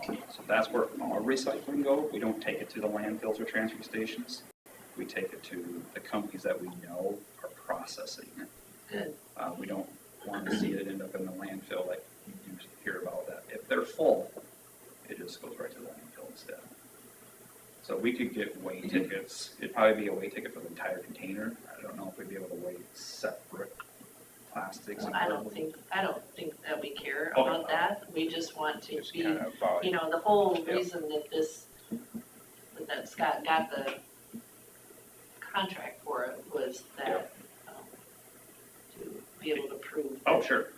[SPEAKER 11] So that's where our recycling go. We don't take it to the landfills or transfer stations. We take it to the companies that we know are processing it.
[SPEAKER 2] Good.
[SPEAKER 11] We don't want to see it end up in the landfill like you do hear about that. If they're full, it just goes right to the landfill instead. So we could get weigh tickets. It'd probably be a weigh ticket for the entire container. I don't know if we'd be able to weigh separate plastics. and
[SPEAKER 2] I don't think that we care
[SPEAKER 11] Okay.
[SPEAKER 2] about that. We just want to
[SPEAKER 5] just
[SPEAKER 2] be,
[SPEAKER 5] kind of volume.
[SPEAKER 2] you know, the whole
[SPEAKER 11] Yeah.
[SPEAKER 2] reason that Scott got the contract for it was that, to be able to prove
[SPEAKER 11] Oh,
[SPEAKER 2] that
[SPEAKER 11] sure.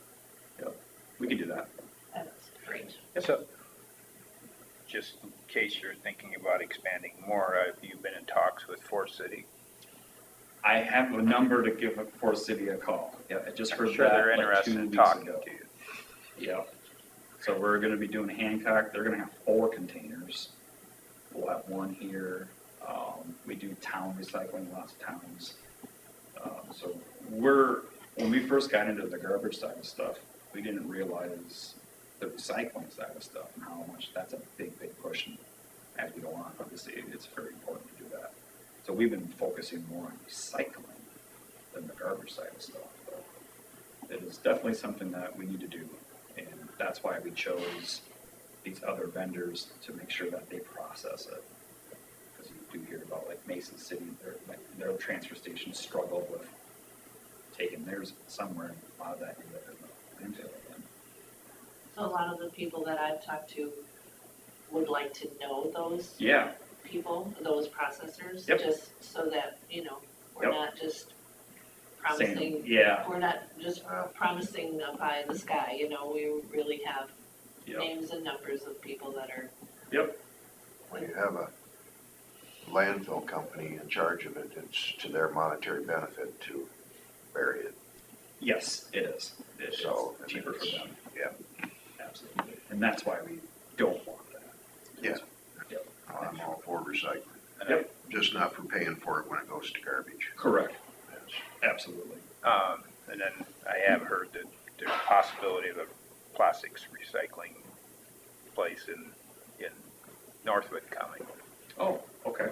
[SPEAKER 11] Yep, we could do that.
[SPEAKER 2] that's great.
[SPEAKER 5] So, just in case you're thinking about expanding more, have you been in talks with Forest City?
[SPEAKER 11] I have a number to give Forest City a call. Yeah, I just
[SPEAKER 5] I'm
[SPEAKER 11] heard
[SPEAKER 5] sure
[SPEAKER 11] that
[SPEAKER 5] they're
[SPEAKER 11] like
[SPEAKER 5] interested
[SPEAKER 11] 2
[SPEAKER 5] in
[SPEAKER 11] weeks
[SPEAKER 5] talking
[SPEAKER 11] ago.
[SPEAKER 5] to you.
[SPEAKER 11] Yeah. So we're gonna be doing Hancock, they're gonna have 4 containers. We'll have 1 here. We do town recycling, lots of towns. So when we first got into the garbage side of stuff, we didn't realize the recycling side of stuff and how much that's a big push. And as we go on, obviously, it's very important to do that. So we've been focusing more on recycling than the garbage side of stuff. But it is definitely something that we need to do. And that's why we chose these other vendors to make sure that they process it. Because you do hear about like Mason City, their transfer stations struggle with taking theirs somewhere, and a lot of that ended up in the landfill again.
[SPEAKER 2] So a lot of the people that I've talked to would like to know those
[SPEAKER 11] Yeah,
[SPEAKER 2] people, those processors,
[SPEAKER 11] Yep.
[SPEAKER 2] just so that, you know, we're
[SPEAKER 11] Yep.
[SPEAKER 2] not just
[SPEAKER 11] same,
[SPEAKER 2] promising,
[SPEAKER 11] yeah,
[SPEAKER 2] we're not just promising a pie in the sky, you know, we really have
[SPEAKER 11] yep,
[SPEAKER 2] names and numbers of people that are.
[SPEAKER 11] yep,
[SPEAKER 3] When you have a landfill company in charge of it, it's to their monetary benefit to bury it.
[SPEAKER 11] yes, it is. It is
[SPEAKER 3] So,
[SPEAKER 11] cheaper for them.
[SPEAKER 3] Yeah.
[SPEAKER 11] Absolutely. And that's why we don't want that.
[SPEAKER 3] Yeah.
[SPEAKER 11] Yep.
[SPEAKER 3] I'm all for recycling.
[SPEAKER 11] Yep.
[SPEAKER 3] Just not for paying for it when it goes to garbage.
[SPEAKER 11] Correct,
[SPEAKER 3] Yes.
[SPEAKER 11] absolutely.
[SPEAKER 5] And then I have heard that there's a possibility of a plastics recycling place in Northwood coming.
[SPEAKER 11] Oh, okay.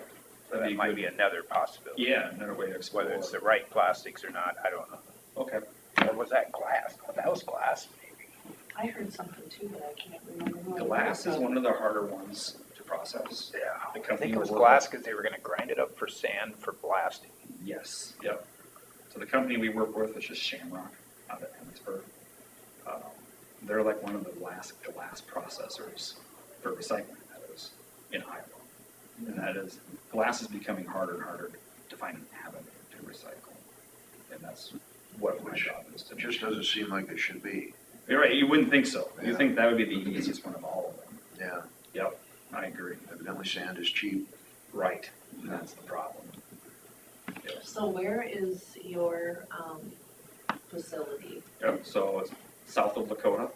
[SPEAKER 5] So
[SPEAKER 11] That'd
[SPEAKER 5] that
[SPEAKER 11] be
[SPEAKER 5] might
[SPEAKER 11] good.
[SPEAKER 5] be another possibility.
[SPEAKER 11] Yeah, another way to explore.
[SPEAKER 5] Whether it's the right plastics or not, I don't know.
[SPEAKER 11] Okay.
[SPEAKER 5] Or was that glass? Oh, that was glass, maybe.
[SPEAKER 2] I heard something too, but I can't remember who.
[SPEAKER 11] Glass is one of the harder ones to process.
[SPEAKER 5] Yeah.
[SPEAKER 11] The
[SPEAKER 5] I
[SPEAKER 11] company
[SPEAKER 5] think it was
[SPEAKER 11] we're working
[SPEAKER 5] glass because they were gonna grind it up for sand for blasting.
[SPEAKER 11] Yes, yep. So the company we work with is just Shamrock out of Emmitsburg. They're like one of the last glass processors for recycling, that is, in Iowa. And that is, glass is becoming harder and harder to find an avenue to recycle. And that's what my job is to
[SPEAKER 3] It
[SPEAKER 11] do.
[SPEAKER 3] just doesn't seem like it should be.
[SPEAKER 11] You're right, you wouldn't think so. You
[SPEAKER 3] Yeah.
[SPEAKER 11] think that would be the easiest one of all of them.
[SPEAKER 3] Yeah.
[SPEAKER 11] Yep, I agree.
[SPEAKER 3] Evidently sand is cheap.
[SPEAKER 11] Right, and that's the problem. Yep.
[SPEAKER 2] So where is your, facility?
[SPEAKER 11] Yep, so it's south of Lakota,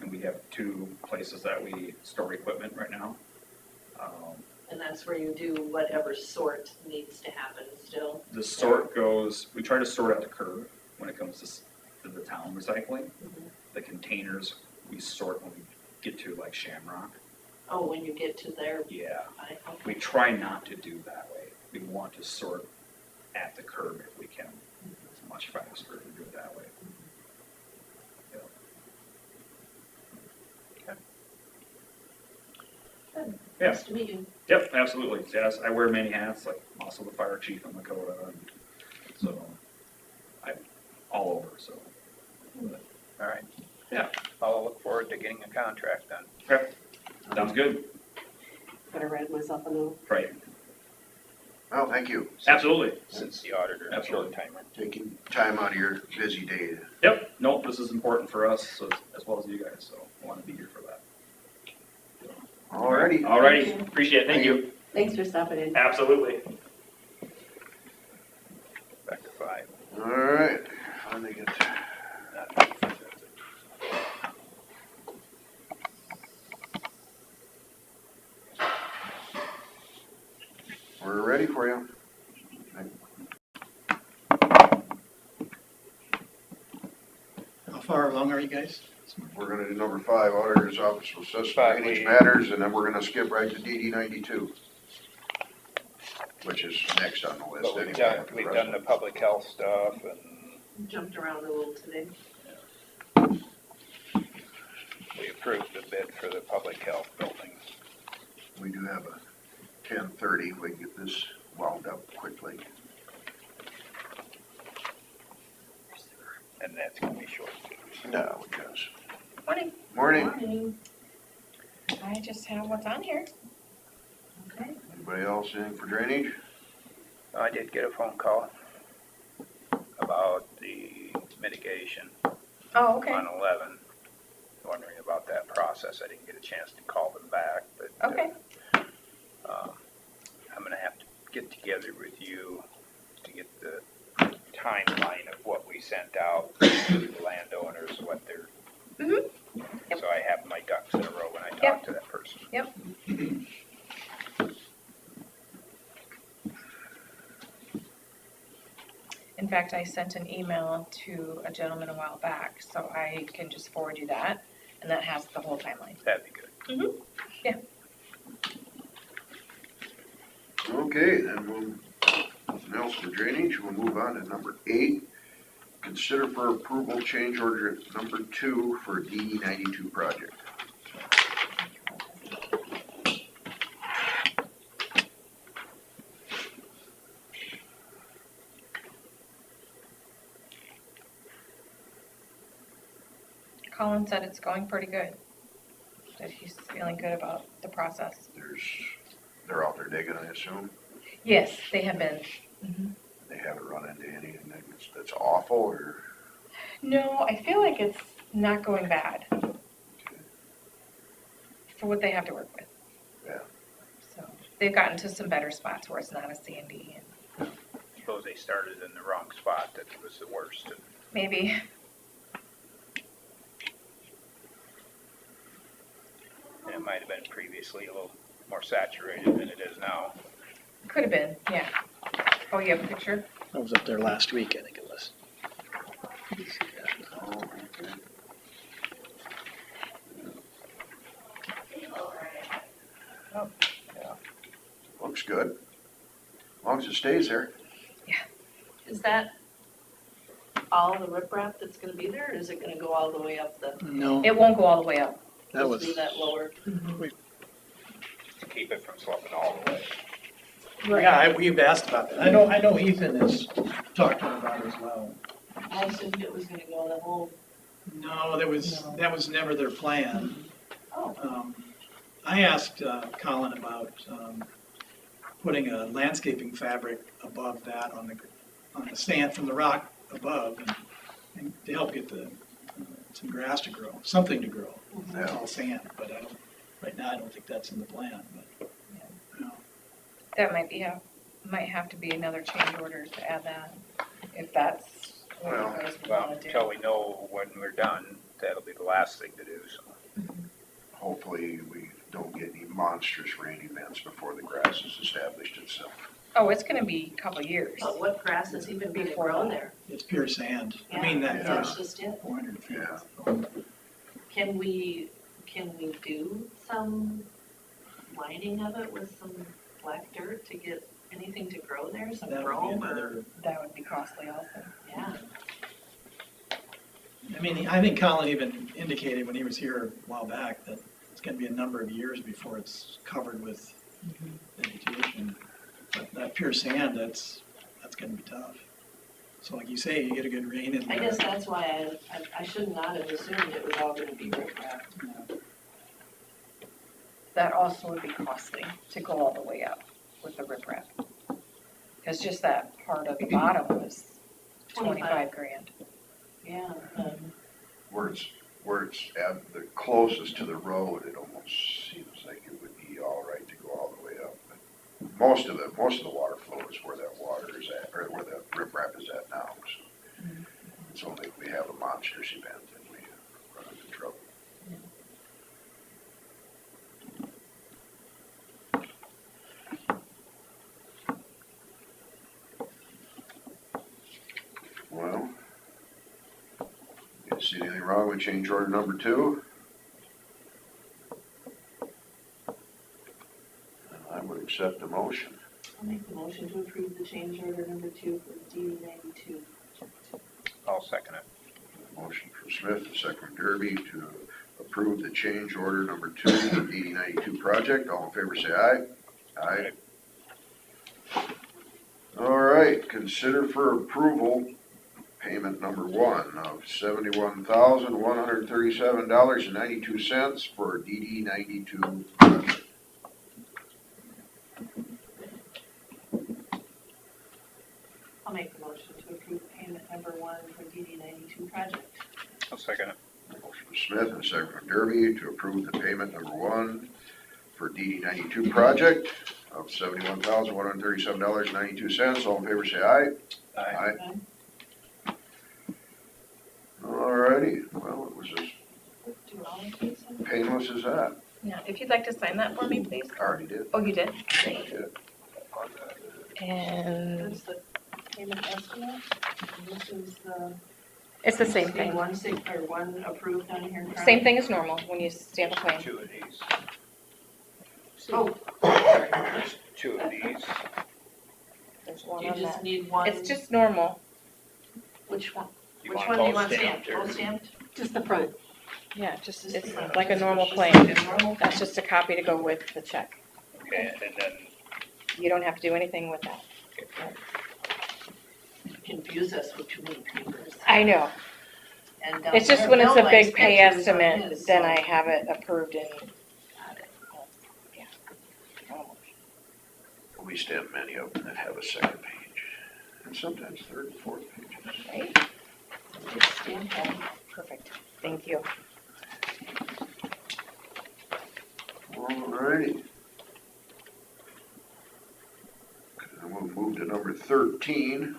[SPEAKER 11] and we have 2 places that we store equipment right now.
[SPEAKER 9] And that's where you do whatever sort needs to happen still.
[SPEAKER 11] The sort goes, we try to sort at the curb when it comes to the town recycling. The containers, we sort when we get to like Shamrock.
[SPEAKER 9] Oh, when you get to there,
[SPEAKER 11] Yeah,
[SPEAKER 9] okay.
[SPEAKER 11] we try not to do that way. We want to sort at the curb if we can. It's much faster to do it that way. Yeah.
[SPEAKER 9] Nice to meet you.
[SPEAKER 11] Yep, absolutely. Yes, I wear many hats, like I'm also the fire chief in Lakota, and so I'm all over, so.
[SPEAKER 5] All right.
[SPEAKER 11] Yeah.
[SPEAKER 5] I'll look forward to getting a contract done.
[SPEAKER 11] Okay, sounds good.
[SPEAKER 9] Better write myself a note.
[SPEAKER 11] Right,
[SPEAKER 3] Well, thank you.
[SPEAKER 11] absolutely.
[SPEAKER 5] Since the auditor is a short
[SPEAKER 11] Absolutely.
[SPEAKER 5] timer.
[SPEAKER 3] Taking time out of your busy day.
[SPEAKER 11] Yep, nope, this is important for us, so, as well as you guys, so I want to be here for that.
[SPEAKER 3] Alrighty.
[SPEAKER 11] Alrighty, appreciate it, thank you.
[SPEAKER 9] Thanks for stopping in.
[SPEAKER 11] Absolutely.
[SPEAKER 5] Back to 5.
[SPEAKER 3] Alright, let me get, we're ready for you.
[SPEAKER 12] How far along are you guys?
[SPEAKER 3] We're gonna do number 5, auditor's office will assess
[SPEAKER 5] Five,
[SPEAKER 3] drainage
[SPEAKER 5] we-
[SPEAKER 3] matters, and then we're gonna skip right to DD 92. Which is next on the list
[SPEAKER 5] But
[SPEAKER 3] anyway. after
[SPEAKER 5] we've
[SPEAKER 3] rest
[SPEAKER 5] done
[SPEAKER 3] of
[SPEAKER 5] the
[SPEAKER 3] it.
[SPEAKER 5] public health stuff and
[SPEAKER 9] Jumped around a little today.
[SPEAKER 5] we approved the bid for the public health building.
[SPEAKER 3] We do have a 10:30, we can get this wound up quickly.
[SPEAKER 5] And that's gonna be short.
[SPEAKER 3] No, because.
[SPEAKER 2] Morning.
[SPEAKER 3] Morning.
[SPEAKER 9] Morning.
[SPEAKER 2] I just have what's on here.
[SPEAKER 9] Okay.
[SPEAKER 3] Anybody else in for drainage?
[SPEAKER 5] I did get a phone call about the mitigation
[SPEAKER 2] Oh, okay.
[SPEAKER 5] on 11, wondering about that process. I didn't get a chance to call them back, but
[SPEAKER 2] Okay.
[SPEAKER 5] I'm gonna have to get together with you to get the timeline of what we sent out to the landowners, what they're.
[SPEAKER 2] Mhm. Yep.
[SPEAKER 5] So I have my ducks in a row when I
[SPEAKER 2] Yep.
[SPEAKER 5] talk to that person.
[SPEAKER 2] Yep. In fact, I sent an email to a gentleman a while back, so I can just forward you that, and that has the whole timeline.
[SPEAKER 5] That'd be good.
[SPEAKER 3] Okay, then nothing else for drainage, we'll move on to number 8. Consider for approval change order number 2 for DD 92 project.
[SPEAKER 2] Colin said it's going pretty good, that he's feeling good about the process.
[SPEAKER 3] They're out there digging, I assume.
[SPEAKER 2] Yes, they have been.
[SPEAKER 3] They haven't run into anything that's awful, or?
[SPEAKER 2] No, I feel like it's not going bad for what they have to work with.
[SPEAKER 3] Yeah.
[SPEAKER 2] So they've gotten to some better spots where it's not as sandy and
[SPEAKER 5] Suppose they started in the wrong spot, that was the worst.
[SPEAKER 2] maybe.
[SPEAKER 5] It might have been previously a little more saturated than it is now.
[SPEAKER 2] Could have been, yeah. Oh, you have a picture?
[SPEAKER 12] I was up there last week, I think it was.
[SPEAKER 3] Oh, okay.
[SPEAKER 5] Oh, yeah.
[SPEAKER 3] Looks good. As long as it stays there.
[SPEAKER 9] Is that all the riprap that's gonna be there, or is it gonna go all the way up the,
[SPEAKER 12] No,
[SPEAKER 2] It won't go all the way up.
[SPEAKER 12] that was,
[SPEAKER 9] be that lower?
[SPEAKER 5] To keep it from sloping all the way.
[SPEAKER 12] yeah, we've asked about that. I know Ethan has talked to him about it as well.
[SPEAKER 9] I assumed it was gonna go the whole,
[SPEAKER 12] No, that was never their plan.
[SPEAKER 9] oh,
[SPEAKER 12] I asked Colin about putting a landscaping fabric above that on the stand from the rock above and to help get some grass to grow, something to grow. It's all sand, but right now I don't think that's in the plan, but, you know.
[SPEAKER 2] That might have to be another change order to add that, if that's what you
[SPEAKER 3] Well,
[SPEAKER 2] guys
[SPEAKER 5] Well,
[SPEAKER 2] want to
[SPEAKER 5] until
[SPEAKER 2] do.
[SPEAKER 5] we know when we're done, that'll be the last thing to do, so.
[SPEAKER 3] Hopefully we don't get any monstrous rain events before the grass has established itself.
[SPEAKER 13] Oh, it's gonna be a couple of years.
[SPEAKER 9] But what grass has even been
[SPEAKER 13] Before
[SPEAKER 9] grown
[SPEAKER 13] that.
[SPEAKER 9] there?
[SPEAKER 12] It's pure sand. I
[SPEAKER 2] Yeah,
[SPEAKER 12] mean, that
[SPEAKER 3] yeah.
[SPEAKER 2] That's just it.
[SPEAKER 12] 400 feet.
[SPEAKER 3] Yeah.
[SPEAKER 2] Can we do some lining of it with some black dirt to get anything to grow there, some
[SPEAKER 12] That would be
[SPEAKER 2] brome or,
[SPEAKER 12] another,
[SPEAKER 13] That would be costly also.
[SPEAKER 2] yeah.
[SPEAKER 12] I mean, I think Colin even indicated when he was here a while back that it's gonna be a number of years before it's covered with vegetation. But that pure sand, that's gonna be tough. So like you say, you get a good rain in
[SPEAKER 2] I
[SPEAKER 12] there.
[SPEAKER 2] guess that's why I should not have assumed it was all gonna be riprap.
[SPEAKER 13] That also would be costly to go all the way up with the riprap. Cause just that part of the bottom was 25 grand.
[SPEAKER 2] Yeah,
[SPEAKER 3] Where it's at the closest to the road, it almost seems like it would be all right to go all the way up. But most of the water flow is where that water is at, or where that riprap is at now, so. It's only if we have a monstrous event that we run into trouble. Well, you see anything wrong with change order number 2? I would accept the motion.
[SPEAKER 2] I'll make the motion to approve the change order number 2 for D 92.
[SPEAKER 5] I'll second it.
[SPEAKER 3] Motion from Smith, a second from Derby to approve the change order number 2 for the DD 92 project. All in favor say aye. Aye. All right, consider for approval payment number 1 of $71,137.92 for DD 92 project.
[SPEAKER 2] I'll make the motion to approve payment number 1 for DD 92 project.
[SPEAKER 5] I'll second it.
[SPEAKER 3] Motion from Smith and a second from Derby to approve the payment number 1 for DD 92 project of $71,137.92. All in favor say aye.
[SPEAKER 5] Aye.
[SPEAKER 3] All righty, well, it was as
[SPEAKER 2] Do all of these?
[SPEAKER 3] painless as that.
[SPEAKER 13] Yeah, if you'd like to sign that for me, please.
[SPEAKER 3] I already did.
[SPEAKER 13] Oh, you did?
[SPEAKER 3] I did.
[SPEAKER 13] And
[SPEAKER 2] That's the payment estimate. And this is the.
[SPEAKER 13] it's the same thing.
[SPEAKER 2] One approved on here.
[SPEAKER 13] Same thing as normal when you stamp a claim.
[SPEAKER 5] 2 of these.
[SPEAKER 2] Oh,
[SPEAKER 5] There's 2 of these.
[SPEAKER 13] There's one
[SPEAKER 2] you
[SPEAKER 13] on
[SPEAKER 2] just
[SPEAKER 13] that.
[SPEAKER 2] need one.
[SPEAKER 13] It's just normal.
[SPEAKER 2] Which one?
[SPEAKER 5] You
[SPEAKER 2] Which
[SPEAKER 5] want
[SPEAKER 2] one do you
[SPEAKER 5] both
[SPEAKER 2] want stamped?
[SPEAKER 5] stamped or-
[SPEAKER 2] Both stamped?
[SPEAKER 9] Just the front.
[SPEAKER 13] Yeah, just,
[SPEAKER 2] Just
[SPEAKER 13] it's
[SPEAKER 2] the front.
[SPEAKER 13] like a normal
[SPEAKER 2] Just
[SPEAKER 13] claim.
[SPEAKER 2] like a normal
[SPEAKER 13] That's
[SPEAKER 2] claim.
[SPEAKER 13] just a copy to go with the check.
[SPEAKER 5] Okay, and then
[SPEAKER 13] You don't have to do anything with that.
[SPEAKER 2] Confuse us with too many papers.
[SPEAKER 13] I know.
[SPEAKER 2] And,
[SPEAKER 13] It's just
[SPEAKER 2] Bill
[SPEAKER 13] when it's a
[SPEAKER 2] likes
[SPEAKER 13] big pay
[SPEAKER 2] pictures on
[SPEAKER 13] estimate,
[SPEAKER 2] his,
[SPEAKER 13] then
[SPEAKER 2] so-
[SPEAKER 13] I have it approved and,
[SPEAKER 2] Got it.
[SPEAKER 3] We stamp many of them that have a second page, and sometimes third and fourth pages.
[SPEAKER 13] right?
[SPEAKER 2] Just stamp that.
[SPEAKER 13] Perfect. Thank you.
[SPEAKER 3] All righty. And we'll move to number 13.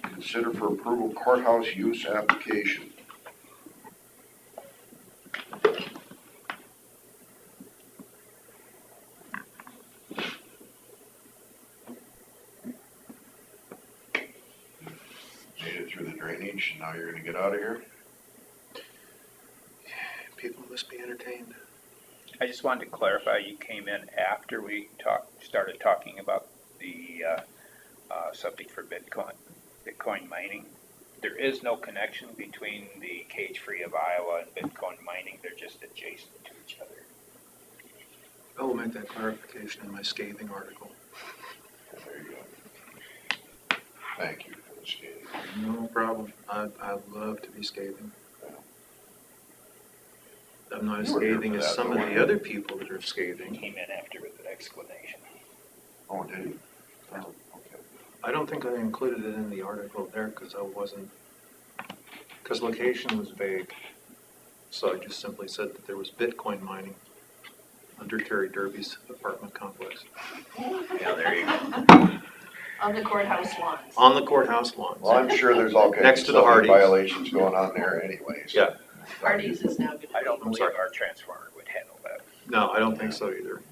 [SPEAKER 3] Consider for approval courthouse use application. Made it through the drainage, and now you're gonna get out of here?
[SPEAKER 14] People must be entertained.
[SPEAKER 5] I just wanted to clarify, you came in after we started talking about the subject for Bitcoin mining. There is no connection between the cage-free of Iowa and Bitcoin mining, they're just adjacent to each other.
[SPEAKER 14] I will make that clarification in my scathing article.
[SPEAKER 3] There you go. Thank you for the skating.
[SPEAKER 14] No problem. I love to be scathing. I'm not as
[SPEAKER 3] You were here
[SPEAKER 14] scathing
[SPEAKER 3] for
[SPEAKER 14] as
[SPEAKER 3] that,
[SPEAKER 14] some
[SPEAKER 3] though,
[SPEAKER 14] of
[SPEAKER 3] weren't
[SPEAKER 14] the
[SPEAKER 3] you?
[SPEAKER 14] other people that are
[SPEAKER 5] He
[SPEAKER 14] scathing.
[SPEAKER 5] came in after with an explanation.
[SPEAKER 3] Oh, did he? Oh, okay.
[SPEAKER 14] I don't think I included it in the article there because I wasn't, because location was vague. So I just simply said that there was Bitcoin mining under Terry Derby's apartment complex
[SPEAKER 5] Yeah, there you go.
[SPEAKER 2] On the courthouse lawns.
[SPEAKER 14] on the courthouse lawns.
[SPEAKER 3] Well, I'm sure there's all kinds
[SPEAKER 14] Next
[SPEAKER 3] of
[SPEAKER 14] to the
[SPEAKER 3] zoning
[SPEAKER 14] Hardys.
[SPEAKER 3] violations going on there anyways.
[SPEAKER 14] Yeah.
[SPEAKER 2] Hardee's is now gonna
[SPEAKER 5] I don't
[SPEAKER 2] be.
[SPEAKER 5] believe
[SPEAKER 14] sorry.
[SPEAKER 5] our transformer would handle that.
[SPEAKER 14] No, I don't think so either.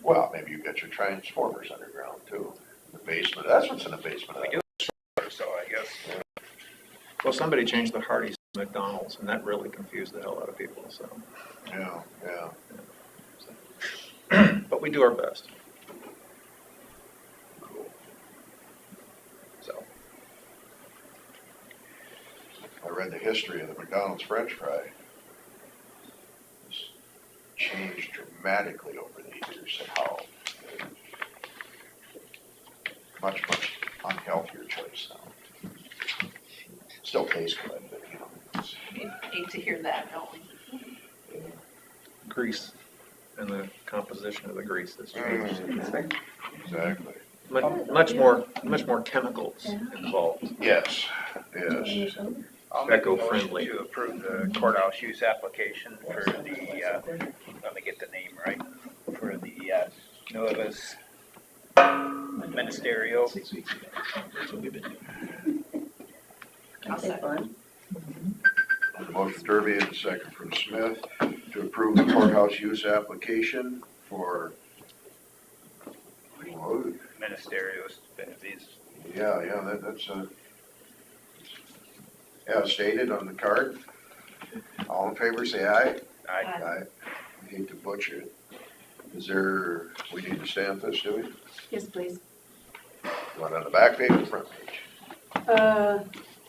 [SPEAKER 3] Well, maybe you've got your transformers underground too, in the basement, that's what's in the basement of
[SPEAKER 5] We
[SPEAKER 3] that.
[SPEAKER 5] do, so I guess.
[SPEAKER 14] Well, somebody changed the Hardee's to McDonald's, and that really confused the hell out of people, so.
[SPEAKER 3] Yeah, yeah.
[SPEAKER 14] But we do our best. So,
[SPEAKER 3] I read the history of the McDonald's French fry. It's changed dramatically over the years and how much unhealthier choice now. Still tastes good, but you know, it's,
[SPEAKER 2] Hate to hear that, don't we?
[SPEAKER 14] grease and the composition of the grease has changed.
[SPEAKER 3] exactly.
[SPEAKER 14] Much more chemicals involved.
[SPEAKER 3] Yes, yes.
[SPEAKER 5] I'll make a
[SPEAKER 14] Eco-friendly.
[SPEAKER 5] motion to approve the courthouse use application for the, let me get the name right, for the, Nuevas Ministerio.
[SPEAKER 12] 6 weeks ago. That's what we've been doing.
[SPEAKER 2] I'll second.
[SPEAKER 3] Motion Derby and a second from Smith to approve the courthouse use application for, oh,
[SPEAKER 5] Ministerios, these,
[SPEAKER 3] yeah, that's yeah, stated on the card. All in favor, say aye.
[SPEAKER 5] I,
[SPEAKER 3] Aye. I hate to butcher it. Is there, we need to stamp this, do we?
[SPEAKER 9] Yes, please.
[SPEAKER 3] Want it on the back page or the front page?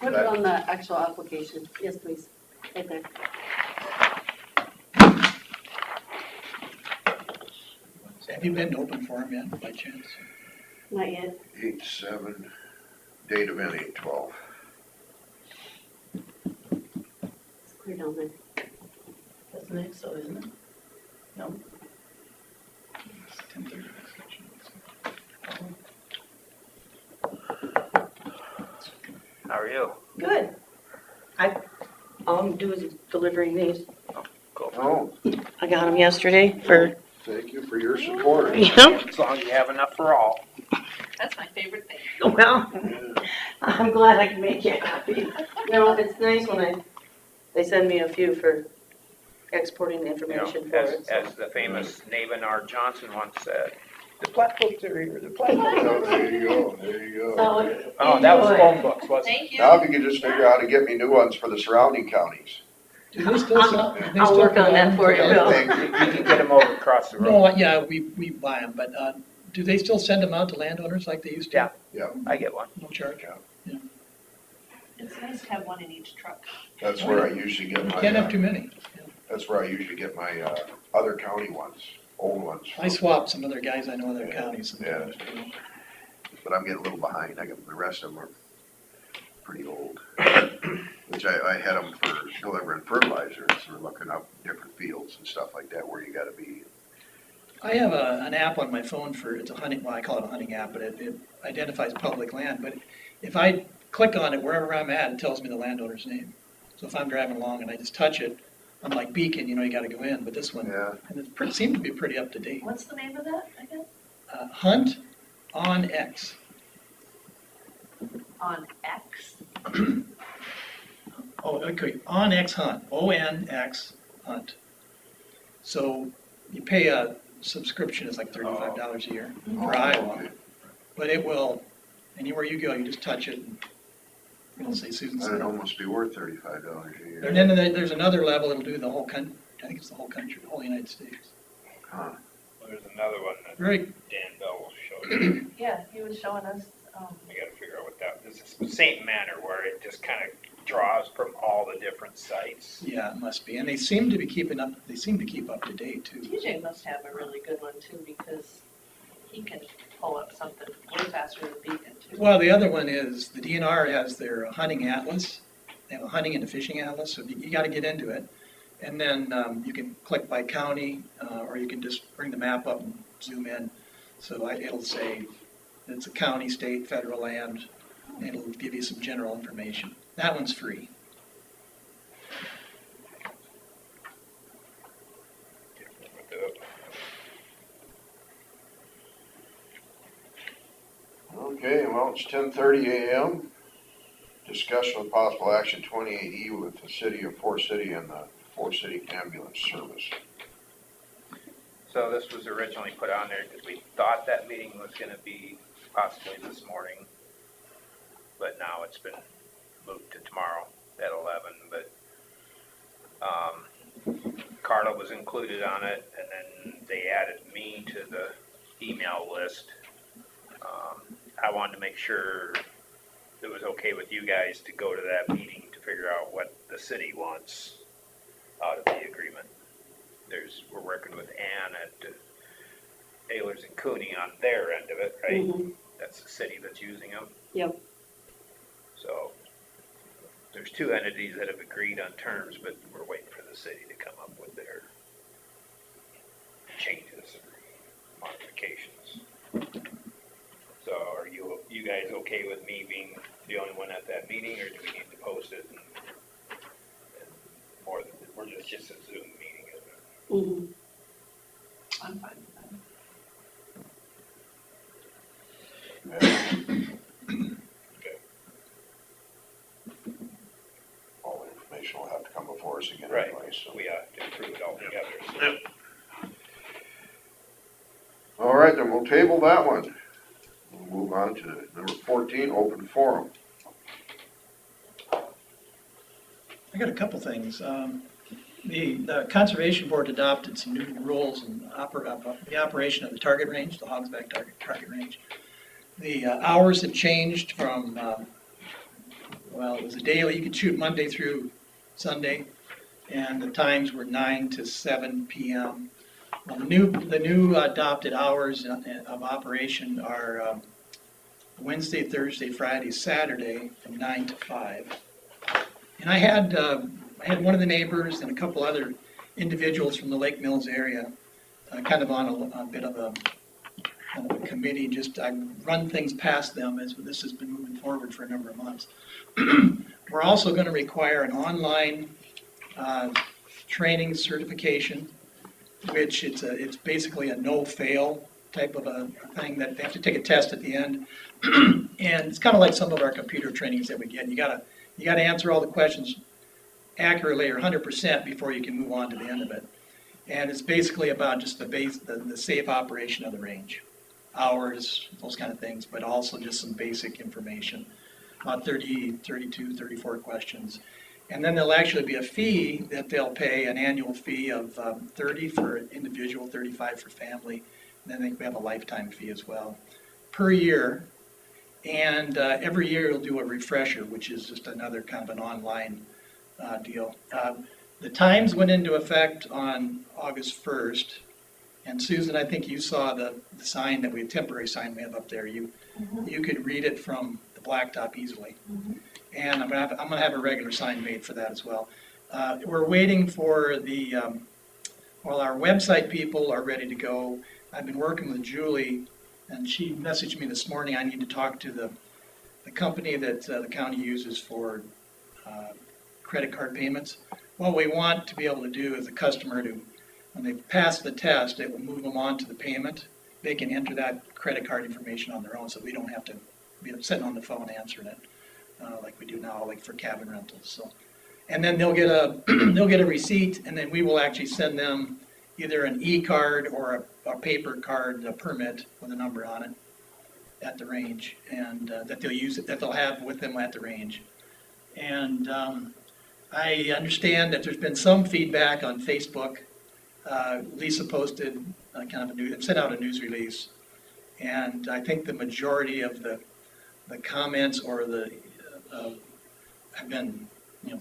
[SPEAKER 9] Put it on the actual application. Yes, please. Right there.
[SPEAKER 12] Have you been to open forum yet, by chance?
[SPEAKER 9] Not yet.
[SPEAKER 3] 8/7, date event 8/12.
[SPEAKER 9] It's clear down there.
[SPEAKER 2] That's next, so isn't it? No.
[SPEAKER 12] It's 10:30.
[SPEAKER 5] how are you?
[SPEAKER 15] Good. All I'm doing is delivering these.
[SPEAKER 3] Oh,
[SPEAKER 15] I got them yesterday for,
[SPEAKER 3] thank you for your support.
[SPEAKER 15] yep.
[SPEAKER 5] As long as you have enough for all.
[SPEAKER 2] That's my favorite thing.
[SPEAKER 15] Well, I'm glad I can make you happy. No, it's nice when they send me a few for exporting the
[SPEAKER 5] You know,
[SPEAKER 15] information for
[SPEAKER 5] as,
[SPEAKER 15] it. so.
[SPEAKER 5] as the famous Navin R. Johnson once said, the plat books are here, the plat books
[SPEAKER 3] Oh,
[SPEAKER 5] are
[SPEAKER 3] there you go, there you go.
[SPEAKER 15] So,
[SPEAKER 5] Oh, that was
[SPEAKER 15] enjoy.
[SPEAKER 5] phone books, wasn't it?
[SPEAKER 2] Thank you.
[SPEAKER 3] Now if you could just figure out how to get me new ones for the surrounding counties.
[SPEAKER 12] Do they still sell? they
[SPEAKER 15] I'll
[SPEAKER 12] still
[SPEAKER 15] work on that
[SPEAKER 12] provide
[SPEAKER 15] for you,
[SPEAKER 12] them?
[SPEAKER 15] Bill.
[SPEAKER 3] Thank you.
[SPEAKER 5] You can get them over across the road.
[SPEAKER 12] No, yeah, we buy them, but do they still send them out to landowners like they used to?
[SPEAKER 5] Yeah. I get one.
[SPEAKER 12] No charge?
[SPEAKER 2] It's nice to have one in each truck.
[SPEAKER 3] That's where I usually get
[SPEAKER 12] You
[SPEAKER 3] my,
[SPEAKER 12] can't have too many.
[SPEAKER 3] that's where I usually get my, other county ones, old ones.
[SPEAKER 12] I swapped some other guys I know in other
[SPEAKER 3] Yeah,
[SPEAKER 12] counties.
[SPEAKER 3] yeah. But I'm getting a little behind, the rest of them are pretty old. Which I had them for delivering fertilizers, we're looking up different fields and stuff like that where you gotta be.
[SPEAKER 12] I have an app on my phone for, it's a hunting, well, I call it a hunting app, but it identifies public land. But if I click on it, wherever I'm at, it tells me the landowner's name. So if I'm driving along and I just touch it, unlike Beacon, you gotta go in, but this one,
[SPEAKER 3] Yeah,
[SPEAKER 12] and it seemed to be pretty up to date.
[SPEAKER 2] What's the name of that again?
[SPEAKER 12] Hunt on X.
[SPEAKER 2] On X?
[SPEAKER 12] Oh, okay, on X Hunt, ONX Hunt. So you pay a subscription, it's like $35 a year for Iowa.
[SPEAKER 3] okay.
[SPEAKER 12] But it will, anywhere you go, you just touch it and it'll say Susan
[SPEAKER 3] That'd
[SPEAKER 12] Smith.
[SPEAKER 3] almost be worth $35 a year.
[SPEAKER 12] And then there's another level, it'll do the whole country, I think it's the whole country, the whole United States.
[SPEAKER 3] Huh.
[SPEAKER 5] There's another one that
[SPEAKER 12] Very,
[SPEAKER 5] Dan Bell showed you.
[SPEAKER 2] Yeah, he was showing us,
[SPEAKER 5] I gotta figure out what that, this is the same manner where it just kind of draws from all the different sites.
[SPEAKER 12] yeah, it must be. And they seem to be keeping up, they seem to keep up to date too.
[SPEAKER 2] TJ must have a really good one too, because he can pull up something way faster than Beacon too.
[SPEAKER 12] Well, the other one is, the DNR has their hunting atlas. They have a hunting and a fishing atlas, so you gotta get into it. And then you can click by county, or you can just bring the map up and zoom in. So it'll say it's a county, state, federal land. It'll give you some general information. That one's free.
[SPEAKER 3] Okay, well, it's 10:30 a.m. Discussion with possible action 28E with the city of Forest City and the Forest City Ambulance Service.
[SPEAKER 5] So this was originally put on there because we thought that meeting was gonna be possibly this morning, but now it's been moved to tomorrow at 11, but, Carla was included on it, and then they added me to the email list. I wanted to make sure it was okay with you guys to go to that meeting to figure out what the city wants out of the agreement. We're working with Ann at Ehlers and Cooney on their end of it, right?
[SPEAKER 15] Mhm.
[SPEAKER 5] That's the city that's using them.
[SPEAKER 15] Yep.
[SPEAKER 5] So there's two entities that have agreed on terms, but we're waiting for the city to come up with their changes, modifications. So are you guys okay with me being the only one at that meeting, or do we need to post it? And more than, we're just a Zoom meeting, isn't it?
[SPEAKER 15] Mhm.
[SPEAKER 2] I'm fine with that.
[SPEAKER 3] All the information will have to come before us again
[SPEAKER 5] Right.
[SPEAKER 3] anyway, so.
[SPEAKER 5] We have to approve it all together. So.
[SPEAKER 3] All right, then we'll table that one. We'll move on to number 14, open forum.
[SPEAKER 12] I got a couple things. The Conservation Board adopted some new rules and the operation of the target range, the Hogsback target range. The hours have changed from, well, it was a daily, you could shoot Monday through Sunday, and the times were 9 to 7 p.m. Well, the new adopted hours of operation are Wednesday, Thursday, Friday, Saturday, from 9 to 5. And I had one of the neighbors and a couple other individuals from the Lake Mills area, kind of on a bit of a committee, just I run things past them as this has been moving forward for a number of months. We're also going to require an online training certification, which it's basically a no-fail type of a thing that they have to take a test at the end. And it's kind of like some of our computer trainings that we get. You gotta answer all the questions accurately or 100% before you can move on to the end of it. And it's basically about just the safe operation of the range, hours, those kind of things, but also just some basic information, about 30, 32, 34 questions. And then there'll actually be a fee that they'll pay, an annual fee of 30 for individual, 35 for family. And then I think we have a lifetime fee as well, per year. And every year it'll do a refresher, which is just another kind of an online deal. The times went into effect on August 1st. And Susan, I think you saw the sign that temporary sign we have up there. You could read it from the blacktop easily. And I'm gonna have a regular sign made for that as well. We're waiting for well, our website people are ready to go. I've been working with Julie, and she messaged me this morning. I need to talk to the company that the county uses for credit card payments. What we want to be able to do is a customer to, when they pass the test, it will move them on to the payment. They can enter that credit card information on their own, so we don't have to be sitting on the phone answering it like we do now, like for cabin rentals. So, and then they'll get a receipt, and then we will actually send them either an e-card or a paper card, a permit with a number on it at the range, and that they'll have with them at the range. And I understand that there's been some feedback on Facebook. Lisa posted sent out a news release, and I think the majority of the comments or have been,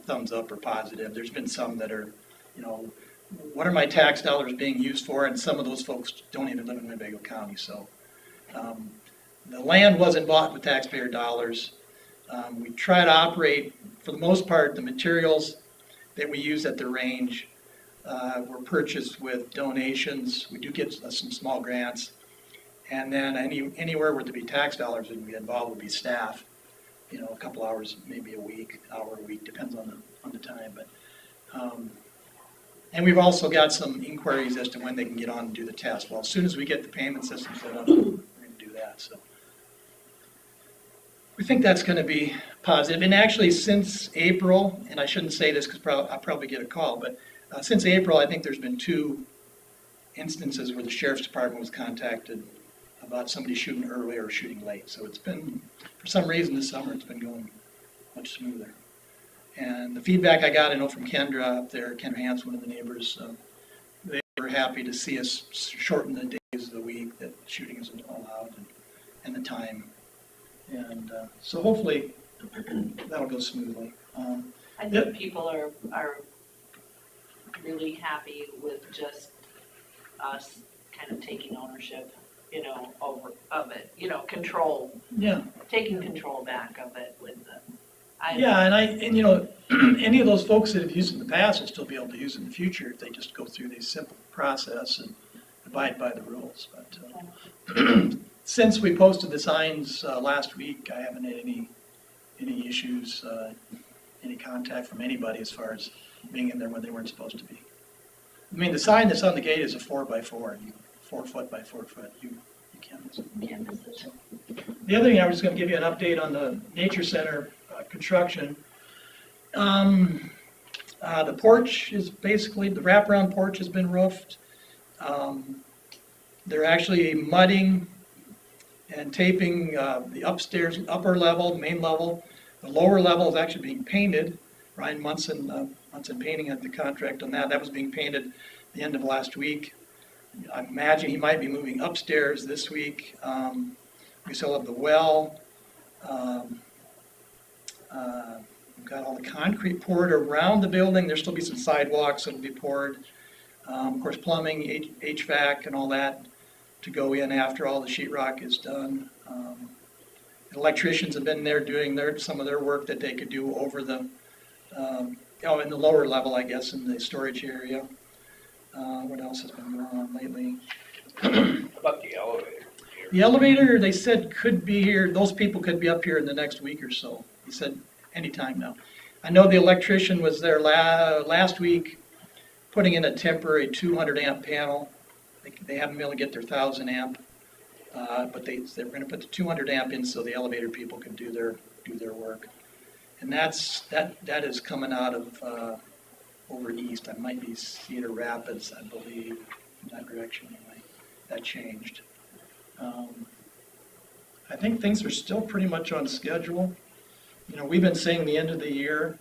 [SPEAKER 12] thumbs up or positive. There's been some that are, what are my tax dollars being used for? And some of those folks don't even live in Winnebago County. So the land wasn't bought with taxpayer dollars. We try to operate, for the most part, the materials that we use at the range were purchased with donations. We do get some small grants. And then anywhere where there'd be tax dollars would be involved would be staff. A couple hours, maybe hour a week, depends on the time. But and we've also got some inquiries as to when they can get on and do the test. Well, as soon as we get the payment system set up, we're going to do that. So we think that's going to be positive. And actually, since April, and I shouldn't say this because I'll probably get a call, but since April, I think there's been two instances where the sheriff's department was contacted about somebody shooting early or shooting late. So it's been, for some reason this summer, it's been going much smoother. And the feedback I got, I know from Kendra up there, Kendra Hans, one of the neighbors, they were happy to see us shorten the days of the week that shooting isn't allowed and the time. And so hopefully that'll go smoothly.
[SPEAKER 2] I think people are really happy with just us kind of taking ownership, of it, control,
[SPEAKER 12] Yeah.
[SPEAKER 2] taking control back of it with the.
[SPEAKER 12] Yeah, and any of those folks that have used it in the past will still be able to use it in the future if they just go through this simple process and abide by the rules. But since we posted the signs last week, I haven't had any issues, any contact from anybody as far as being in there when they weren't supposed to be. I mean, the sign that's on the gate is a 4x4, 4 foot by 4 foot. You can't miss it. The other thing, I was just going to give you an update on the Nature Center construction. The porch is basically, the wraparound porch has been roofed. They're actually mudding and taping the upstairs, upper level, main level. The lower level is actually being painted. Ryan Munson Painting had the contract on that. That was being painted at the end of last week. I imagine he might be moving upstairs this week. We still have the well. We've got all the concrete poured around the building. There'll still be some sidewalks that'll be poured. Of course, plumbing, HVAC, and all that to go in after all the sheetrock is done. Electricians have been there doing some of their work that they could do over the, in the lower level, I guess, in the storage area. What else has been going on lately?
[SPEAKER 5] How about the elevator?
[SPEAKER 12] The elevator, they said, could be here, those people could be up here in the next week or so. He said anytime now. I know the electrician was there last week putting in a temporary 200 amp panel. They haven't been able to get their 1,000 amp, but they were going to put the 200 amp in so the elevator people could do their work. And that is coming out of over east. I might be Cedar Rapids, I believe, in that direction anyway. That changed. I think things are still pretty much on schedule. We've been saying the end of the year,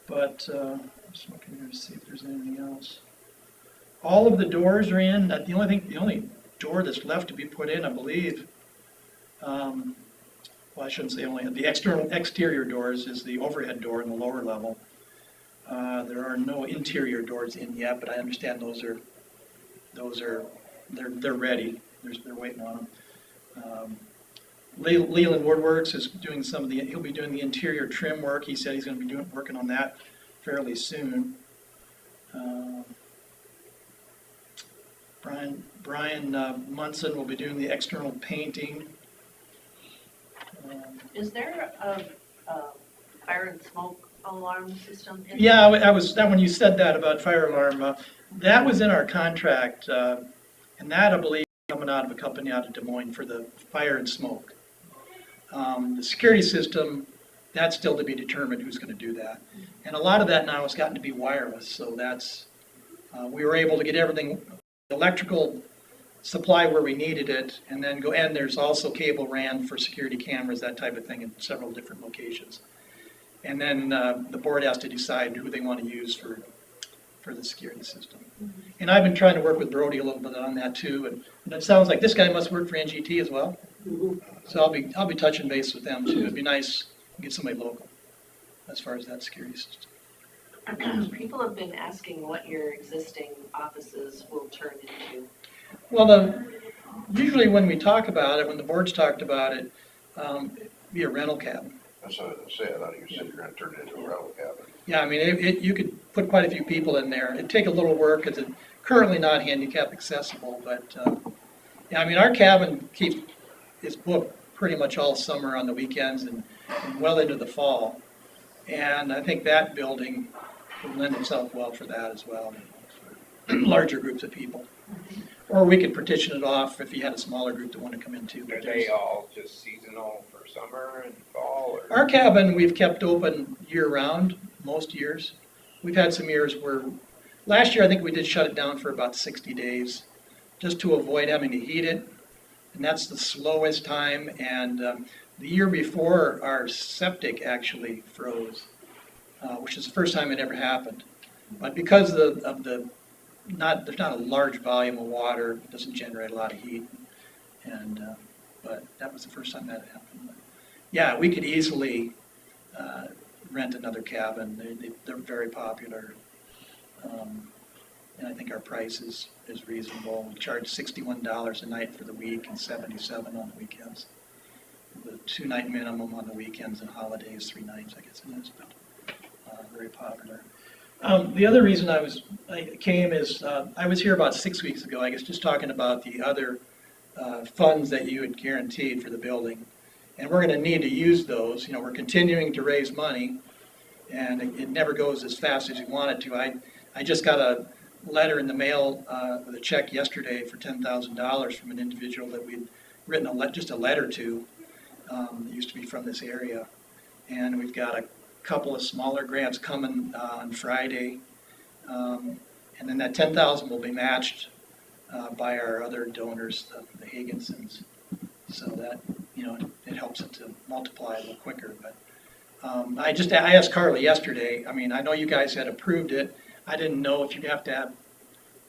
[SPEAKER 12] but I'm just looking here to see if there's anything else. All of the doors are in. The only door that's left to be put in, I believe, well, I shouldn't say only, the exterior doors is the overhead door in the lower level. There are no interior doors in yet, but I understand they're ready. They're waiting on them. Leland Woodworks is doing he'll be doing the interior trim work. He said he's going to be working on that fairly soon. Brian Munson will be doing the external painting.
[SPEAKER 2] Is there a fire and smoke alarm system?
[SPEAKER 12] Yeah, I was, that when you said that about fire alarm, that was in our contract, and that I believe is coming out of a company out of Des Moines for the fire and smoke. The security system, that's still to be determined who's going to do that. And a lot of that now has gotten to be wireless, so that's, we were able to get everything, electrical supply where we needed it, and then and there's also cable ran for security cameras, that type of thing in several different locations. And then the board has to decide who they want to use for the security system. Mm-hmm. And I've been trying to work with Brody a little bit on that too, and it sounds like this guy must work for NGT as well. Mm-hmm. So I'll be touching base with them too. It'd be nice to get somebody local as far as that security system.
[SPEAKER 2] People have been asking what your existing offices will turn into.
[SPEAKER 12] Well, usually when we talk about it, when the board's talked about it, it'd be a rental cabin.
[SPEAKER 3] That's what I was going to say. I thought you said you're going to turn it into a rental cabin.
[SPEAKER 12] Yeah, I mean, you could put quite a few people in there. It'd take a little work because it's currently not handicap accessible, but yeah, I mean, our cabin is booked pretty much all summer on the weekends and well into the fall. And I think that building would lend itself well for that as well, larger groups of people. Or we could partition it off if you had a smaller group that want to come in too.
[SPEAKER 5] Are they all just seasonal for summer and fall? Or?
[SPEAKER 12] Our cabin we've kept open year-round, most years. We've had some years where Last year, I think we did shut it down for about 60 days, just to avoid having to heat it. And that's the slowest time. And the year before, our septic actually froze, which is the first time it ever happened. But because of the there's not a large volume of water, it doesn't generate a lot of heat. And but that was the first time that happened. But yeah, we could easily rent another cabin. They're very popular. And I think our price is reasonable. We charge $61 a night for the week and $77 on the weekends. The 2-night minimum on the weekends and holidays, 3 nights, I guess it is, but very popular. The other reason I came is I was here about 6 weeks ago, I guess, just talking about the other funds that you had guaranteed for the building. And we're going to need to use those. You know, we're continuing to raise money, and it never goes as fast as you want it to. I just got a letter in the mail with a check yesterday for $10,000 from an individual that we'd written just a letter to. That used to be from this area. And we've got a couple of smaller grants coming on Friday. And then that $10,000 will be matched by our other donors, the Higginsons. So that, you know, it helps it to multiply a little quicker. But I asked Carly yesterday, I mean, I know you guys had approved it. I didn't know if you'd have to have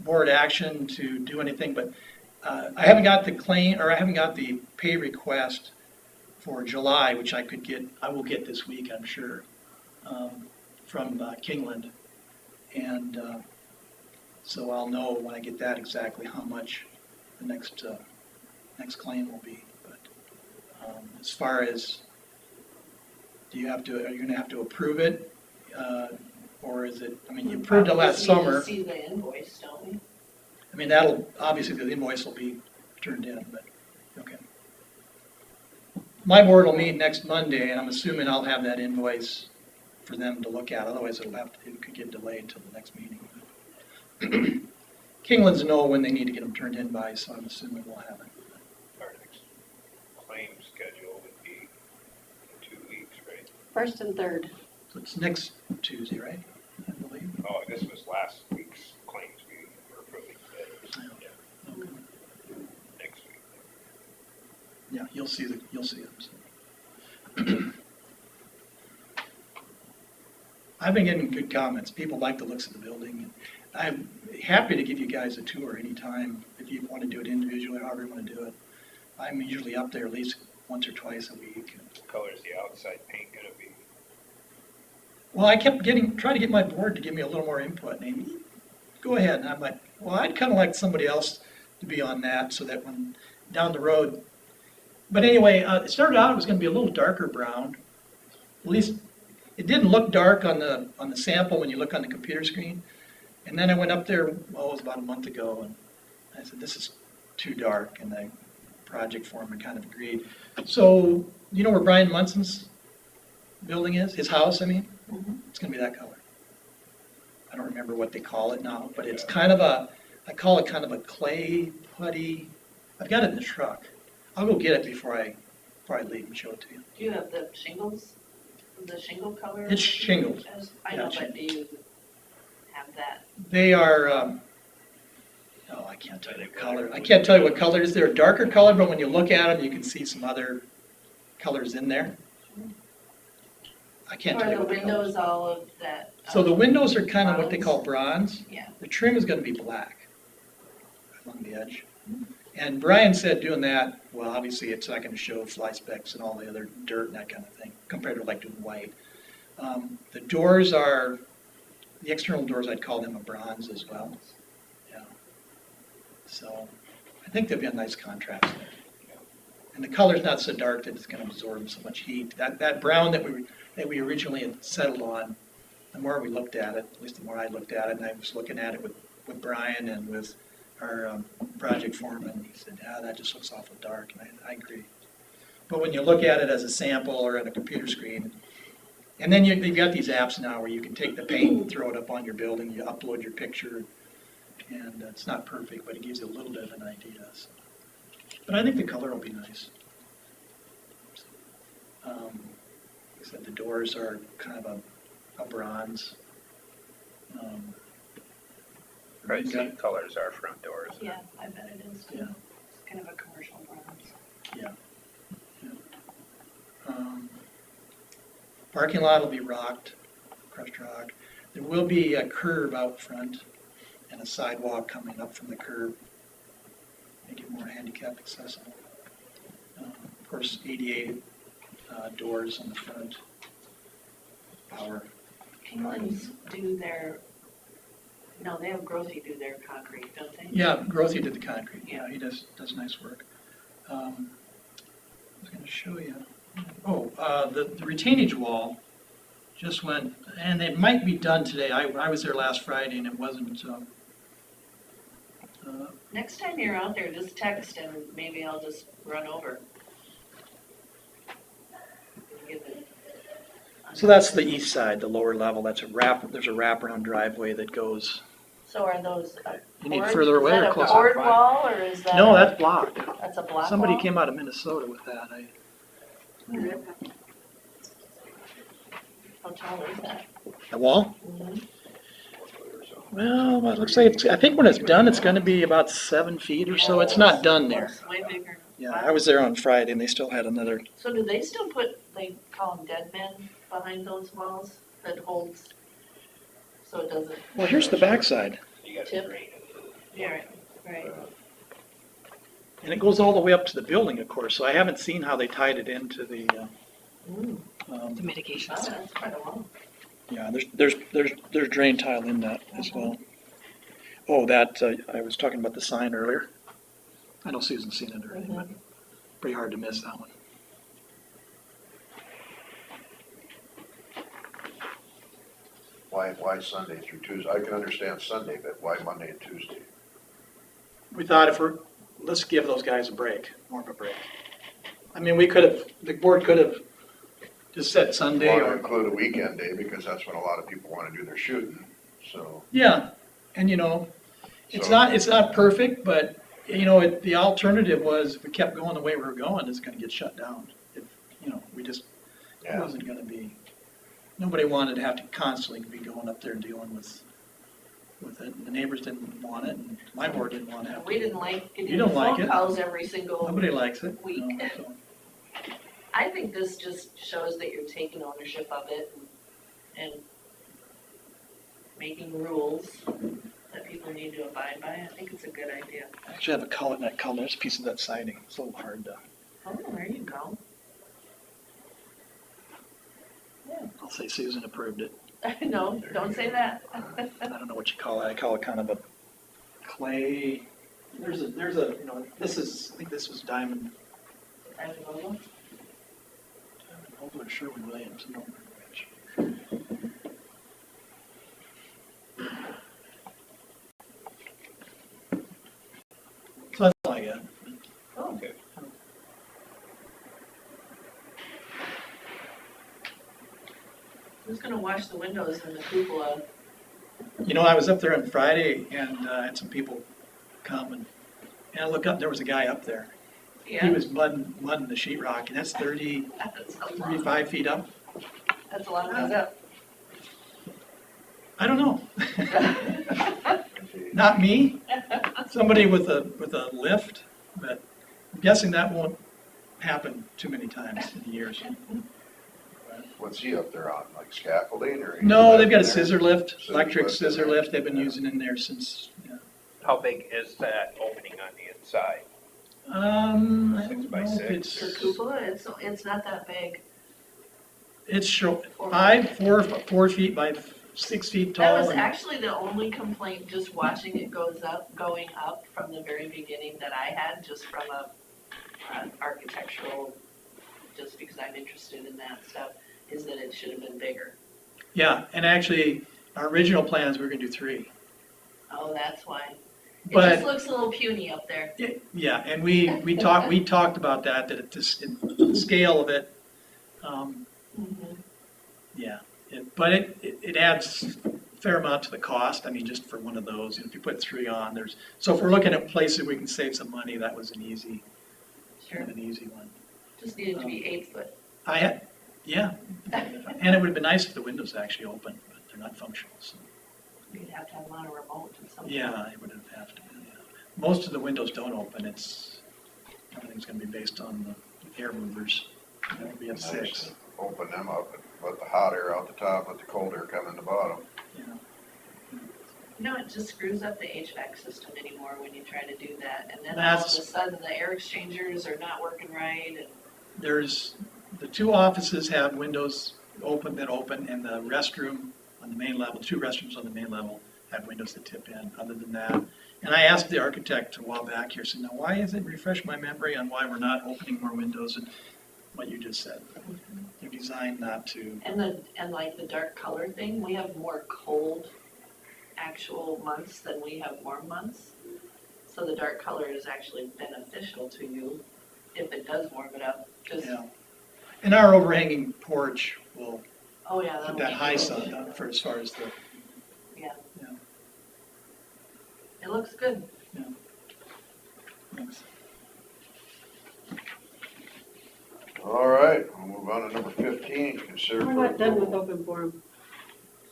[SPEAKER 12] board action to do anything, but I haven't got the claim, or I haven't got the pay request for July, which I will get this week, I'm sure, from Kingland. And so I'll know when I get that exactly how much the next claim will be. But as far as, are you gonna have to approve it? Or is it, I mean, you approved it last summer.
[SPEAKER 2] We need to see the invoice, don't we?
[SPEAKER 12] I mean, that'll, obviously the invoice will be turned in, but, okay. My board will meet next Monday, and I'm assuming I'll have that invoice for them to look at, otherwise it could get delayed until the next meeting. Kinglands know when they need to get them turned in by, so I'm assuming we'll have it.
[SPEAKER 5] Our next claim schedule would be in 2 weeks, right?
[SPEAKER 9] 1st and 3rd.
[SPEAKER 12] So it's next Tuesday, right? I believe.
[SPEAKER 5] Oh, this was last week's claims we were approving today. Yeah.
[SPEAKER 12] Okay.
[SPEAKER 5] Next week.
[SPEAKER 12] Yeah, you'll see them. So. I've been getting good comments. People like the looks of the building. I'm happy to give you guys a tour anytime if you want to do it individually, however you want to do it. I'm usually up there at least once or twice a week.
[SPEAKER 5] What color is the outside paint gonna be?
[SPEAKER 12] Well, I kept trying to get my board to give me a little more input. And they, go ahead. And I'm like, well, I'd kind of like somebody else to be on that so that when down the road. But anyway, it started out, it was going to be a little darker brown. At least it didn't look dark on the sample when you look on the computer screen. And then I went up there, well, it was about a month ago, and I said, this is too dark. And the project foreman kind of agreed. So, you know where Brian Munson's building is? His house, I mean? It's going to be that color. I don't remember what they call it now, but it's kind of I call it kind of a clay putty. I've got it in the truck. I'll go get it before I leave and show it to you.
[SPEAKER 2] Do you have the shingles, the shingle color?
[SPEAKER 12] It's shingles.
[SPEAKER 2] I know, but do you have that?
[SPEAKER 12] They are, oh, I can't tell you what color. I can't tell you what color it is. They're a darker color, but when you look at them, you can see some other colors in there. I can't tell you
[SPEAKER 2] Are the
[SPEAKER 12] what the colors.
[SPEAKER 2] windows all of that?
[SPEAKER 12] So the windows are kind of what they call bronze.
[SPEAKER 2] Yeah.
[SPEAKER 12] The trim is going to be black along the edge. And Brian said doing that, well, obviously it's not going to show fly specks and all the other dirt and that kind of thing, compared to like doing white. The doors are, the external doors, I'd call them a bronze as well. Yeah. So I think there'll be a nice contrast there. And the color's not so dark that it's going to absorb so much heat. That brown that we originally had settled on, the more we looked at it, at least the more I looked at it, and I was looking at it with Brian and with our project foreman, he said, yeah, that just looks awful dark, and I agree. But when you look at it as a sample or on a computer screen, and then you've got these apps now where you can take the paint and throw it up on your building, you upload your picture, and it's not perfect, but it gives you a little bit of an idea. So. But I think the color will be nice. Like I said, the doors are kind of a bronze.
[SPEAKER 5] Probably same color as our front doors.
[SPEAKER 2] Yeah, I bet it is too.
[SPEAKER 12] Yeah.
[SPEAKER 2] It's kind of a commercial bronze.
[SPEAKER 12] Parking lot will be rocked, crushed rock. There will be a curb out front and a sidewalk coming up from the curb, make it more handicap accessible. Of course, ADA doors on the front, power.
[SPEAKER 2] Kingland's do their, no, they have Grothy do their concrete, don't they?
[SPEAKER 12] Yeah, Grothy did the concrete, yeah, he does nice work. I was gonna show you, the retainage wall just went, and it might be done today, I was there last Friday and it wasn't,
[SPEAKER 2] Next time you're out there, just text and maybe I'll just run over. Give it-
[SPEAKER 12] so that's the east side, the lower level, there's a wraparound driveway that goes,
[SPEAKER 2] So are those
[SPEAKER 12] you need
[SPEAKER 2] board-
[SPEAKER 12] further away or
[SPEAKER 2] Is that a
[SPEAKER 12] closer?
[SPEAKER 2] board wall or is that?
[SPEAKER 12] No,
[SPEAKER 2] a-
[SPEAKER 12] that's block.
[SPEAKER 2] That's a block
[SPEAKER 12] Somebody
[SPEAKER 2] wall?
[SPEAKER 12] came out of Minnesota with that,
[SPEAKER 2] How tall is that?
[SPEAKER 12] the wall?
[SPEAKER 2] Mhm.
[SPEAKER 12] Well, it looks like I think when it's done, it's gonna be about 7 feet or so, it's not done there.
[SPEAKER 2] Looks way bigger.
[SPEAKER 12] Yeah, I was there on Friday and they still had another,
[SPEAKER 2] So do they still put, they call them dead men behind those walls that holds, so it doesn't
[SPEAKER 12] well, here's the backside.
[SPEAKER 2] tip? Yeah, right.
[SPEAKER 12] And it goes all the way up to the building, of course, so I haven't seen how they tied it into the,
[SPEAKER 13] The mitigation
[SPEAKER 2] Oh,
[SPEAKER 13] stuff.
[SPEAKER 2] that's quite a long.
[SPEAKER 12] yeah, there's drain tile in that as well. Oh, that, I was talking about the sign earlier. I know Susan's seen it already, but pretty hard to miss that one.
[SPEAKER 3] Why Sunday through Tuesday? I can understand Sunday, but why Monday and Tuesday?
[SPEAKER 12] We thought let's give those guys a break, more of a break. I mean, the board could have just said Sunday
[SPEAKER 3] Want to
[SPEAKER 12] or,
[SPEAKER 3] include a weekend day because that's when a lot of people want to do their shooting, so.
[SPEAKER 12] yeah, and it's not perfect, but, the alternative was if we kept going the way we were going, it's gonna get shut down. If, it
[SPEAKER 3] Yeah.
[SPEAKER 12] wasn't gonna be, nobody wanted to have to constantly be going up there and dealing with it. The neighbors didn't want it, and my board didn't want to have to.
[SPEAKER 2] We didn't like
[SPEAKER 12] You
[SPEAKER 2] getting
[SPEAKER 12] don't like
[SPEAKER 2] phone
[SPEAKER 12] it?
[SPEAKER 2] calls every single
[SPEAKER 12] Nobody likes it.
[SPEAKER 2] week.
[SPEAKER 12] no, so.
[SPEAKER 2] I think this just shows that you're taking ownership of it and making rules that people need to abide by. I think it's a good idea.
[SPEAKER 12] I actually have a color, that color, there's a piece of that siding, it's a little hard to,
[SPEAKER 2] Oh, there you go.
[SPEAKER 12] I'll say Susan approved it.
[SPEAKER 2] No, don't say that.
[SPEAKER 12] I don't know what you call it, I call it kind of a clay, there's a, I think this was diamond,
[SPEAKER 2] I don't know.
[SPEAKER 12] hopefully Sherwin-Williams, I don't remember which. So that's all I got.
[SPEAKER 2] Oh.
[SPEAKER 5] Okay.
[SPEAKER 2] Who's gonna wash the windows in the cupola?
[SPEAKER 12] I was up there on Friday and I had some people come and I look up, there was a guy up there. He
[SPEAKER 2] Yeah,
[SPEAKER 12] was mudding the sheetrock, and that's 30,
[SPEAKER 2] that's a lot.
[SPEAKER 12] 35 feet up.
[SPEAKER 2] That's a lot. How's that?
[SPEAKER 12] I don't know. Not me, somebody with a lift, but I'm guessing that won't happen too many times in years.
[SPEAKER 3] What's he up there on, like scaffolding or?
[SPEAKER 12] No, they've got a scissor lift,
[SPEAKER 3] Scissor
[SPEAKER 12] electric
[SPEAKER 3] lift.
[SPEAKER 12] scissor lift they've been using in there since,
[SPEAKER 5] How big is that opening on the inside?
[SPEAKER 12] I
[SPEAKER 5] 6
[SPEAKER 12] don't
[SPEAKER 5] by
[SPEAKER 12] know if
[SPEAKER 5] 6.
[SPEAKER 2] The
[SPEAKER 12] it's,
[SPEAKER 2] cupola, it's not that big.
[SPEAKER 12] it's short, 4 feet by 6 feet tall.
[SPEAKER 2] That was
[SPEAKER 12] and-
[SPEAKER 2] actually the only complaint, just watching it going up from the very beginning that I had, just from an architectural, just because I'm interested in that stuff, is that it should have been bigger.
[SPEAKER 12] Yeah, and actually, our original plans, we were gonna do 3.
[SPEAKER 2] Oh, that's why. It
[SPEAKER 12] But-
[SPEAKER 2] just looks a little puny up there.
[SPEAKER 12] Yeah, and we talked about that in the scale of it,
[SPEAKER 2] Mhm.
[SPEAKER 12] yeah. But it adds a fair amount to the cost, I mean, just for one of those, if you put 3 on, so if we're looking at places we can save some money, that was an easy
[SPEAKER 2] Sure,
[SPEAKER 12] one.
[SPEAKER 2] just needed to be 8 foot.
[SPEAKER 12] Yeah, and it would have been nice if the windows actually opened, but they're not functional, so.
[SPEAKER 2] You'd have to have them on a remote or something.
[SPEAKER 12] Yeah, it would have to, yeah. Most of the windows don't open, everything's gonna be based on the air movers. It'll be at
[SPEAKER 3] And then
[SPEAKER 12] 6,
[SPEAKER 3] open them up, and let the hot air out the top, let the cold air come in the bottom.
[SPEAKER 12] you know.
[SPEAKER 2] You know, it just screws up the HVAC system anymore when you try to do that. And then all of a
[SPEAKER 12] That's-
[SPEAKER 2] sudden, the air exchangers are not working right and
[SPEAKER 12] The 2 offices have windows open, and the restroom on the main level, 2 restrooms on the main level have windows that tip in, other than that. And I asked the architect a while back here, said, now why is it, refresh my memory on why we're not opening more windows, and what you just said. They're designed not to,
[SPEAKER 2] And like the dark color thing, we have more cold actual months than we have warm months. So the dark color is actually beneficial to you if it does warm it up. Just,
[SPEAKER 12] yeah. And our overhanging porch will
[SPEAKER 2] oh yeah,
[SPEAKER 12] put
[SPEAKER 2] that'll
[SPEAKER 12] that
[SPEAKER 2] be
[SPEAKER 12] high
[SPEAKER 2] good.
[SPEAKER 12] sun up for as far as the,
[SPEAKER 2] Yeah.
[SPEAKER 12] Yeah.
[SPEAKER 2] It looks good.
[SPEAKER 12] thanks.
[SPEAKER 3] All right, we'll move on to number 15, consider.
[SPEAKER 15] We're
[SPEAKER 3] for
[SPEAKER 15] not done with
[SPEAKER 3] approval.
[SPEAKER 15] open forum.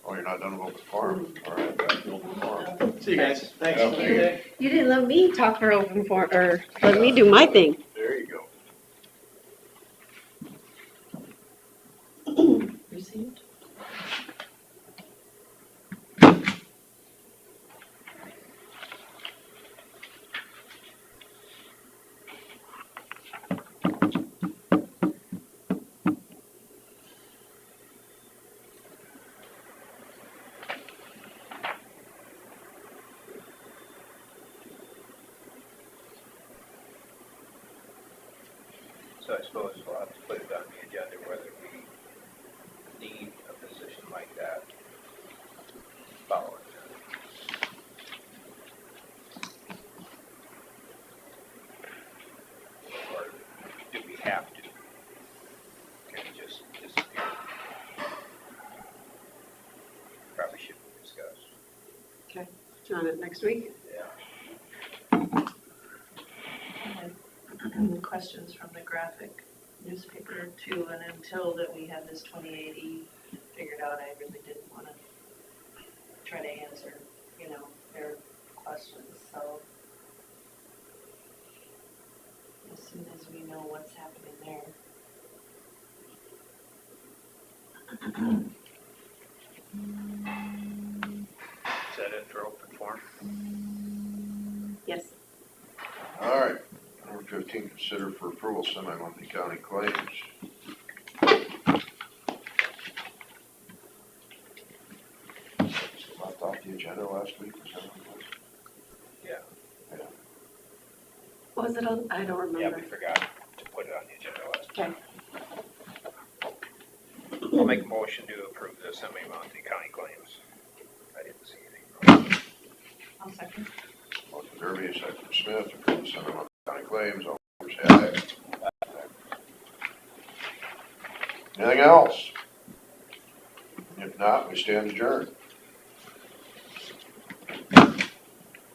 [SPEAKER 3] Oh, you're not done with open forum? All right, back to open forum.
[SPEAKER 12] See you guys, thanks.
[SPEAKER 3] Yeah, thank you.
[SPEAKER 15] You didn't let me talk for open forum, or let me do my thing.
[SPEAKER 3] There you go.
[SPEAKER 2] Received?
[SPEAKER 5] So I suppose we'll have to put it on the agenda whether we need a position like that following that. Or do we have to? Can we just disappear? Probably should be discussed.
[SPEAKER 15] Okay, do you want it next week?
[SPEAKER 5] Yeah.
[SPEAKER 2] Questions from the graphic newspaper too, and until that we have this 28E figured out, I really didn't want to try to answer, their questions, so as soon as we know what's happening there.
[SPEAKER 5] Is that it for open forum?
[SPEAKER 15] Yes.
[SPEAKER 3] All right, number 15, consider for approval semi-monthly county claims. Left off the agenda last week or something?
[SPEAKER 5] Yeah.
[SPEAKER 15] What was it on? I don't
[SPEAKER 5] Yeah,
[SPEAKER 15] remember.
[SPEAKER 5] we forgot to put it on the agenda last
[SPEAKER 15] Okay.
[SPEAKER 5] week. I'll make a motion to approve the semi-monthly county claims. I didn't see anything.
[SPEAKER 2] I'll second.
[SPEAKER 3] Motion Derby, second from Smith, to approve the semi-monthly county claims. All in favor, say aye. Anything else? If not, we stand adjourned.